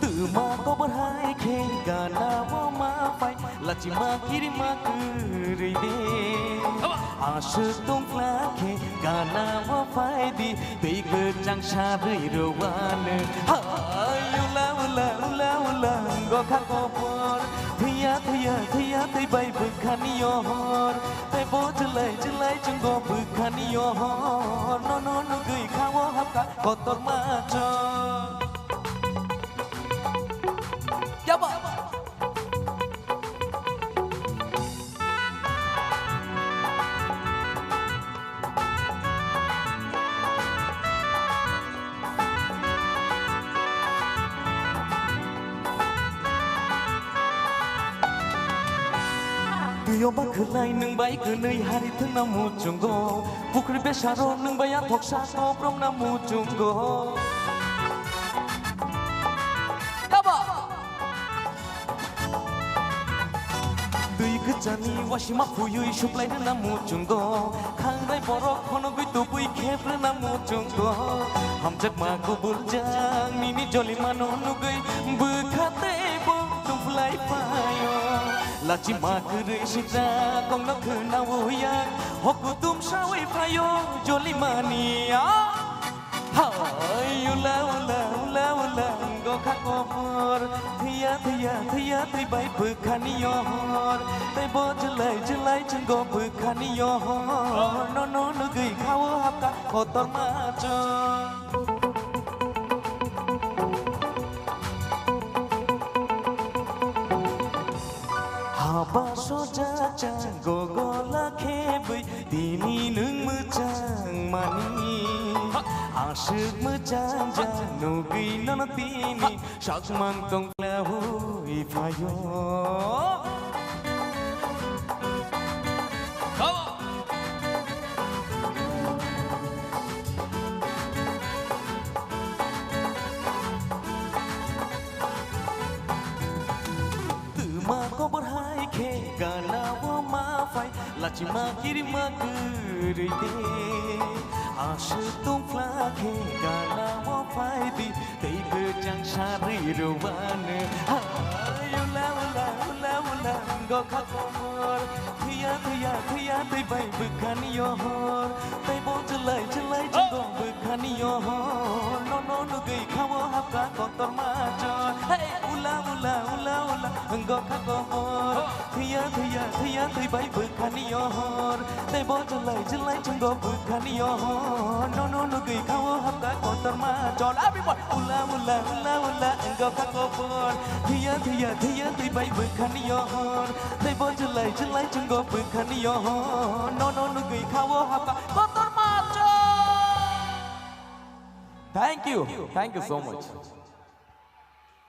[SPEAKER 3] Tuma ko berhai ke gana wa ma fai la chi ma kiri ma kuri de Asuk dong fla ke gana wa fai di tei ke chang sha rui ro wa ne Hai ula ula ula ula go kha ko por Thia thia thia tei bai bu khani yo hor Tei bo chlai chung go bu khani yo hor No no no gui kha wo hap ka ko tor ma cho
[SPEAKER 14] Dapat.
[SPEAKER 3] Tuyo ba khulai nung bai kunai hari thung na mu chunggo Pukri be sharo nung bai a thok sa ko prom na mu chunggo
[SPEAKER 14] Dapat.
[SPEAKER 3] Tui kechani washima fuyui shuplai na mu chunggo Khang bai borok khono gui tu bui khep na mu chunggo Ham chak ma ko bul jang nini joli mano nu gui bu khate bo tum flai payo La chi ma kure shita kong na khna wo ya Hoku tum shawai payo joli mania Hai ula ula ula ula go kha ko por Thia thia thia thai bai bu khani yo hor Tai bo chlai chung go bu khani yo hor No no no gui khao hap ka ko tor ma cho Haba sojaja gogola khebui dini nung mujang mani Asuk mujang jang nugi nanatini Sakmang tong klahui fayo Ko berhai ke gana wa ma fai la chi ma kiri ma kuri de Asuk tung fla ke gana wa fai di tei ke chang sha ri ro wa ne Hai ula ula ula ula go kha ko mor Thia thia thia tei bai bu khani yo hor Tei bo chlai chung go bu khani yo hor No no no gei kha wo hap ka ko tor ma cho Hey ula ula ula ula go kha ko mor Thia thia thia tei bai bu khani yo hor Tei bo chlai chung go bu khani yo hor No no no gei kha wo hap ka ko tor ma cho Everybody ula ula ula ula go kha ko mor Thia thia thia tei bai bu khani yo hor Tei bo chlai chung go bu khani yo hor No no no gei kha wo hap ka ko tor ma cho
[SPEAKER 14] Thank you so much.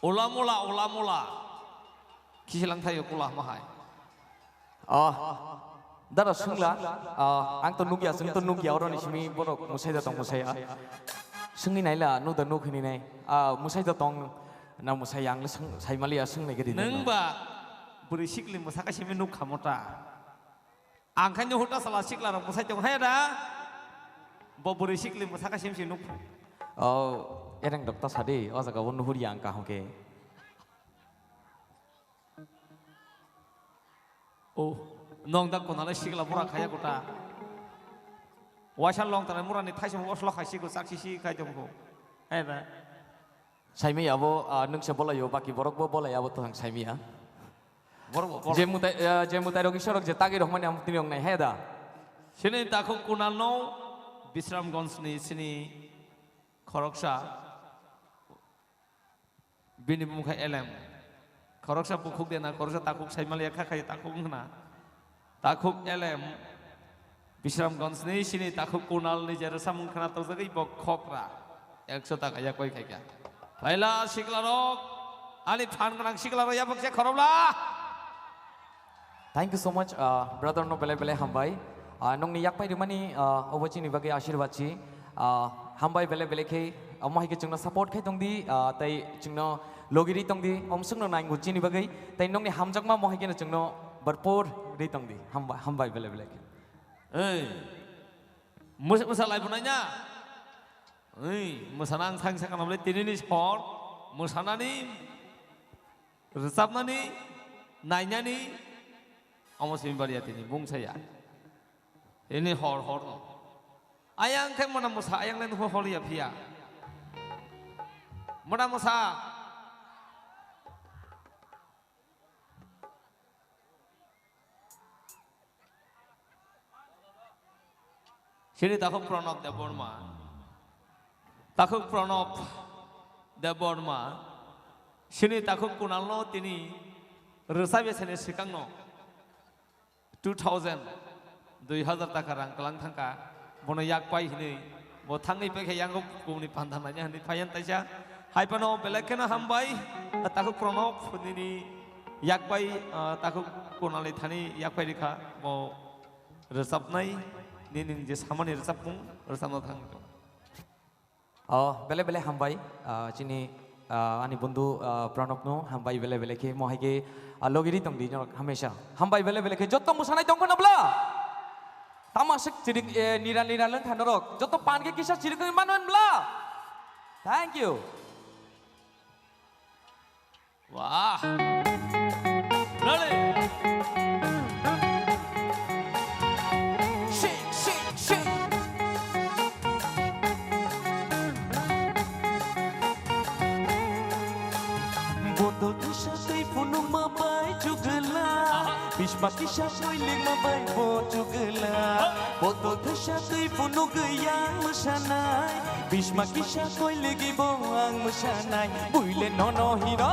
[SPEAKER 10] Ula mula. Kisilang tayo kulah mahai.
[SPEAKER 14] Dara sungla, ang to nugya sung to nugya orang ismi borok musai datang musai sungi naila nu da nu khini nai musai datang na musai yang sung sai malia sung nai gedi
[SPEAKER 10] Neng ba berisik lim musaka simi nu kamota. Angkannya huta salah sikla ram musai jong hai da. Bo berisik lim musaka simi nu.
[SPEAKER 14] Ereng dokter sadi, jaga won nuhur yang kah oke.
[SPEAKER 10] Nong dak konala sikla pura kaya kota. Wasan long tanah murah ni thai semua waslo kasih ko saksi kaya jomko. Ba.
[SPEAKER 14] Sai mi abo nung se bola yo baki borok bo bola abo tuang sai mi ya.
[SPEAKER 10] Borok.
[SPEAKER 14] Jemutai rogi sorok je tagi rohman yang tiniong nai heda.
[SPEAKER 10] Sini takut kunano Bisramgons ni sini Khoroksa bini muka elem Khoroksa bukuk dena Khoroksa takuk sai malia kakai takuk na takuk elem Bisramgons ni sini takuk kunal ni jara samung khana tau jagai bok khokra 100 taka ya koi khai kya Baila siklarok Ani fan kanang sikla raya bakse kharobla.
[SPEAKER 14] Thank you so much, brother no bele bele hambai. Nong ni yak pai dimani obachi ni bagi ashirwad chi. Hambai bele bele ke amai ke chungna support khai tongdi tai chungna logiri tongdi omsung no nang guchi ni bagi tai nong ni hamjak ma mohai ke na chungno barpor ri tongdi hambai bele bele ke.
[SPEAKER 10] Musa lai punanya. Musanang sang sang kanam le tinini sport. Musanani resapnani nainani Amos imbariat ini bung saya. Ini hor. Ayang kan mana musa ayang lain hor ya pia. Mana musa. Sini takut Pranab Deborma. Takut Pranab Deborma. Sini takut Kunalno tini resabe sini sikangno. 2000 taka rang kelang thangka bono yak pai hini bo thangni pe khe yang ko ni pandhana nya ni phayan taisa haipano belekena hambai taku pranab ni yak pai taku konali thani yak pai rikha bo resap nai ni je samani resap pung resam thang
[SPEAKER 14] bele bele hambai chini ani bundu pranab no hambai bele bele ke mohai ke logiri tong di hamesha hambai bele bele ke jotong musanai tong konabla tamasik cirik niran len thanorok joto pan ke kisah cirik manon bla. Thank you.
[SPEAKER 10] Wah. Ready.
[SPEAKER 3] Bisma kisah soiling mabai botu gela Boto thasha tui punu gayang musanai Bisma kisah soiling iboang musanai Buile nono hino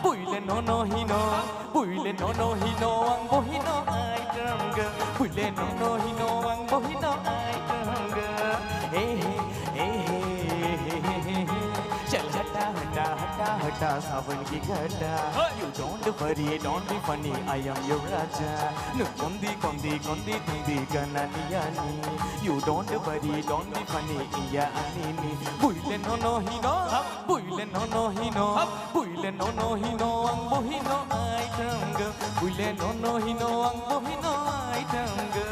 [SPEAKER 3] Buile nono hino Buile nono hino ang bohino ay tangga Buile nono hino ang bohino ay tangga Chal hata hata hata hata savan ki ghata You don't worry, don't be funny, I am your raja Nu kondi kondi kondi tundi ganani yani You don't worry, don't be funny, iya anini Buile nono hino Buile nono hino Buile nono hino ang bohino ay tangga Buile nono hino ang bohino ay tangga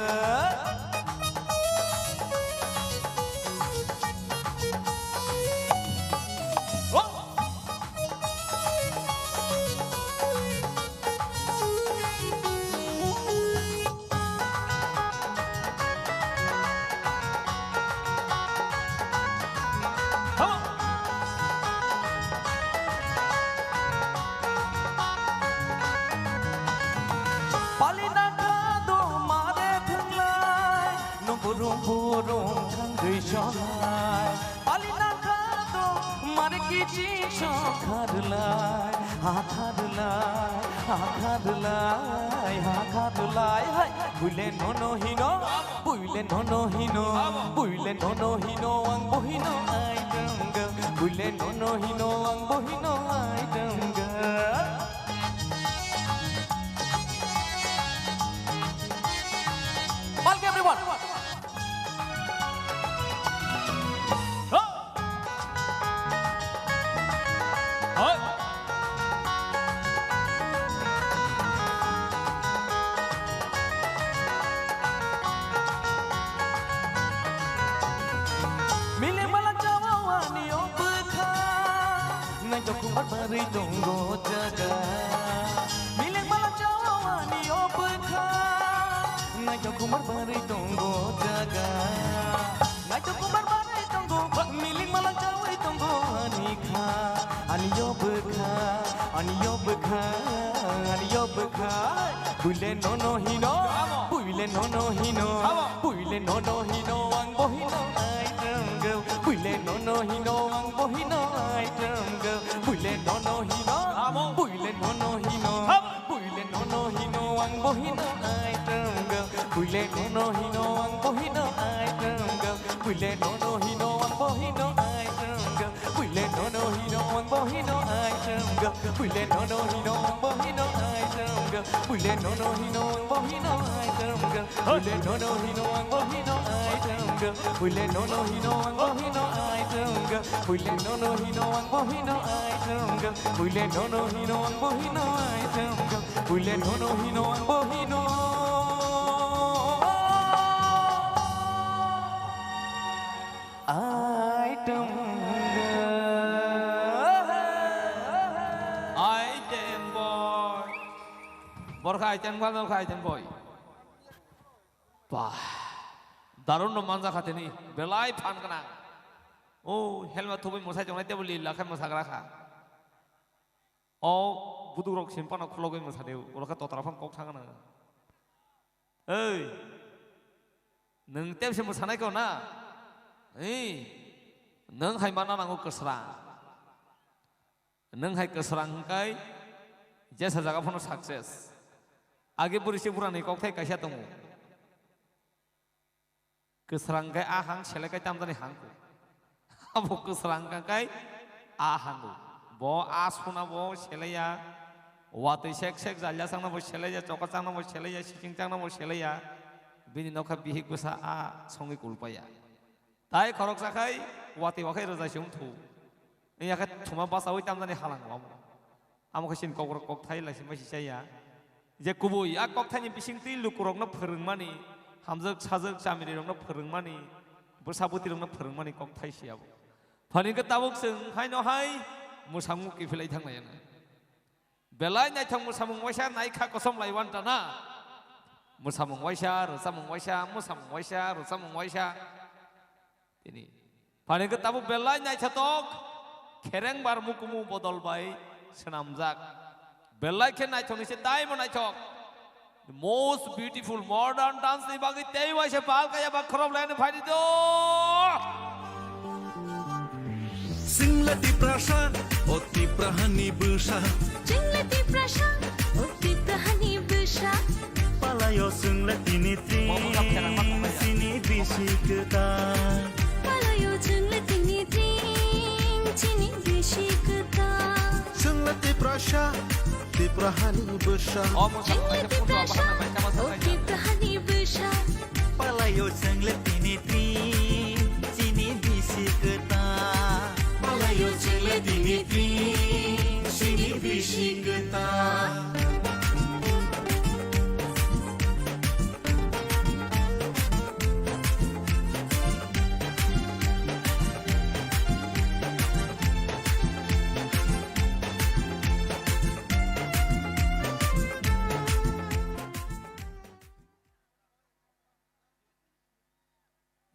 [SPEAKER 3] Buile nono hino, buile nono hino, buile nono hino ang bohino ay tangga. Buile nono hino ang bohino ay tangga. Welcome everyone. Bari tunggu jaga milik malam jawani opekha ngajo kumar bari tunggu jaga ngajo kumar bari tunggu milik malam jawai tunggu anikha aniyopekha aniyopekha aniyopekha buile nono hino buile nono hino buile nono hino ang bohino ai tangga buile nono hino ang bohino ai tangga Buile nono hino, buile nono hino, buile nono hino ang bohino ay tangga. Buile nono hino ang bohino ay tangga. Buile nono hino ang bohino ay tangga. Buile nono hino ang bohino ay tangga.
[SPEAKER 14] girl. We let no no he no but he no item girl. We let no no he no but he no item girl. We let no no he no but he no item girl. We let no no he no but he no item girl. We let no no he no but he no item girl. We let no no he no but he no item girl. We let no no he no but he no item
[SPEAKER 10] item boy Barkha item গান Barkha item বই বাহ দারুণ মানজা খাতেনি বেলাই fun কানা ও helmet থুবই মশাই জংনাই table Lakhai মশাগ্রা খা ও বুদু rock সিম্পানা খুলগৈ মশাদেও ওরখা ততরাফাং cock থাঙানা ओइ नों टेमसे मोसानायखौ ना नों हाय मा नांगौ गोस्रां नों हाय गोस्रां हंखाय जेसा जागाफोराव साक्सेस आगे बुरिसे बुरानि ककथाय कायसा दङ गोस्रांखाय आ हां सेलेखाय तामदानि हांखौ आबो गोस्रांखाय आ हांगौ ब आ सना ब सेलेया वातै सेक सेक जालिया सांना ब सेलेया चका सांना ब सेलेया सिकिं सांना ब सेलेया बिनि नखा बिहि गोसा आ संगै कुलपाया ताय खरक जाखाय वातै वाखाय रोजासिम थु याखा थुमा बासावै तामदानि हालांगौ आमखौ सिन ककर ककथाय लासि मासि जाया जे गुबै आ ककथायनि बिसिंति लुकुरकनो फोरोंमानि हामजोक साजोक जामिनिरंनो फोरोंमानि बोसाबुतिरंनो फोरोंमानि ककथायसियाबो फानिखौ ताबुक जों हायनो हाय मोसामु किफिलाय थांनायानो बेलाय नायथां मोसामुंवायसा नायखा कसम लायवान दाना मोसामुंवायसा रोजामुंवायसा मोसामुंवायसा रोजामुंवायसा दिनै फानिखौ ताबुक बेलाय नायथातक खेरें बारमुकुमु बदलबाय सोनामजाक बेलायखे नायथनिसे दायमो नायथक the most beautiful modern dance ni bagi teiwaise pal kaya ba khorob lain phaidi do
[SPEAKER 1] Singleti prasha oti prahani busha
[SPEAKER 13] Singleti prasha oti prahani busha
[SPEAKER 3] Palayo singleti nitri sini bisikta
[SPEAKER 13] Palayo singleti nitri sini bisikta
[SPEAKER 1] Singleti prasha oti prahani busha
[SPEAKER 13] Singleti prasha oti prahani busha
[SPEAKER 3] Palayo singleti nitri sini bisikta
[SPEAKER 1] Palayo singleti nitri sini bisikta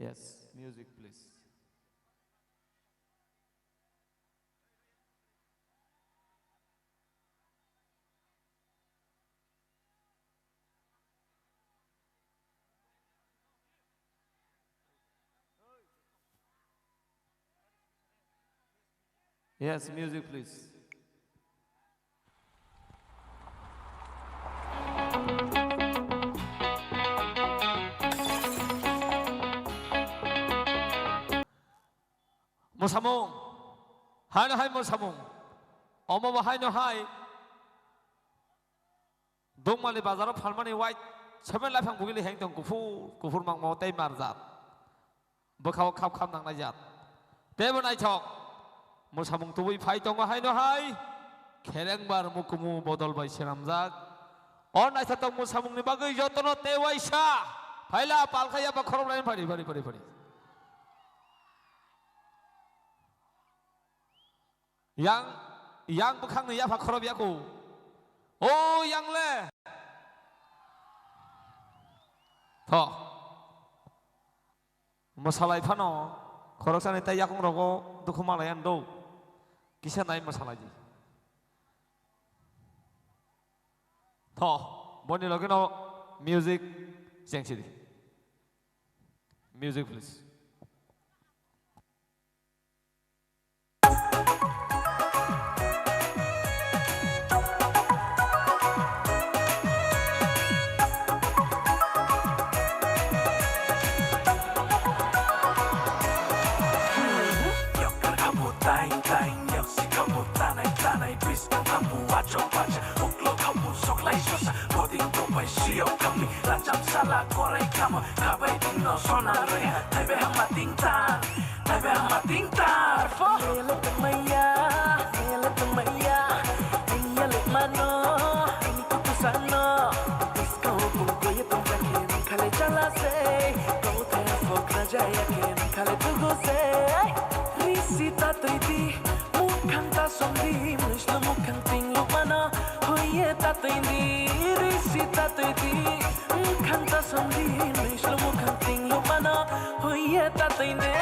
[SPEAKER 10] yes music please yes music please Mosamong, hai no hai mosamong, omo hai no hai. Dong mali bazar falmani white, seven life ang bugili heng tong kufur mang mau tay marzat. Bekau kap kap nang najat. Devon ai chok, mosamong tuwi phai tong hai no hai. Kereng bar mukumu bodol bai siramzak. On ai satong mosamong ni bagai jotono tewaisa. Phaila palkhaya ba khorom lain phari. Yang bekang ni ya pak khorob yaku. Oh yang le. Tho. Masalai phano. Khorok sana tay yakung rogo dukuma layan do. Kisah naik masalah ji. Tho. Boni lagi no music siang sini. Music please.
[SPEAKER 3] Yok kamu tai tai, yok si kamu tanai tanai bis. Rio kami Rajam salah korek kamu Kabai dino sona reha Taibe hama tingtar Taibe hama tingtar Nele temaya Nele temaya Ini lek mano Ini kutusano Diskau pungko ya tongkakin Kale jala se Kau taya fok raja yakin Kale tugu se Risita triti Mukhang ta somdi Mishlo mukhang tinglu mana Hoye ta tindi Risita triti Mukhang ta somdi Mishlo mukhang tinglu mana Hoye ta tindi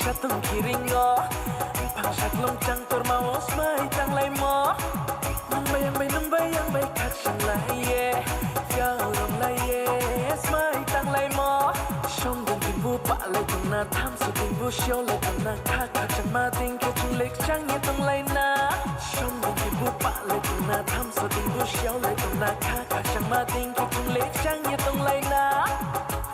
[SPEAKER 3] Satung kiringo Pangsak longcang tur maos mai tang lai mo Nung bayang bay kak sang lai ye Yao rong lai ye Smai tang lai mo Shong dun tin bu pa lai tung na Tham su tin bu xiao lai tung na Kak kak chang ma ting ke chung lek chang ye tung lai na Shong dun tin bu pa lai tung na Tham su tin bu xiao lai tung na Kak kak chang ma ting ke chung lek chang ye tung lai na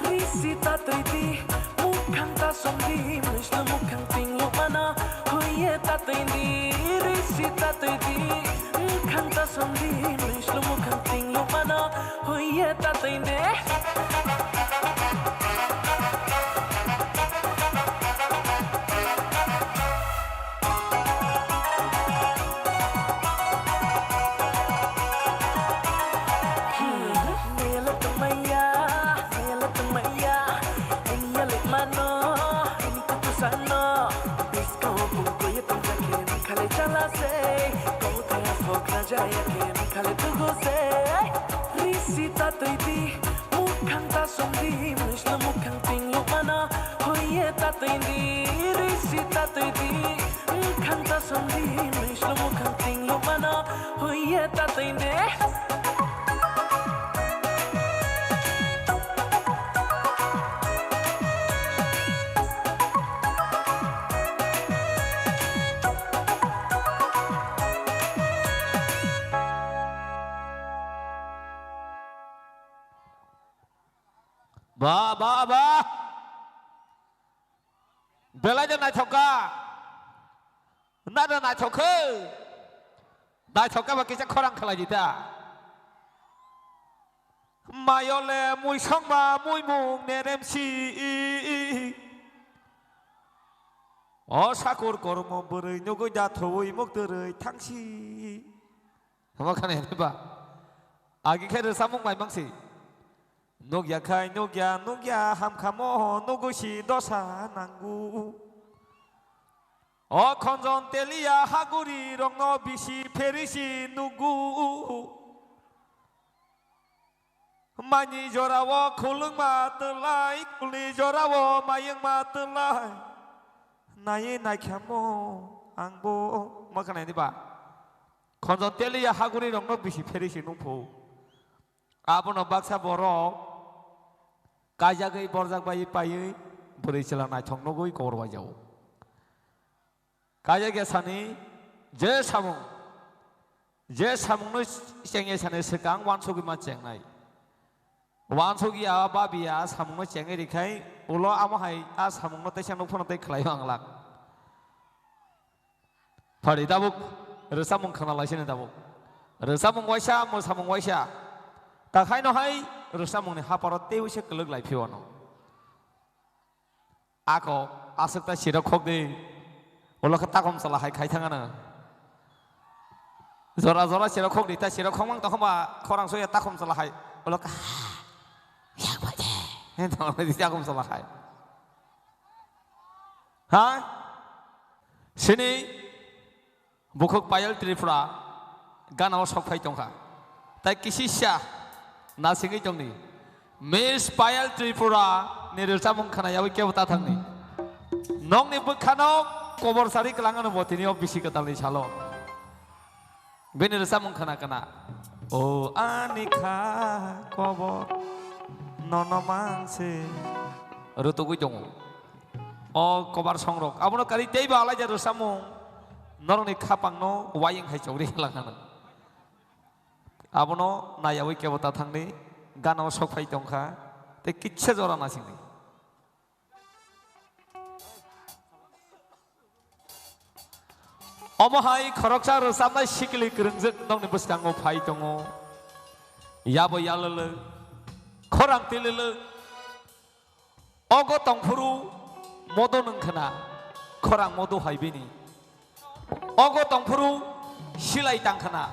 [SPEAKER 3] Risita triti Mukhang ta somdi Mishlo mukhang tinglu mana Hoye ta tindi Risita triti Mukhang ta somdi Mishlo mukhang tinglu mana Hoye ta tindi Yakin kali tugu se Risita triti Mukhang ta somdi Mishlo mukhang tinglu mana Hoye ta tindi Risita triti Mukhang ta somdi Mishlo mukhang tinglu mana Hoye ta tindi
[SPEAKER 10] Ba Belanya naik thoka Nada naik thoka Naik thoka bagi saya korang kalah jita Mayole mui song ma mui mung nerem si O sakur kormo beri nyogo jatuh muk terei tangsi Makan ini ba Agi kira samung mai bangsi Nogya kai nogya ham kamo nogoshi dosa nangu O konjon telia haguri rongno bisi perisi nugu Mani jorawo kulung ma telai kuli jorawo mayang ma telai Naye naikamo angbo Makan ini pak Konjon telia haguri rongno bisi perisi nugu Abono baksa borok Kajagai borzak bayi payi beri celana chong nogoi kor wajau. Kajagai sani je samung no cenge sani sekang wansogi ma cengai. Wansogi apa biya samung no cenge dikai ulo amahai a samung no tesang no pun te kelai anglak. Pari tabuk resamung kenal lagi ni tabuk. Resamung waisya mo samung waisya. Tak hai no hai Rusamung ni haparot tewi se keluk lai piwano. Ako asuk ta sirok kok di. Ulo ketakom salah hai kai tangana. Zora sirok kok di ta sirok kok mang tak ma korang soya takom salah hai. Ulo ka. Yang baca. Entah di takom salah hai. Ha? Sini bukuk payal Tripura ganau sok pai tongka. Tai kisi syah Nasingi jongni, Miss Payal Tripura ni Rusamung khana yawi kya bata thangni. Nong ni bukhanok kobor sari kelangan botini bisi ketalni chalo. Beni Rusamung khana kana. O anika kobor nono mangse. Rutugu jongo. O kobar songrok. Abono kali teiba ala ja Rusamung. Noroni khapang no wayang hai chawri kelangan. Abono nayawi ke bota thangni गानाव सफाय दंखा ते किच्छा जरा नासिंनि अमहाय खरकसा रोजाबनाय सिखिलि गोरोंजों नोंनि बोसदाङाव फाय दङ याबो यालोलो खरां तिलोलो अगो तंफुरु मदो नोंखोना खरां मदो हायबिनि अगो तंफुरु सिलाय दांखोना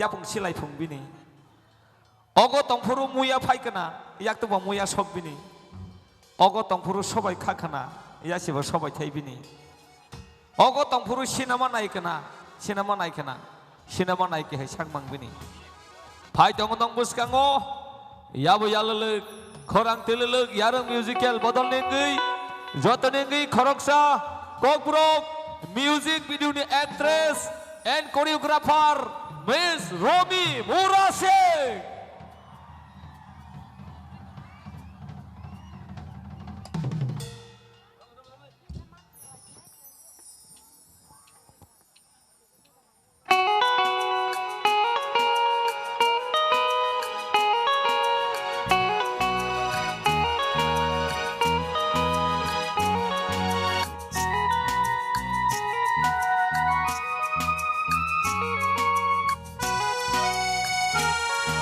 [SPEAKER 10] यापुं सिलाय फुंबिनि अगो तंफुरु मुया फायखोना याक्तबा मुया सबबिनि अगो तंफुरु सबाय खाखोना यासिबो सबाय थायबिनि अगो तंफुरु सिनेमा नायखोना सिनेमा नायके है सांमांबिनि फाय दङ दं बुसकाङो याबो यालोलो खरां तिलोलो यारं म्यूजिकल बदलनेंगै जतनेंगै खरकसा कोकब्रक म्यूजिक वीडियो नि actress and choreographer miss Romi Murase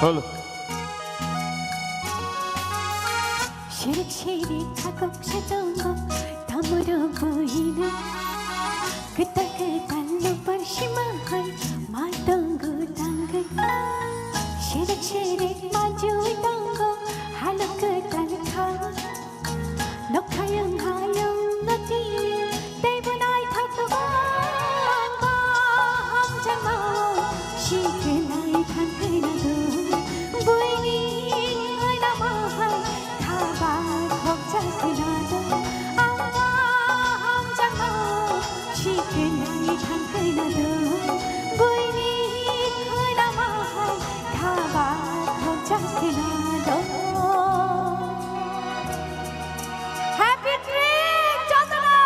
[SPEAKER 3] hello
[SPEAKER 13] Shirik shirik takok shatongo tamuro boina Kita ketal persimahai matongo tangga Shirik shirik maju tanggo halok ketal kha Nokhayang hayang natili debunai thakwan Baham jamao shikenai thangkena do Boini oina mahai khabar khokcha kenado Aham jamao shikenai thangkena do Boini oina mahai khabar khokcha kenado Happy Drink Jotana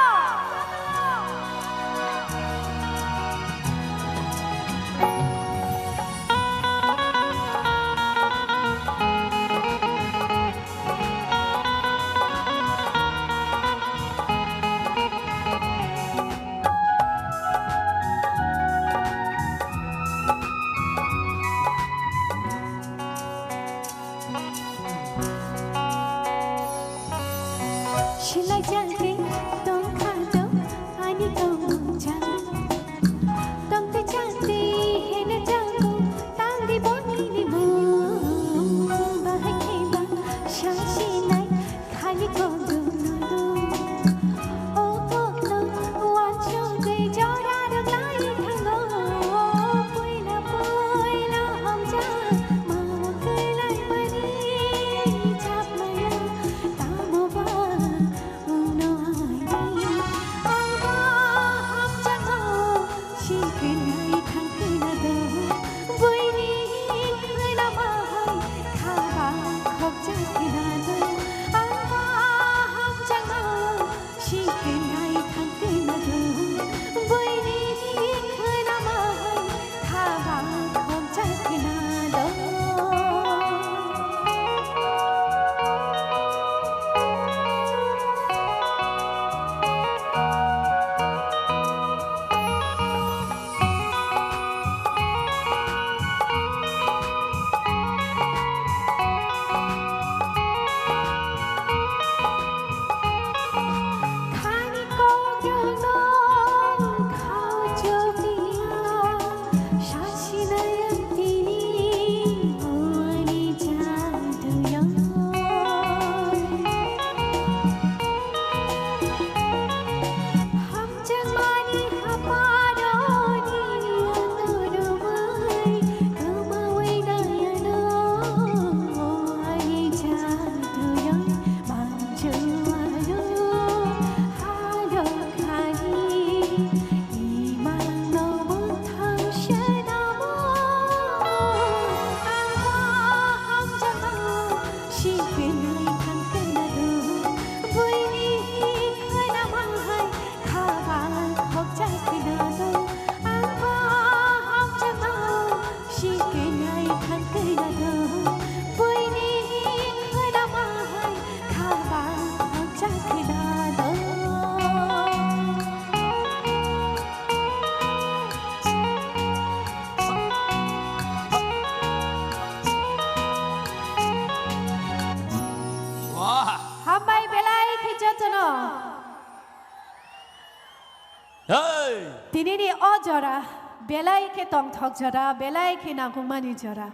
[SPEAKER 13] Tinini o jora belai ke tong thok jora belai ke nangkung mani jora.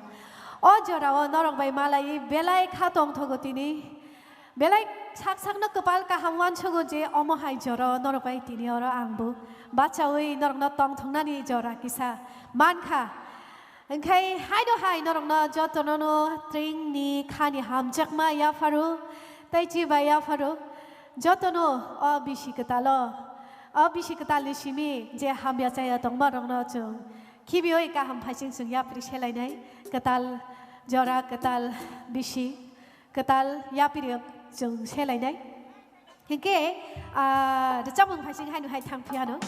[SPEAKER 13] O jora o norong bai malai belai kha tong thogo tini. Belai sak sak na kepal ka hamwan chogo je omo hai jora norong bai tini ora angbu. Baca ui norong na tong thong nani jora kisa man kha. Engkai hai do hai norong na joto nono tring ni khani hamjak ma ya faru. Tai chi ba ya faru. Joto no o bisi ketalo. Abisi ketali sini je ham biasa ya tong barang no cung. Kibi oi ka ham phasing sung ya pri selai nai ketal jora ketal bisi ketal ya pri cung selai nai. Hingke de chamung phasing hai nu hai thang piano.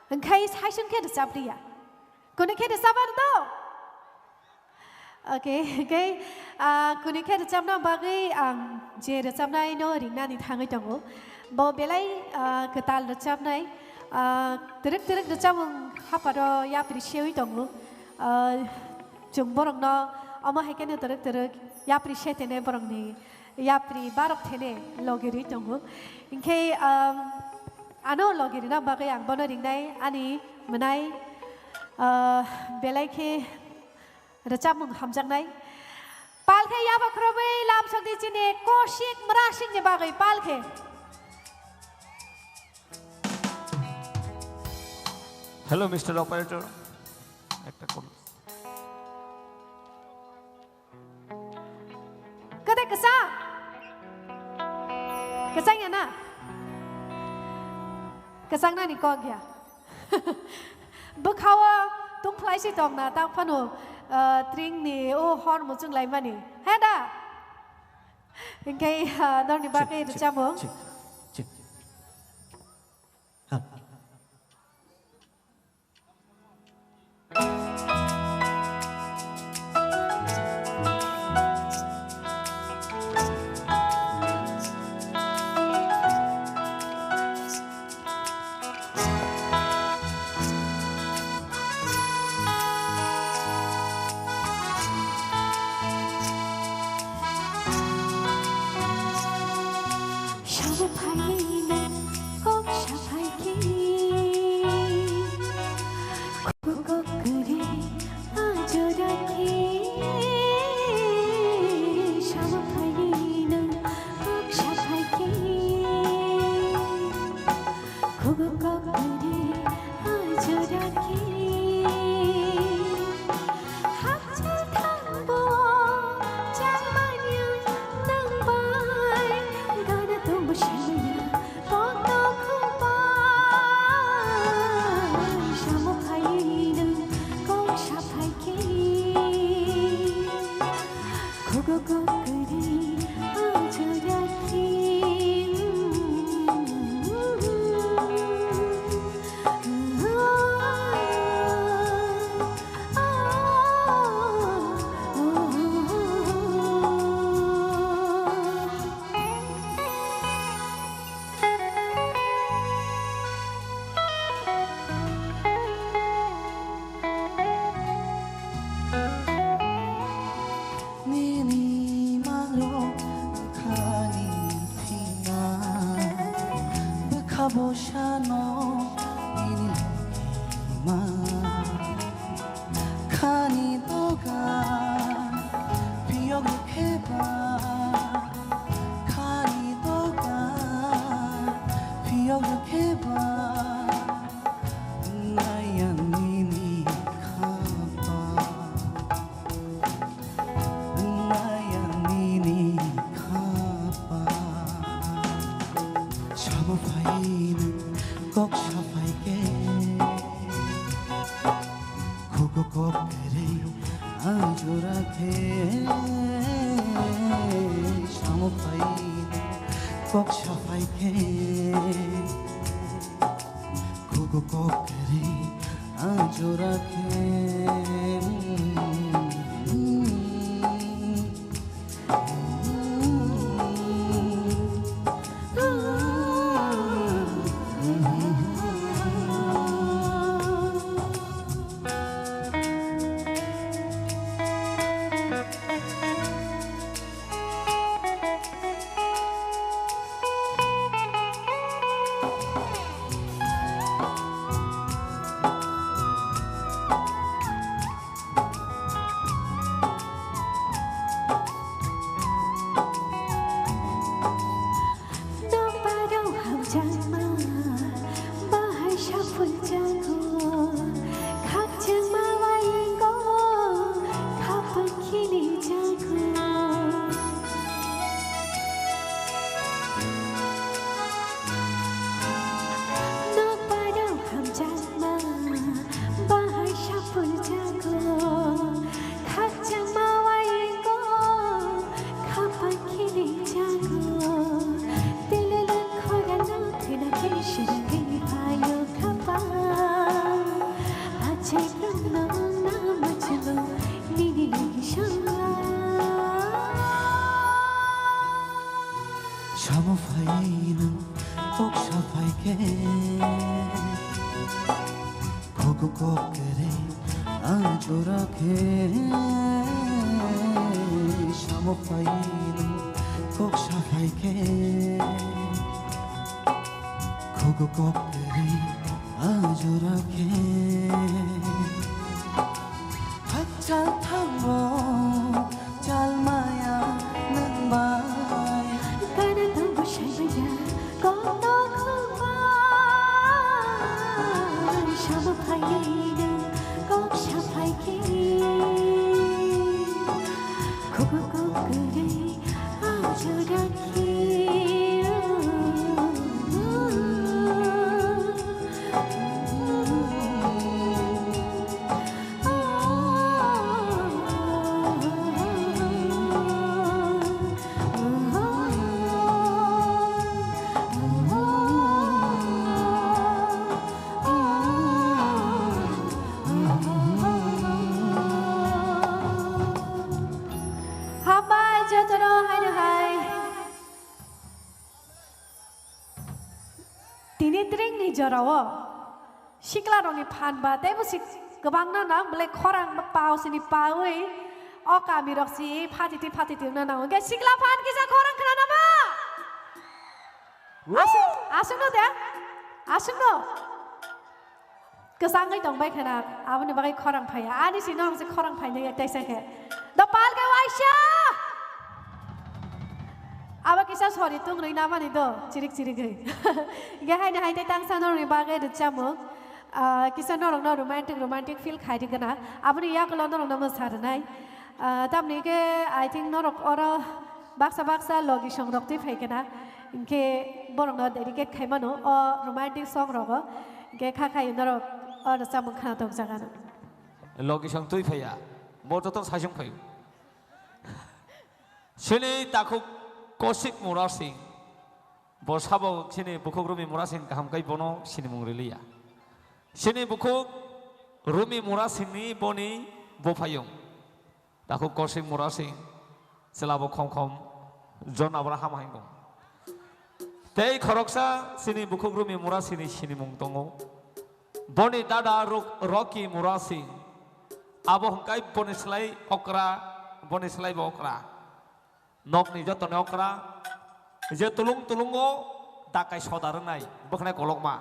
[SPEAKER 13] Hingkai hai sung ke de sapri ya. Kone ke de sabar do. Okay, okay. Kuni kaya recam na bagi je recam na ino ringna ni thangai tongo. Bo belai ketal recam na terek recam haparo ya prishewi tongo. Jung borong no ama hekene terek ya prishe tene borong ni ya pri barok tene logiri tongo. Inke ano logiri na bagi ang bono ringnai ani menai belai ke recamung hamjak nai palke ya bakrobe lam sakti chine koshik marashing je bagai palke
[SPEAKER 10] Hello Mr. Operator ekta kol
[SPEAKER 13] kade kesang ya na kesang na ni ko gya bukhawa tung plai si tong na tang phano tring ni o hor mo chung lai mani heda ingkai dong ni bakai de chamong
[SPEAKER 3] 샤모파이는 꼭 샤파이게 고고고 그래 아주라게 샤모파이는 꼭 샤파이게 고고고 그래 아주라게 박자 타고 잘마야 는 바이
[SPEAKER 13] 가는 동부 샤이야 건너 그만 샤브파이는 꼭 샤파이게 고고고 그래 아주라게 जराव सिक्लारंनि फानबा तेबुसि गोबांना ना बले खरां पावसिनि पावै अ कामि रक्सि फाटिति ना ना गे सिक्ला फान किसा खरां खना बा आसुनो दे आसुनो गोसाङै दंबाय खना आबनि बागै खरां फाया आनि सिनो हमसे खरां फायनो एकताइसाके द पाल गे वाइसा अब किसा सरी तुंग रही नामा नहीं दो चिरिक गई ये हाय ना हाय ते तांग सानो रही बागे रचामो किसा नोरंग ना रोमांटिक फील खाई दिगना अब नहीं या कलो नोरंग ना मसार नहीं तब नहीं के आई थिंक नोरंग और बाक्सा लोगी शंग रखते फेंकना इनके बोरंग ना डेडिकेट खाई मनो और रोमांटिक सॉन्ग रोगो के खाई नोरंग और रचामो खाना तो जगाना
[SPEAKER 10] लोगी शंग तुई फेया मोटो तो साशंग फेय शनि ताकु Kosik Murasing Bosabo sini bukuk Rumi Murasing kahamkai bono sini mungrilia sini bukuk Rumi Murasing ni boni bopayung takuk Kosik Murasing selabo kom John Abraham hingong tei khoroksa sini bukuk Rumi Murasing ni sini mungtongo boni dada Rocky Murasing abo hangkai boni selai okra nok ni joto okra je tulungo dakai saudara nai boknai kolokma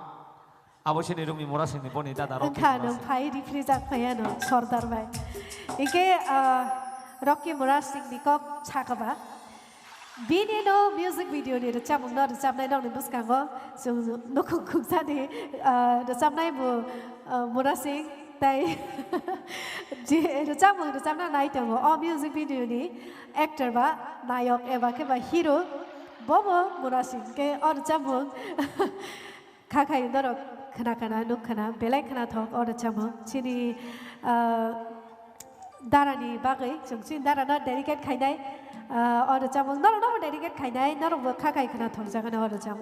[SPEAKER 10] abo sini Rumi Murasing ni boni dada Rocky
[SPEAKER 13] Murasing phai refrigerator phaya no sordar bai ike Rocky Murasing ni kok chakaba bini no music video ni racham no nai no ni buskango so no khuksa ni racham nai bu Murasing tai je racham na nai tango o music video ni actor ba nayok eba ke ba hero bobo Murasing ke or racham khakai ndoro khana nuk khana belai khana thok or racham chini darani bagai jongsin darana dedicate khainai or racham no dedicate khainai noro khakai khana thok jagana or racham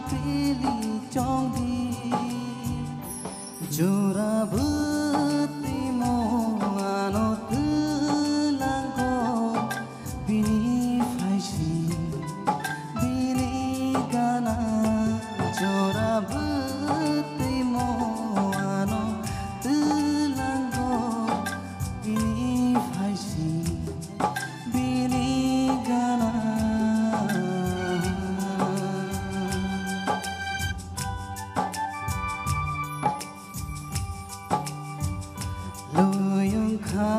[SPEAKER 3] pili chong di jura buti mo ano tulang ko bini faisi bini gana jura buti mo ano tulang ko bini faisi bini gana luyung kha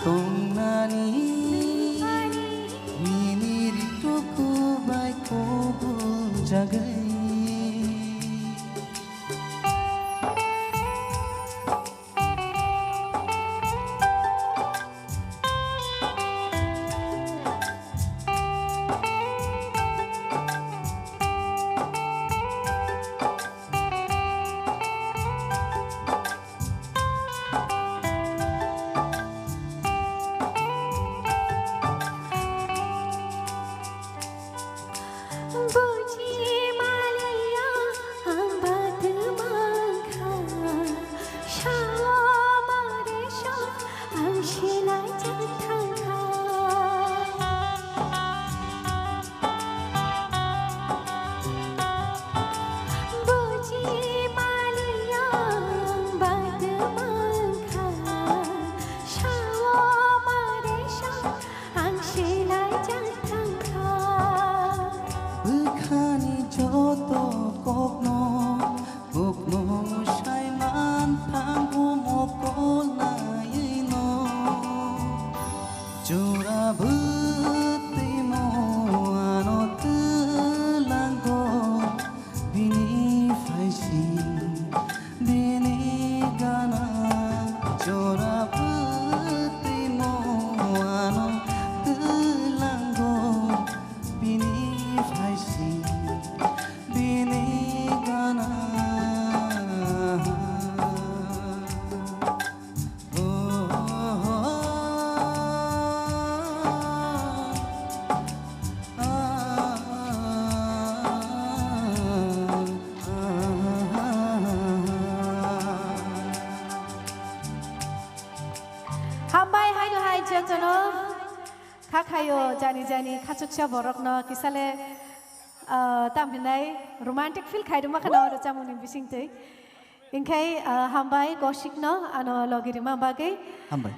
[SPEAKER 3] tung nani mini rito ko bai ko jagai
[SPEAKER 13] Buji Malia Ambat Mangha Shawa Maresha Angshila Jatangha Buji Malia Ambat Mangha Shawa Maresha Angshila Jatangha
[SPEAKER 3] bukhani joto kokno kokno shaiman phangu mokol naino jura buti mo ano tulango bini faisi bini gana jura buti mo ano tulango bini faisi bini gana
[SPEAKER 2] Hambai hai no hai jengjono khakhayo jani jani khachukcha borokno kisale tamhinai romantic feel khaiduma khana ro chamuni bisingtei ingkai hambai goshikno ano logirima bagai
[SPEAKER 7] Hambai.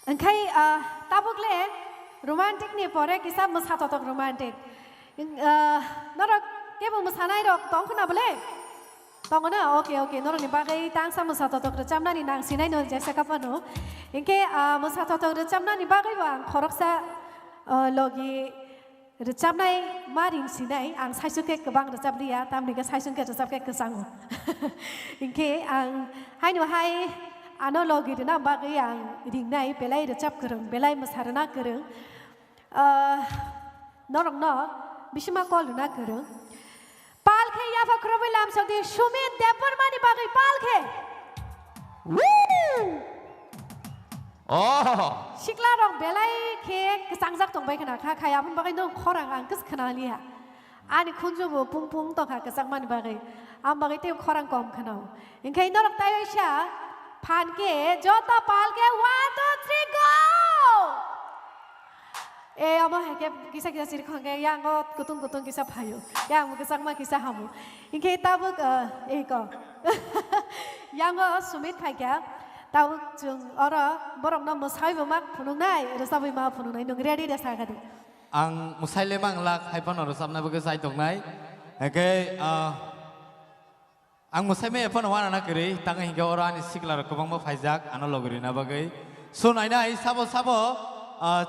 [SPEAKER 2] ingkai tabukle romantic ni pore kisah musatotok romantic norok kebo musanai rok tongkhna bole tongona oke norok ni bagai tangsa musatotok recamna ni nang sinai no jaisa kapano ingke musatotok recamna ni bagai bang khoroksa logi recamnai maring sinai ang saisuke kebang recaplia tamni ke saisuke recapke kesangu ingke ang hai no hai ano logi dina bagai ang ringnai belai recap kereng belai masarana kereng norok no bishima koluna kereng palkhe yafa krobi lam sodi shumit depar mani bagai palkhe
[SPEAKER 10] Oh,
[SPEAKER 2] shikla rong belai ke kesangjak tongbai kana kha khaya pun bagai nong khorang ang kes khana liha ani khunju bo pung pung to kha kesang mani bagai am bagai te khorang kom khana ingkai norok tayo sha phan ke jota palke 1 2 3 go ama heke kisa sir khonge yang go kutung kisa phayo yang kesang ma kisa hamu ingkai tabuk ko yang go sumit phaikia tau jung ora borok no musai mak phunung nai resabai ma phunung nai nong ready da sagade
[SPEAKER 14] ang musaile mang lak haipon oro samna bagai sai tong nai eke ang musai me phon wana na kiri tang hinga ora ani siklar kobang ma faijak ano logri na bagai so nai nai sabo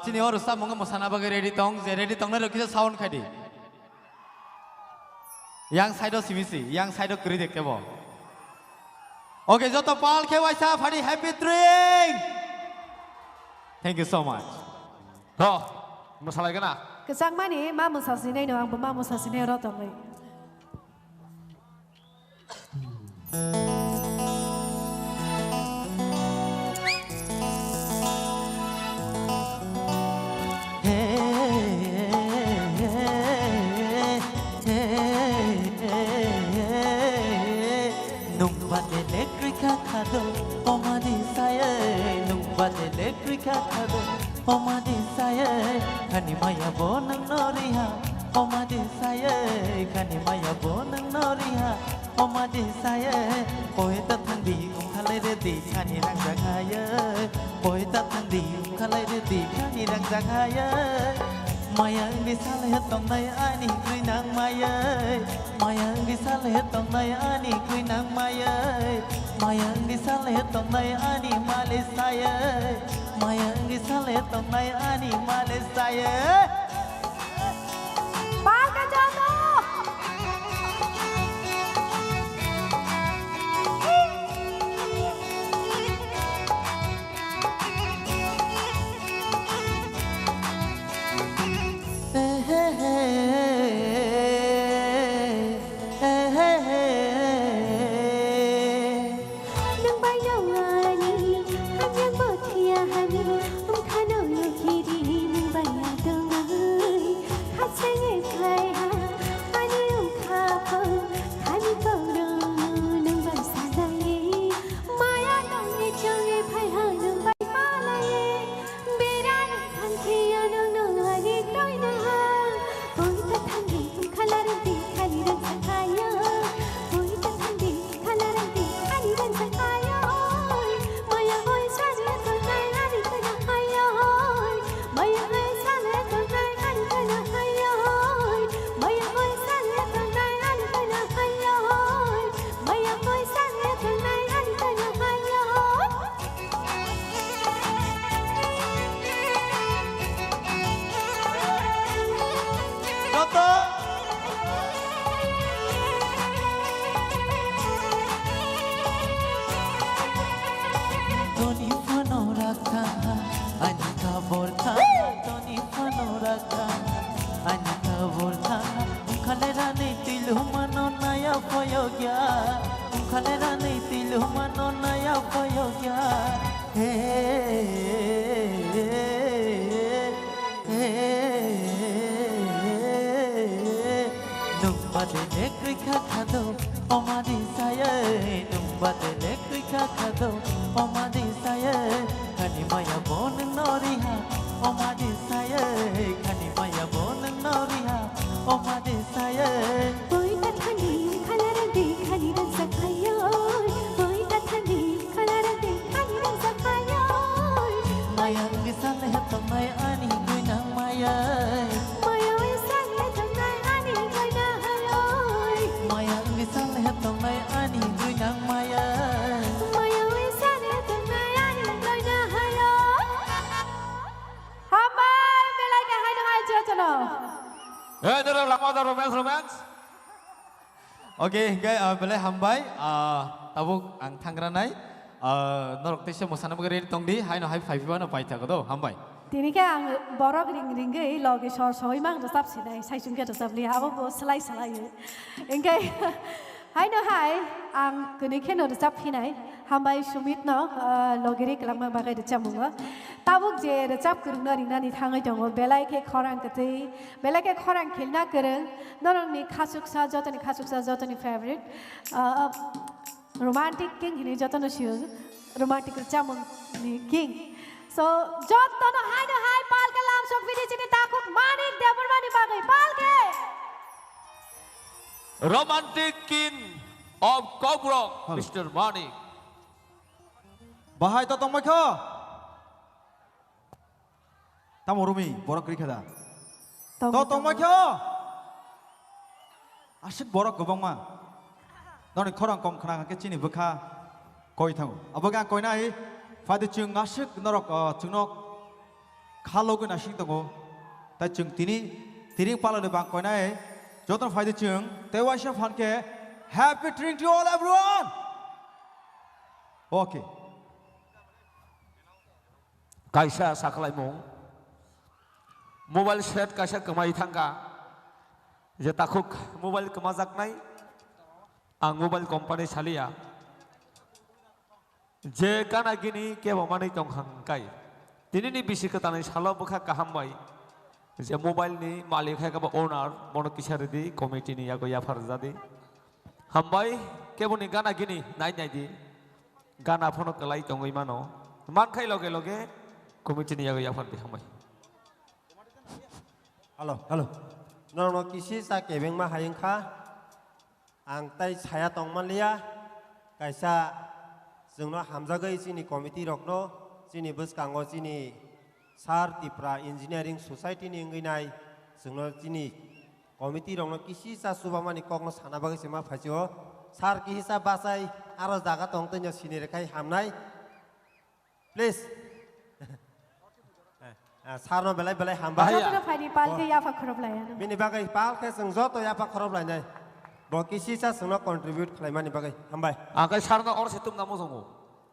[SPEAKER 14] chini oro samong musana bagai ready tong je ready tong na rokisa sound khadi yang saido simisi yang saido kiri dekte bo Okay, joto pal ke waisa phari happy drink. Thank you so much.
[SPEAKER 10] Roh, masalah kena.
[SPEAKER 2] kesang mani ma musasine no ang ma musasine ro tong
[SPEAKER 3] hey Omade saya kani maya bonang noriha Omade saya poeta thandi khalai re di kani rang jagaya Poeta thandi khalai re di kani rang jagaya Maya di saleh tong nai ani kuinang maya Maya di saleh tong nai ani kuinang maya Maya di saleh tong nai ani male saya Maya di saleh tong nai ani male saya
[SPEAKER 7] Oke, hingga belai hambai tabuk ang tangranai norok tese mosana bagari tongdi hai no hai 5 pai ta godo hambai.
[SPEAKER 15] Tini ka ang borok ring ge logi sor soi mang resap sinai sai sung ke resap li habo bo selai selai. Engkai hai no hai ang kuni ke no resap hinai hambai sumit no logiri kelang mang bagai resap munga. Tabuk je resap kurung na ring na ni thangai jongo belai ke khorang kati belai ke khorang khilna kereng norong ni khasuksa jotani favorite romantic king hini jotano shiu romantic resap ni king. So, jotono hai no hai pal ke lam sok video chini takut manik dapur mani bagai pal ke.
[SPEAKER 10] Romantic king of Kobrok, Mr. Manik.
[SPEAKER 7] Bahai to tong makho. Tamo rumi borok kri khada. To tong makho. Asik borok gobang ma. Noni khorang kom khana ke chini bukha koi thango. Abaga koi nai Fadi chung asik norok chungnok khalogun asik tongo ta chung tiring pala le bang koina e joton fadi chung tewasha phanke happy drink to all everyone. Okay.
[SPEAKER 10] Kaisa saklai mong mobile set kaisa kamai thangka je takuk mobile kamajak nai ang mobile company salia je kana gini ke bamani tong hangkai tini ni bisi ketanai salo bukha kahambai je mobile ni malik hai ka owner mono kisare di committee ni yago ya farzadi hambai ke boni gana gini nai nai di gana phono kalai tongoi mano man khai loge committee ni yago ya fardi hambai
[SPEAKER 7] Halo
[SPEAKER 16] Norno kisi sa kebeng ma hayengkha ang tai saya tongmanlia kaisa जोंनो हामजागै जोंनि committee रखनो जोंनि बसकांगो जोंनि सार Tipra engineering सोसाइटिनि इंगैनाय जोंनो जोंनि committee रखनो किसी सा सुबामानि कगनो साना बागै सेमा फासियो सार कि हिसाब बासाय आरो जागा दं तैनो सिनि रेखाय हामनाय प्लीज सारनो बेलाय बेलाय हामबा
[SPEAKER 15] जतो फाइनि पालके याफा खरबलायानो
[SPEAKER 16] बिनि बागै पालके जों जतो याफा खरबलायनाय Bokisi sa sungno contribute kelaimani bagai hambai.
[SPEAKER 10] Angkai sarna or setum namo songo.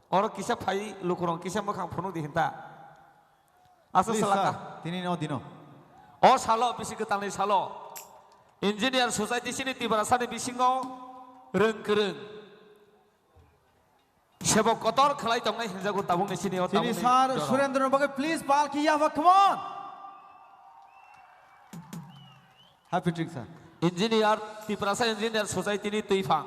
[SPEAKER 10] Or kisah pai lukurong kisah makang penuh dihinta. Asal selaka.
[SPEAKER 7] Tini no dino.
[SPEAKER 10] Or salo bisi ketang salo. Engineer society sini tiba rasa di bisingo reng kereng. Sebab kotor kelai tongai hinjago tabung di sini.
[SPEAKER 7] Tini sar Surendra bagai please palki yafa come on. Happy drink sir.
[SPEAKER 10] Engineer di perasa engineer society ini tuifang.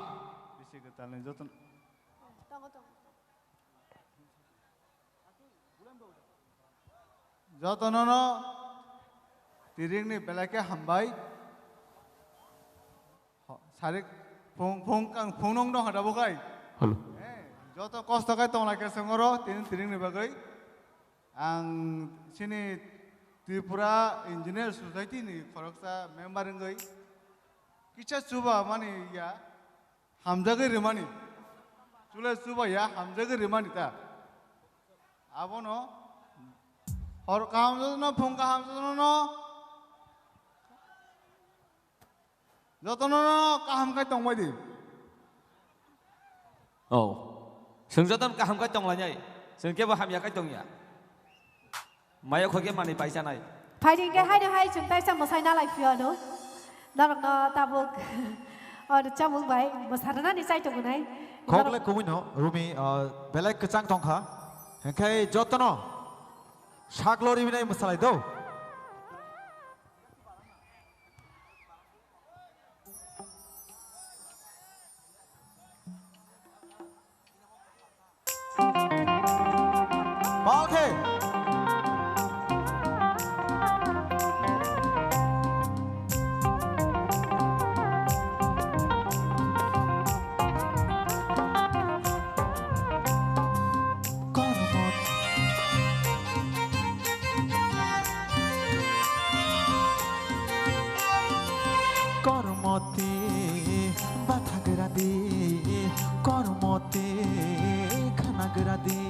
[SPEAKER 17] Jotonono tiring ni belakang hambai. Sarik phung nong dong ada bukai.
[SPEAKER 10] Halo.
[SPEAKER 17] Joto kosto kai tong lagi sengoro tiring ni bagai. Ang sini Tripura Engineer Society ni koroksa member engai. Kicha suba mani ya hamjaga rimani chule suba ya hamjaga rimani ta abono or kahamjono phongka hamjono jotono kaham kai tongbai di
[SPEAKER 10] Oh sengjotan kaham kai tong lanyai sengke ba ham ya kai tong ya maya khoge mani paisa nai
[SPEAKER 15] 파이팅 게 하이는 하이 좀 따이사 뭐 사이나 라이프야노 나랑 나 타복 짜복 바이 뭐 사르나 니 사이트 구나이
[SPEAKER 7] Kokle kumino Rumi belak kecang tongkha. Hengkai jotono shaklori binai masalai do. Balke. Kormote bathagrade kormote khanagrade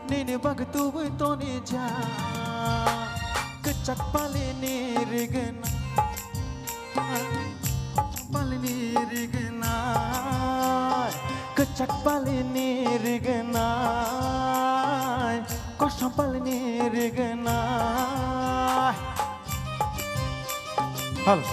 [SPEAKER 7] nene bag tu tone ja kecak palene regena kecak palene regena kosam palene regena Halo.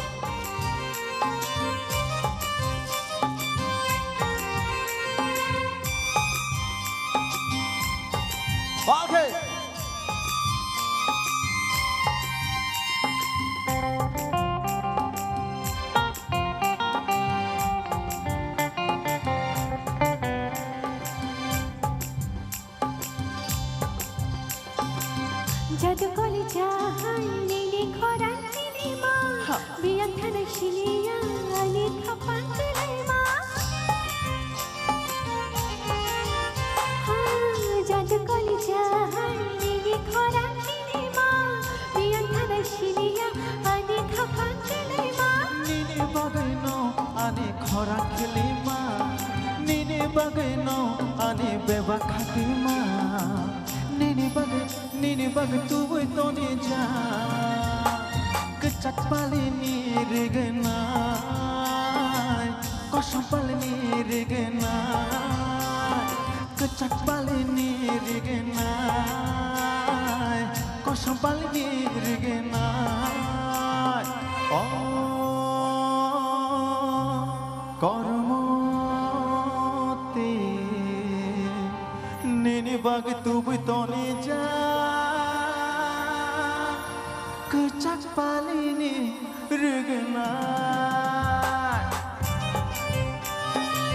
[SPEAKER 7] Oke.
[SPEAKER 13] Jadu koli jahan nini koran nini ma biang thana shiniya ani khapan tilai ma jadu koli jahan nini koran nini ma biang thana shiniya ani khapan tilai ma
[SPEAKER 7] Nini bagaino ani khora khili ma Nini bagaino ani beba khati ma Nini bag tu tone ja kecak palini regena kosam palini regena kecak palini regena kosam palini regena oh kormote nini bag tu tone ja kecak palini regena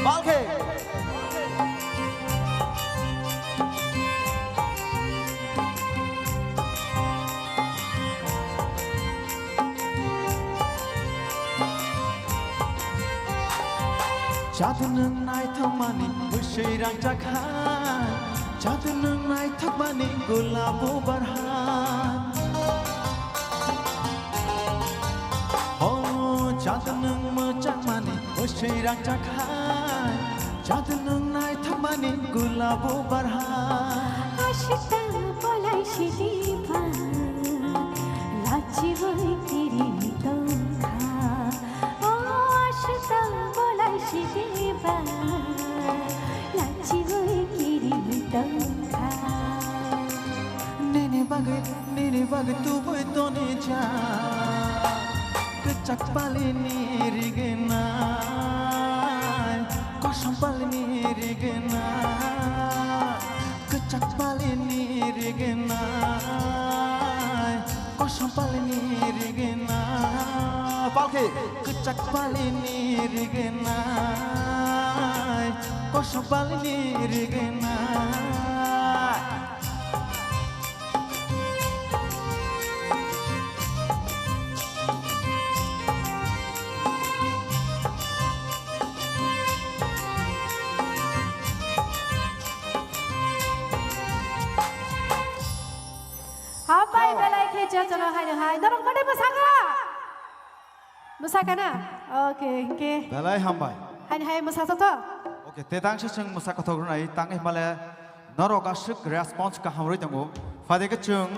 [SPEAKER 7] Balke
[SPEAKER 3] Jadu nung nai thomani Bushai rang jakhan Jadu nung nai thomani Gulabu barhan Oh jadu nung mo jakmani Bushai rang jakhan Jadu nung nai thomani Gulabu barhan
[SPEAKER 13] Ashita bolai shidipa Lachi boy teri tongkha Oh ashita bolai shidipa Lachi boy teri tongkha
[SPEAKER 3] Nini bagai tu boy tone ja Kecak bali ni rigena Kosong bali ni rigena Kecak bali ni rigena Kosong bali ni rigena Balki Kecak bali ni rigena Kosong bali ni rigena
[SPEAKER 15] Hambai belai ke jono hai Norong mana musaka na okay okay
[SPEAKER 7] Belai hambai
[SPEAKER 15] hai musaka to
[SPEAKER 7] Okay, tetang seseng musaka thogrun ai tang male noroga suk response ka hamroi tango fade ke chung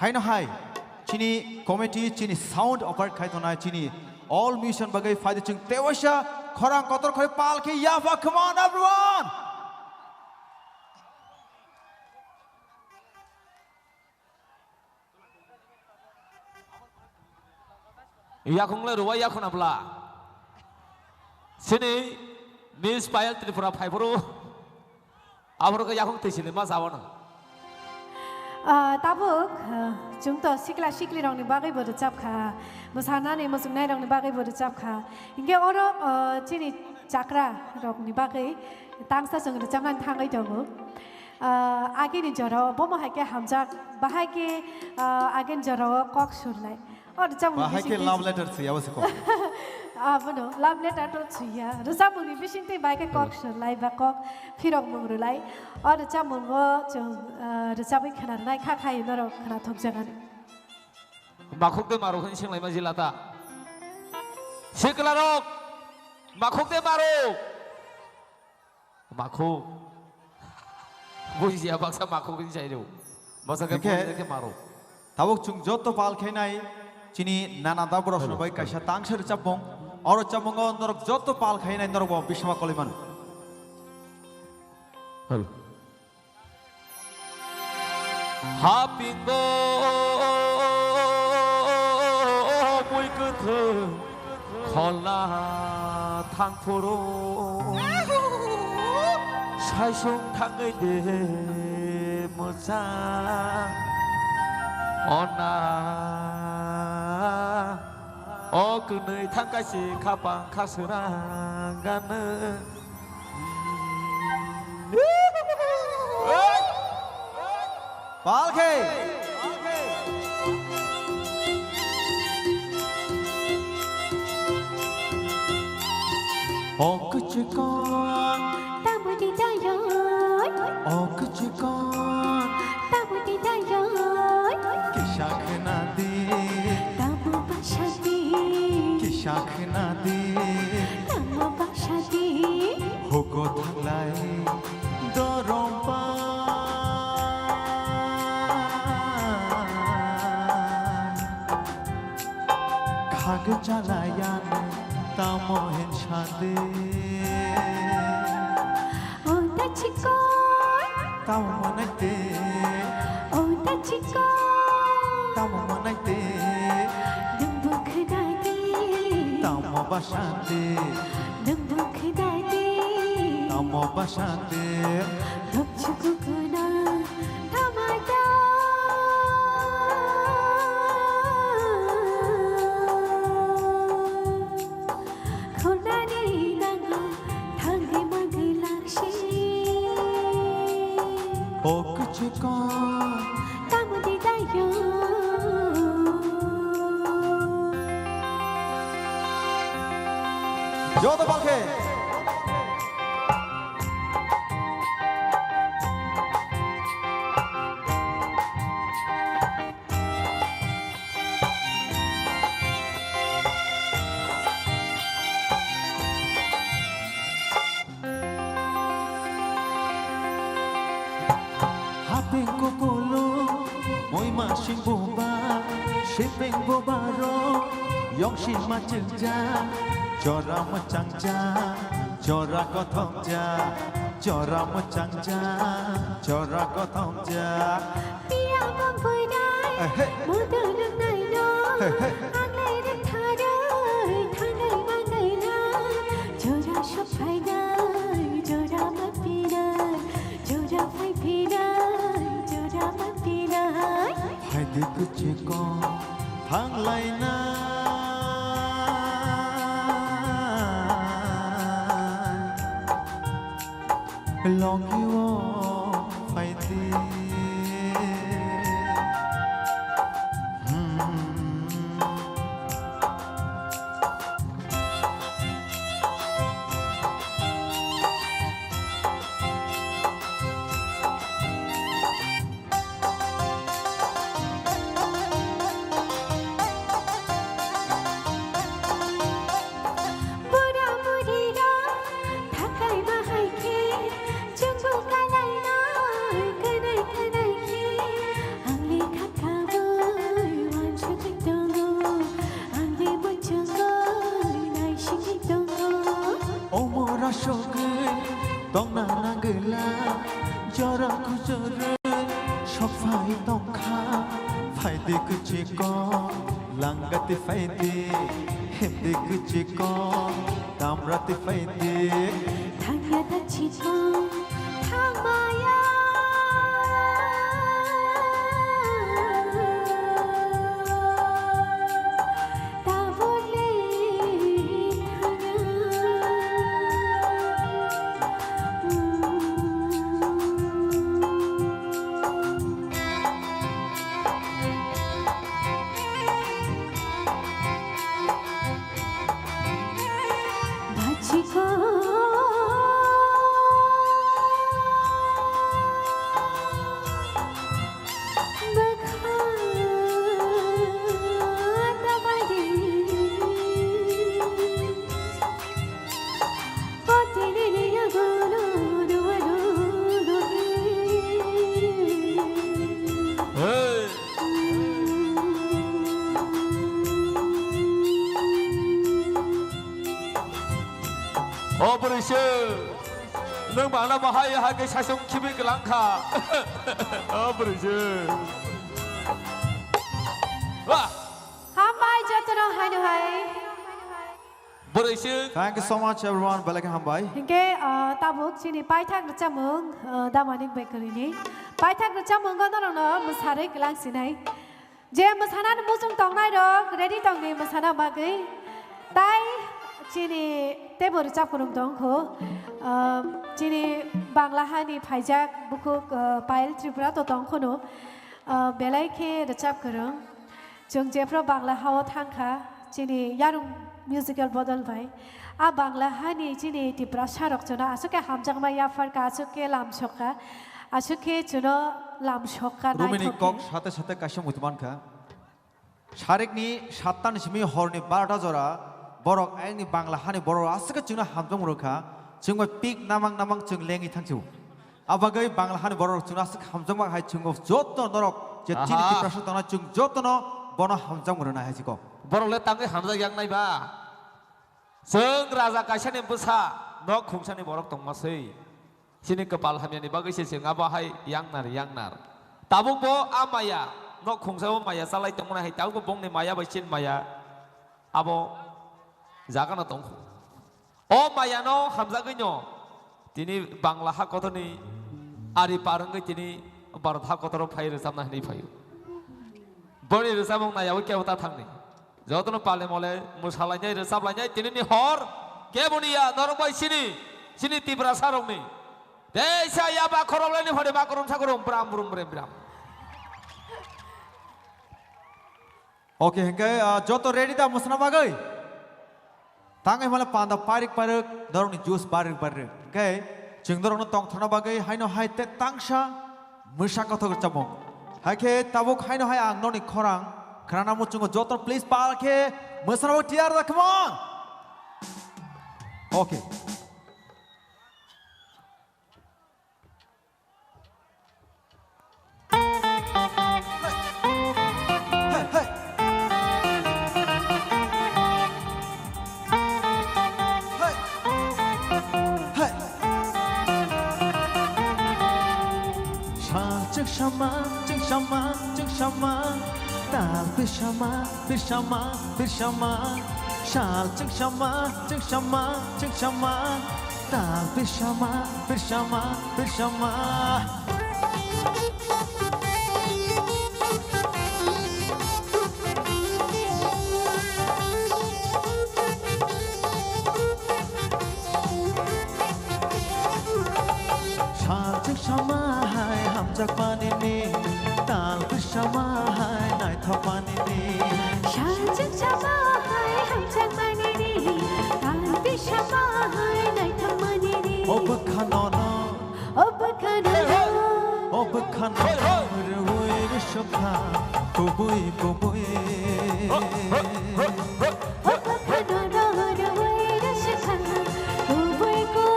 [SPEAKER 7] haino hai chini committee chini sound opert khai tonai chini all mission bagai fade chung tewasha khorang kotor khoi pal ke yafa come on everyone
[SPEAKER 10] Yakung le ruwa yakun abla. Sini Miss Payal Tripura Paipuru. Abro ke yakung tisile mas awana.
[SPEAKER 15] Tabuk chúng tôi sikli rong ni bagai bodo chap kha musana ni musung nai rong ni bagai bodo chap kha inge oro chini chakra rong ni bagai tangsa jong ro chamnan thangai dongo age ni joro bomo haike hamjak bahai age joro kok surlai और जब
[SPEAKER 7] bahai ke love letter si awase ko
[SPEAKER 15] bueno love letter to chuya rosa muni bisinte bai ke kok surlai ba kok phirok murulai और जब मुंगो जो rosa bai khana nai kha khai noro khana thok jagan
[SPEAKER 10] Makuk de maro kan sing lai majilata. Siklarok makuk de maro. Makuk. Buisia baksa makuk ni jai do. Masa ke ke maro.
[SPEAKER 7] tabuk chung joto pal khainai chini nana da boro bai kaisa tangser chapong oro chapong norok joto pal khainai norok bisma koliman
[SPEAKER 10] Halo. Hapingo mui cứ thơ còn là thang phố rô sai xuống thang ấy để một ra ona o cứ nơi thang cái gì khá bằng khá sửa ra gan
[SPEAKER 7] Palke
[SPEAKER 3] O küçük con
[SPEAKER 13] ta muốn đi ra rồi
[SPEAKER 3] O küçük con
[SPEAKER 13] ta muốn đi ra rồi
[SPEAKER 3] Ki şarkına di
[SPEAKER 13] ta muốn başa đi
[SPEAKER 3] Ki şarkına di
[SPEAKER 13] ta muốn başa đi
[SPEAKER 3] Hugo thanglai dorompa Khag jalayan ta mohen shade
[SPEAKER 13] O ta chikon
[SPEAKER 3] ta monate
[SPEAKER 13] O ta chikon
[SPEAKER 3] ta monate
[SPEAKER 13] đừng buồn khi đại đi
[SPEAKER 3] ta mo bashante
[SPEAKER 13] đừng buồn khi đại đi
[SPEAKER 3] ta mo bashante
[SPEAKER 13] Thập chu na thamai ta khonani danga thangi mangi lakshi
[SPEAKER 3] O küçük con
[SPEAKER 13] ta muốn đi ra rồi
[SPEAKER 7] joto palke 영시 맞증자 저라 멋장자 저라 거통자 저라 멋장자 저라 거통자
[SPEAKER 13] Pia mong vui đai mơ từ nước này đó Ang lệ đất tha đời tháng ngày mang ngày na Cho ra sắp phải đời cho ra mất phi đời cho ra phải phi đời cho ra mất phi đời
[SPEAKER 7] hai đứa cứ chỉ có tháng lại na lòng yêu phải đi
[SPEAKER 13] Buddha Buddhi đó thác cây mà hay khi chân bu cái này nói cái này khi ang li khát khao vui hoàn chưa thích đâu ngô ang li muốn chờ ngơi này xin thích đâu ngô
[SPEAKER 7] 오모라 쇼그 똥나나 그라 저라 구저르 쇼파이 똥카 파이디 그치고 랑가티 파이디 힘디 그치고 담라티 파이디
[SPEAKER 13] thang ta chỉ con thang maya ta vốn lên ta chỉ có
[SPEAKER 10] Operation nâng bạn là mà hai cái sai sông khi biết cái lăng khả Operation
[SPEAKER 15] Hambai jatana hai no hai.
[SPEAKER 10] Operation
[SPEAKER 7] Thank you so much everyone balakan hambai
[SPEAKER 15] Hingke tabuk sini paithak recamung damaning bakery ni. Paithak recamung kan orang no musare kelang sinai. Je musana no musung tong nai dok ready tong ni musana bagai. Tai sini tebor recap kurung tong ko. Sini Banglahani pajak buku pail Tripura to tong ko no. Belai ke recap kurung. Jung jepro Banglahaw thangka sini yarung musical bodol bai. A Banglahani sini Tripura sharok chuna asuke hamjang ma ya farka asuke lam shoka. Asuke chuno lam shoka nai
[SPEAKER 7] রুমিনি কক সাথে সাথে কাশিম উতমান খা সারেকনি সাতটান সিমি হরনি 12টা জোড়া বরক আইনি বাংলা হানি বড় আজকে जोंना হামজং রখা जोंबो পিক নামাং নামাং जों লেঙ্গি থাংচু আবাগৈ বাংলা হানি বড় जोंना আজকে হামজং হাই जोंबो যত নরক যে চিনি টিপ্রাস তনা जों যতন বন হামজং রনা হাইজিক
[SPEAKER 10] বড়লে তাঙ্গে হামজা ইয়াং নাইবা जों राजा काइसानि बुसा नक खुंसानि बरक दंमासै सिनि कपाल हामियानि बागैसे जों आबाहाय यांनार ताबुबो आमाया नक खुंसाव माया सालाय दंना हाय ताबुबो बंनि माया बायसिन माया आबो जागाना दं अ मायानो हामजा गैनो तिनि बांला हाकतनि आरि पारंगै तिनि भारत हाकतर फाय रोजाबना हानि फायो बरि रोजाबं नायाव केवता थांनि যতন পালে মলে মোসালাইনাই রেসাবলাইনাই তিনিনি হর কেবনিয়া নরবাই সিনি তিব্রা সারংনি দেশা ইয়াবা খরবলাইনি ফরে বাকরম সাকরম ব্রাম ব্রুম ব্রেম ব্রাম
[SPEAKER 7] ওকে হেঙ্গে যত রেডি দা মুসনা বাগৈ তাঙ্গাই মালে পান্দা পারিক পারিক দরনি জুস পারিক পারিক ওকে जों दरनो तंग थना बागै हायनो हाय ते तांगसा मोसा कथक चाबं हायखे ताबुक हायनो हाय आं ननि खरां खाना मुचुंगो जोतर प्लीज पालखे मोसानाबो टियार दा come on okay Bishama, Bishama, Bishama, Shal Chingshama, Chingshama, Chingshama, Tal Bishama, Bishama, Bishama. Shal Chingshama, Hai Hamjak Panini, Tal Bishama, Hai Night Panini.
[SPEAKER 13] Shal Chingshama, Hai Hamjak Panini, Tal Bishama, Hai Night Panini.
[SPEAKER 7] Obakanono,
[SPEAKER 13] Obakanono,
[SPEAKER 7] Obakanono, Ruy Shokha, Kubui Kubui.
[SPEAKER 13] Obakanono, Ruy Shokha, Kubui Kubui.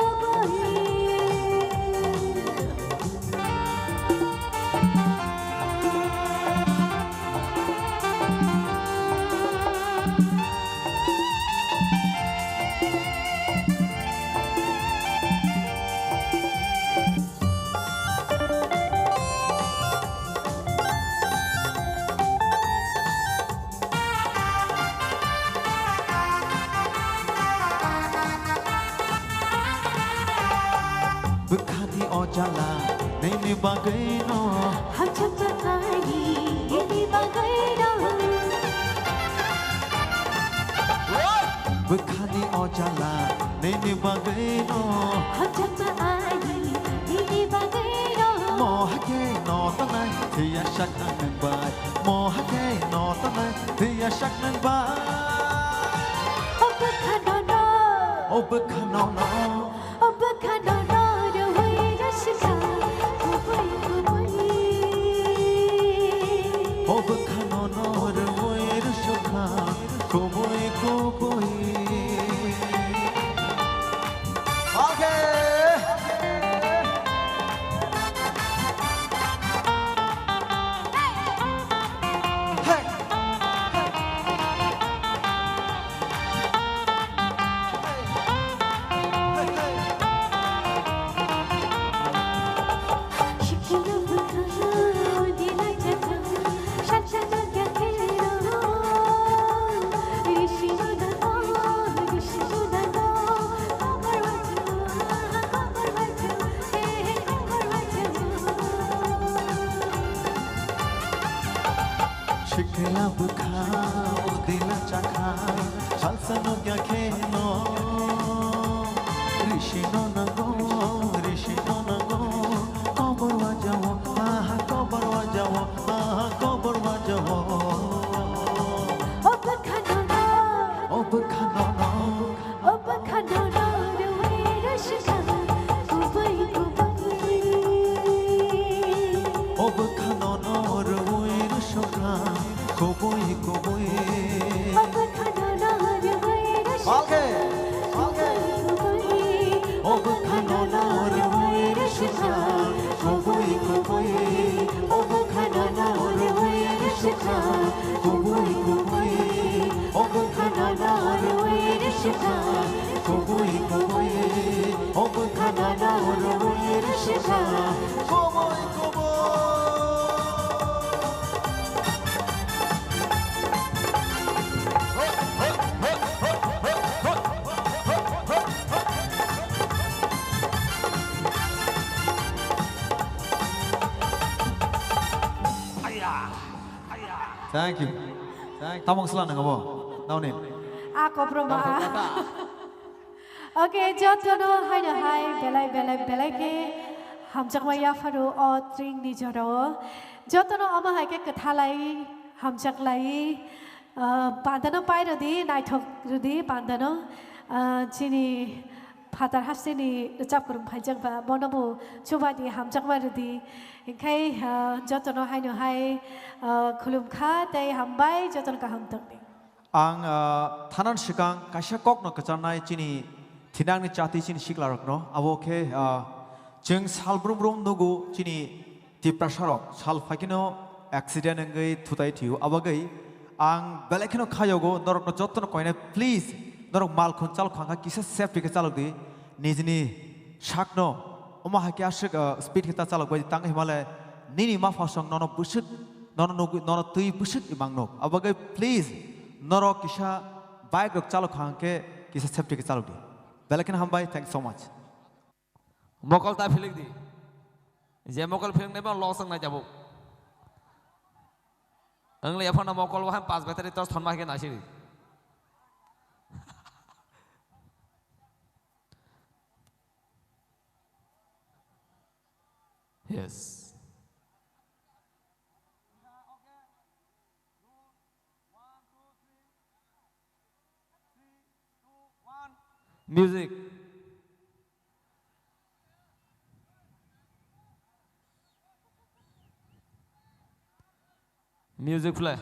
[SPEAKER 7] Bukhani ojala, Nini Bagaino.
[SPEAKER 13] Hamjak Panini, Ini Bagaino.
[SPEAKER 7] Bukhani ojala, Nini Bagaino.
[SPEAKER 13] Hamjak Panini, Ini Bagaino.
[SPEAKER 7] Mohake no tanai, Tia Shak Nang Bai. Mohake no tanai, Tia Shak Nang Bai.
[SPEAKER 13] Obakanono,
[SPEAKER 7] Obakanono,
[SPEAKER 13] Obakanono, Ruy Shokha, Kubui Kubui.
[SPEAKER 7] Obakanono, Ruy Shokha, Kubui Kubui. Okay.
[SPEAKER 13] Shikila Bukano, Dila Chaka, Shachana Yakero. Rishino Dano, Rishino Dano, Kamarwacho, Kamarwacho, Kamarwacho.
[SPEAKER 7] Shikla bukha, udila chakha, chalsano yakeno. Rishino nago, Rishino nago. Kobar wajawo, kobar wajawo, kobar wajawo.
[SPEAKER 13] Obakanono,
[SPEAKER 7] Obakanono,
[SPEAKER 13] Obakanono, Ruy Shokha, Kubui Kubui.
[SPEAKER 7] Obakanono, Ruy Shokha, Kubui Kubui.
[SPEAKER 13] Obakanono, Ruy Shokha, Kubui Kubui.
[SPEAKER 7] Obakanono, Ruy Shokha, Kubui Kubui. Obakanono, Ruy Shokha, Kubui Kubui. Obakanono, Ruy Shokha, Kubui Kubui. Obakanono, Ruy Shokha, Kubui Kubui. Thank you. Tamang selan nga po. Naunin.
[SPEAKER 15] Ako proma. Okay, jotono hai na hai belai ke hamjak maya faru o tring ni joro. Jotono ama hai ke kathalai hamjak lai pandano pai rodi naithok rodi pandano chini Fatar hasini ucap kurung panjang ba bonobu coba di hamjak marudi ingkai jotono hai no hai khulum kha tei hambai joton ka hamtok ni
[SPEAKER 7] Ang tanan sikang kasya kok no kacana chini tinang ni chati chini siklarok no avoke jeng sal brum brum nugu chini di prasarok sal fakino accident ngai thutai thiu abagai ang belekino khayogo norok no jotono koine please norok mal khon chal khanga kisa safety ke chalok di nijini shakno oma hakya shik speed kita chalok bai tang himale nini ma fasong nono busuk nono tui busuk imang nok abagai please noro kisah bike rok calo khangke kisah safety ke calo di belakin hambai thanks so much
[SPEAKER 10] mokol ta feeling di je mokol feeling ne ba losang na jabo ang le apana mokol wa 5 battery tos thonma ke na siri yes music music play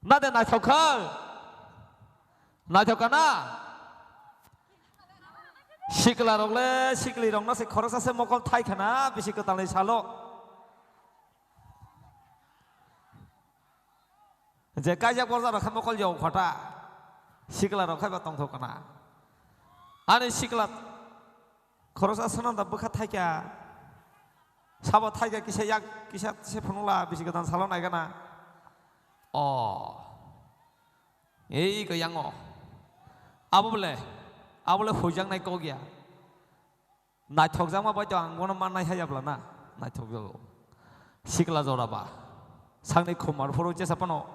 [SPEAKER 10] na de nai thok khal nai thok kana sikla rok le sikli rok na se khorok sa se mokol thai khana bisi ko talai salo je kajak borza rok mokol yo khota sikla rok khai ba tong thok kana ani sikla khorok sa sanan da bukha thai kya sabo thai kya kisa yak kisa se phonula bisi ko tan salo nai kana এই cái yang abole hojang nai ko gya nai thok jang ma bai to ang gona man nai hayap la na nai thok jo sikla jora ba sang nei khomar phoro che sapano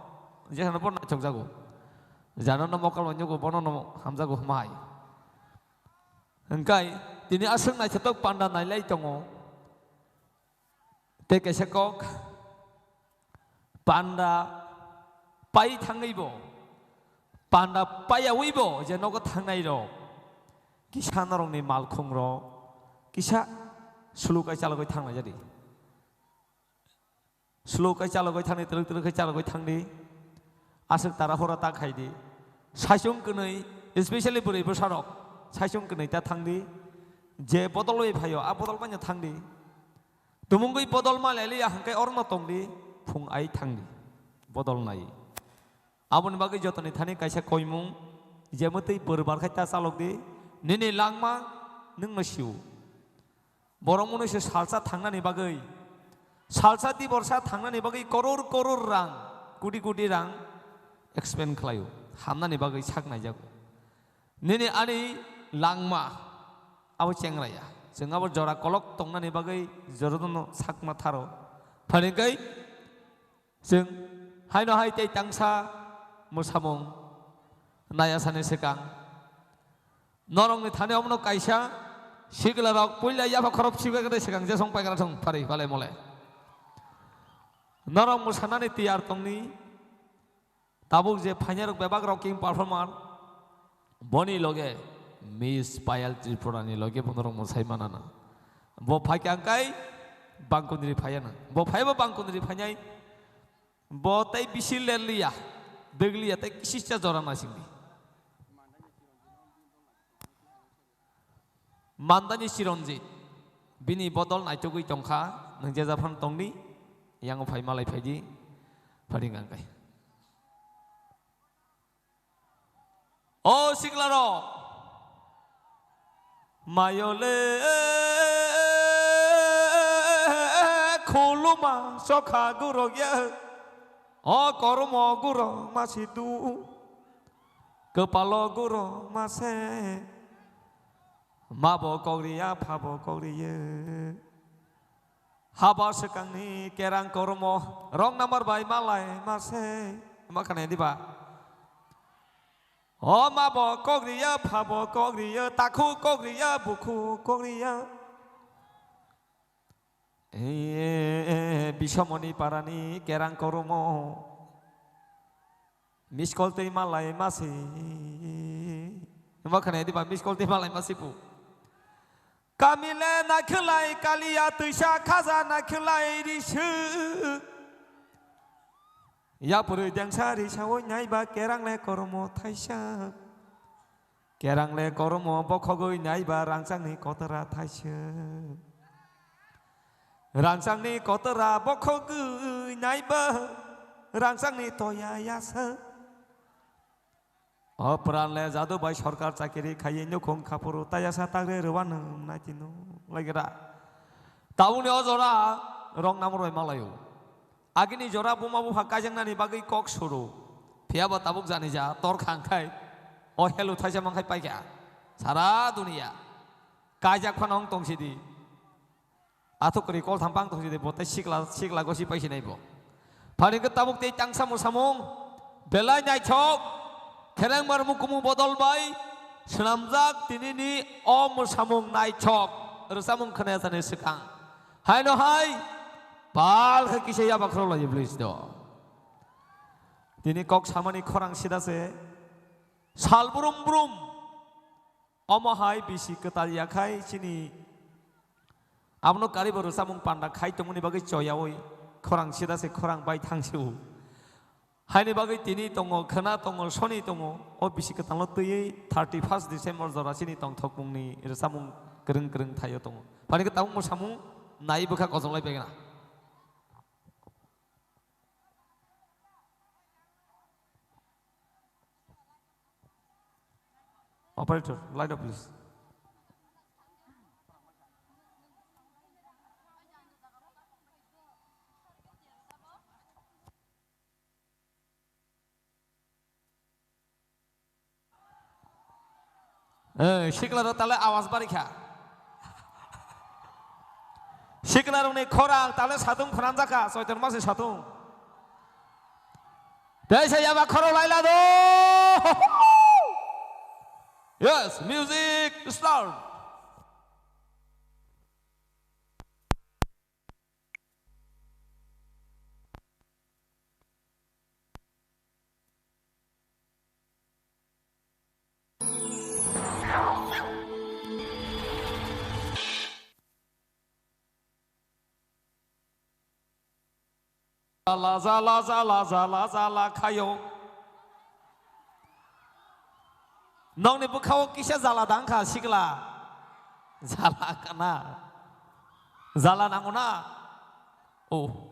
[SPEAKER 10] je han por nai thok jago Jangan nama kalau nyugu bono nama hamza gu mai. Engkai tini aseng nai cetok panda nai lay tongo. Teke sekok panda pai tangai bo. Panda pai awi bo jeno ko tangai ro. Kisah narong ni malkung ro. Kisah sulukai calo koi tangai jadi. Sulukai calo koi tangai terus calo koi tangai. Asek tara hora tak hai di. Saisung kenai, especially beri bersarok. Saisung kenai ta thang di. Je botol loi phayo, a botol banyak thang di. Tumungui botol malali ya hangkai orma tong di. Phung ai thang di. Botol nai. Abun bagi jotoni thani kaisa koimung. Je mati berbar kai ta salok di. Nini langma nung masiu. Borong manusia salsa thangna ni bagai. Salsa di borsa thangna ni bagai koror rang. Kudi rang. Expand kelayu. Hamna ni bagai sak na jago. Nini ani langma awu cengraya. Jeng awu jora kolok tongna ni bagai jorodono sak ma tharo. Phaningai jeng haino hai tei tangsa musamung naya sane sekang. Norong ni thane omno kaisa sigla rok puila yaba khorop siga gade sekang jesong pai gara thong pari pale mole. Norong musana ni tiar tongni tabuk je phanyar bebak rocking performer boni loge Miss Payal Tripura ni loge punorong musai manana bo phaikyang kai bangkundri phayana bo phaiba bangkundri phanyai bo tai bisil lelia deglia tai kisischa jorana singdi mandani sironji bini bodol naitugui tongkha nang jejafan tongni yang phai malai phaiji pharingang kai. Oh siklaro mayole khuluma sokha guro ya oh kormo guro masidu kepala guro mase mabo kogriya phabo kogriya haba sekang ni kerang kormo rong nomor bai malai mase makanya di ba. Oh mabo kogriya, phabo kogriya, taku kogriya, buku kogriya. Bishamoni parani kerang koromo. Miskol tei malai masi. Makanya di bawah miskol tei malai masi pu. Kamile nakelai kalia tuisha kaza nakelai risu. Ya puri yang sari sawo nyai ba kerang le koromo thaisa kerang le koromo bokhogoi nyai ba rangsang ni kotara thaisa rangsang ni kotara bokhogoi nyai ba rangsang ni toya yasa o pran le jadu bai sarkar chakiri khaiye nyukhong khapuru tayasa tagre rwan naitinu lagera tauni ojora rong namroi malayu Agini jora buma buha kajang nani bagai kok suru. Pia ba tabuk jani ja tor khangkai. Oh hello thaisa mangkai pai kya. Sara dunia. Kajak phanong tong sidi. Athuk kri kol thampang tong sidi botai sikla gosi pai sinai bo. Phani ke tabuk tei tangsa musamung. Belai nyai chok. Kherang mar mukumu bodol bai. Senamjak tinini om musamung nai chok. Rusamung khane sane sekang. Hai no hai. Pal ke kisah ya bakro lagi please do. Dini kok samani korang sidase sal burum omahai bisi ketalia kai sini amno kari baru samung panda kai temuni bagai coyawoi korang sidase korang bai tangsiu. Hai ni bagai tini tongo kena tongo soni tongo o bisi ketalo tuyi 31 Desember zora sini tong thokmung ni samung kereng thayo tongo. Pani ketau mo samung nai bekha kosong lai pegena. Operator, light up please. Shiklar tale awas barikha. Shiklar ni korang tale satung khoran jaka soitan masih satung. Dai saya ba khoro laila do. Yes, music start. Zala zala zala zala zala kayo. Nong ni bukau kisah zala dangka sikla. Zala kana. Zala nanguna. Oh.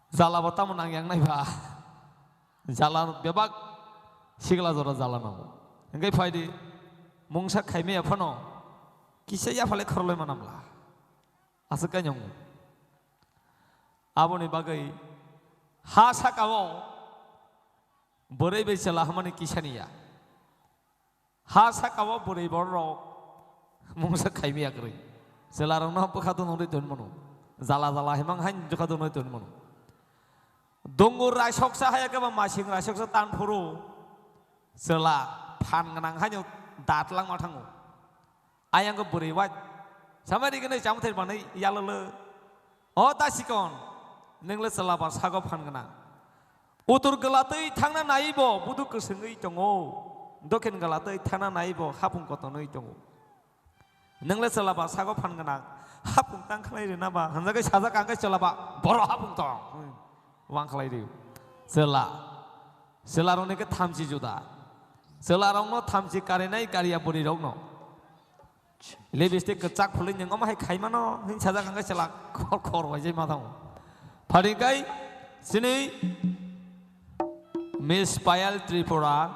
[SPEAKER 10] Zala batamu nang yang nai ba. Zala bebak sikla zora zala nang. Engai faidi mungsa khaime apano. Kisah ya fale khorloi manamla. Asuka nyong. Aboni bagai hasa kawo borai besala hamani kisaniya hasa kawo borai borro mungsa khaimi akri selarang na pakatu nori don manu zala zala hemang han jukadu nori don manu dongur rasok sahaya kama masing rasok sa tan puru sela pan nganang hanyo datlang mathangu ayang ke borai wat sama dikene jamthai banai yalale oh tasikon nengle selaba sago pangana utur gelatei thangna naibo budu kesengei tongo doken gelatei thana naibo hapung kotonoi tongo nengle selaba sago pangana hapung tang khlai rena ba hanjagai saja kangkai selaba boro hapung tong wang khlai ri selarong ne ke thamji juda selarong no thamji karenai kariya bori rogno lebiste kecak phulin yang omah khai mano hin saja kangkai selak khor khor wajai matang Parikai sini Miss Payal Tripura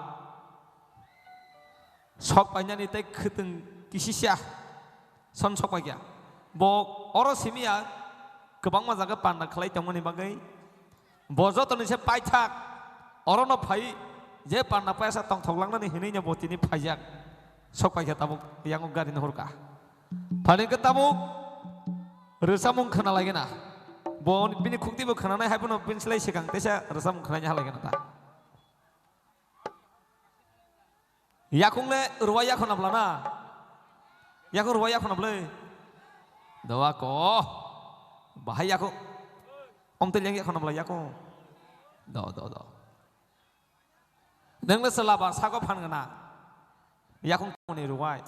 [SPEAKER 10] sok banyak ni tek keteng kisisya son sok bagia bo oro simia kebang mazaga panda khlai tamani bagai bojo to ni se paithak oro no phai je panda paisa tong thoglang ni hini nya botini phajak sok bagia tabuk yang gari no hurka paling ketabuk resamung khana lagi na bon bini khukti bo khana nai haibun bin selai sikang tesa resam khana nya halai ta yakung le ruwaya khona blana yakung ruwaya khona ble dawa ko bahaya ko om tel yang khona bla yakung do nang le selaba sago phan gana yakung ni ruwai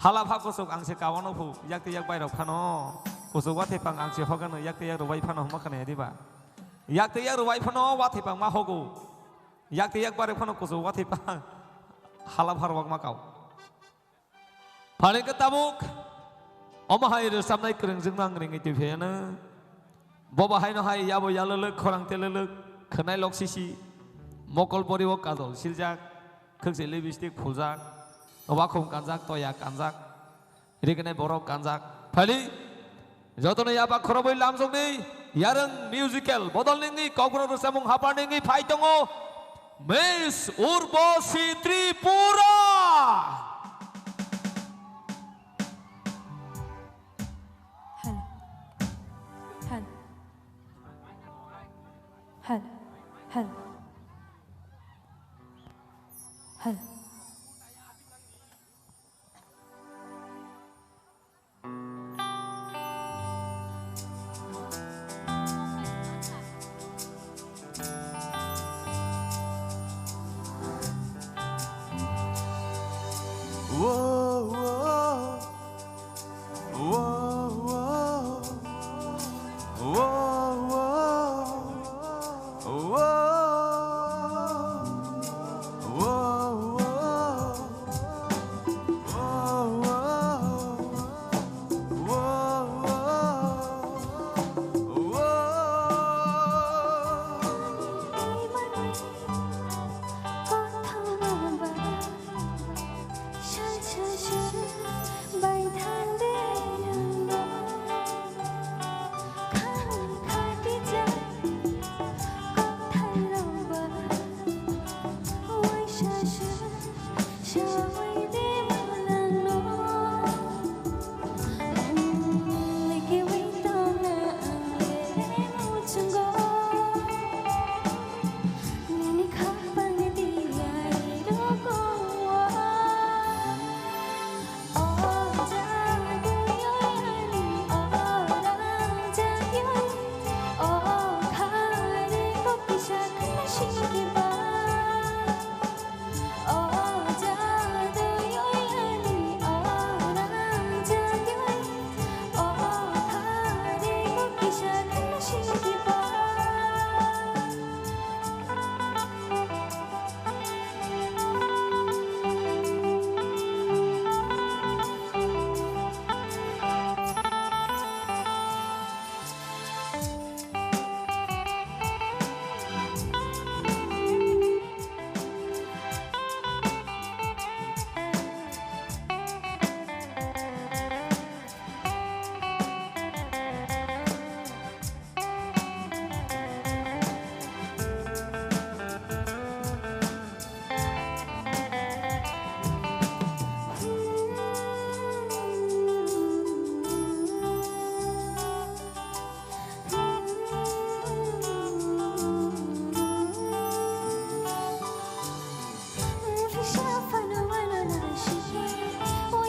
[SPEAKER 10] hala pha ko sok ang se kawano phu yak te yak bai rok phano Kusu wate pang ang si hogan no yak te yak ruwai phano ma khane di ba yak te yak ruwai phano wate pang ma hogo yak te yak bare phano kusu wate pang hala phar wak ma kau phane ka tabuk oma hai re samnai kreng jing nang ring ti phe na boba hai no hai yabo yalele khorang telele khnai lok sisi mokol bori wo kazol siljak khakse lipstick phujak wakhum kanjak toya kanjak irikane borok kanjak phali যতনে ইয়াবা খরবই লামসং নি ইয়ারং musical বদল নিঙ্গি কখনো রসামং হাপা নিঙ্গি ফাইতঙ্গো miss Urvashi Tripura
[SPEAKER 13] hal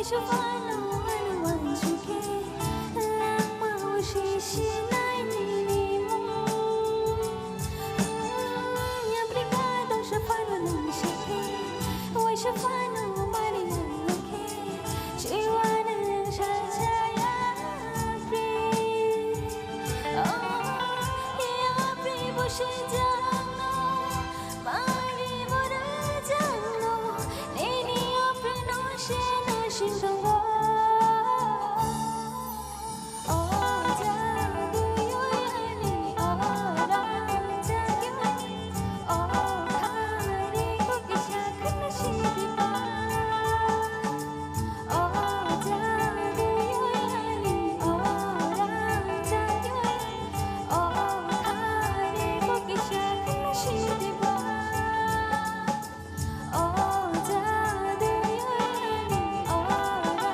[SPEAKER 13] सुफान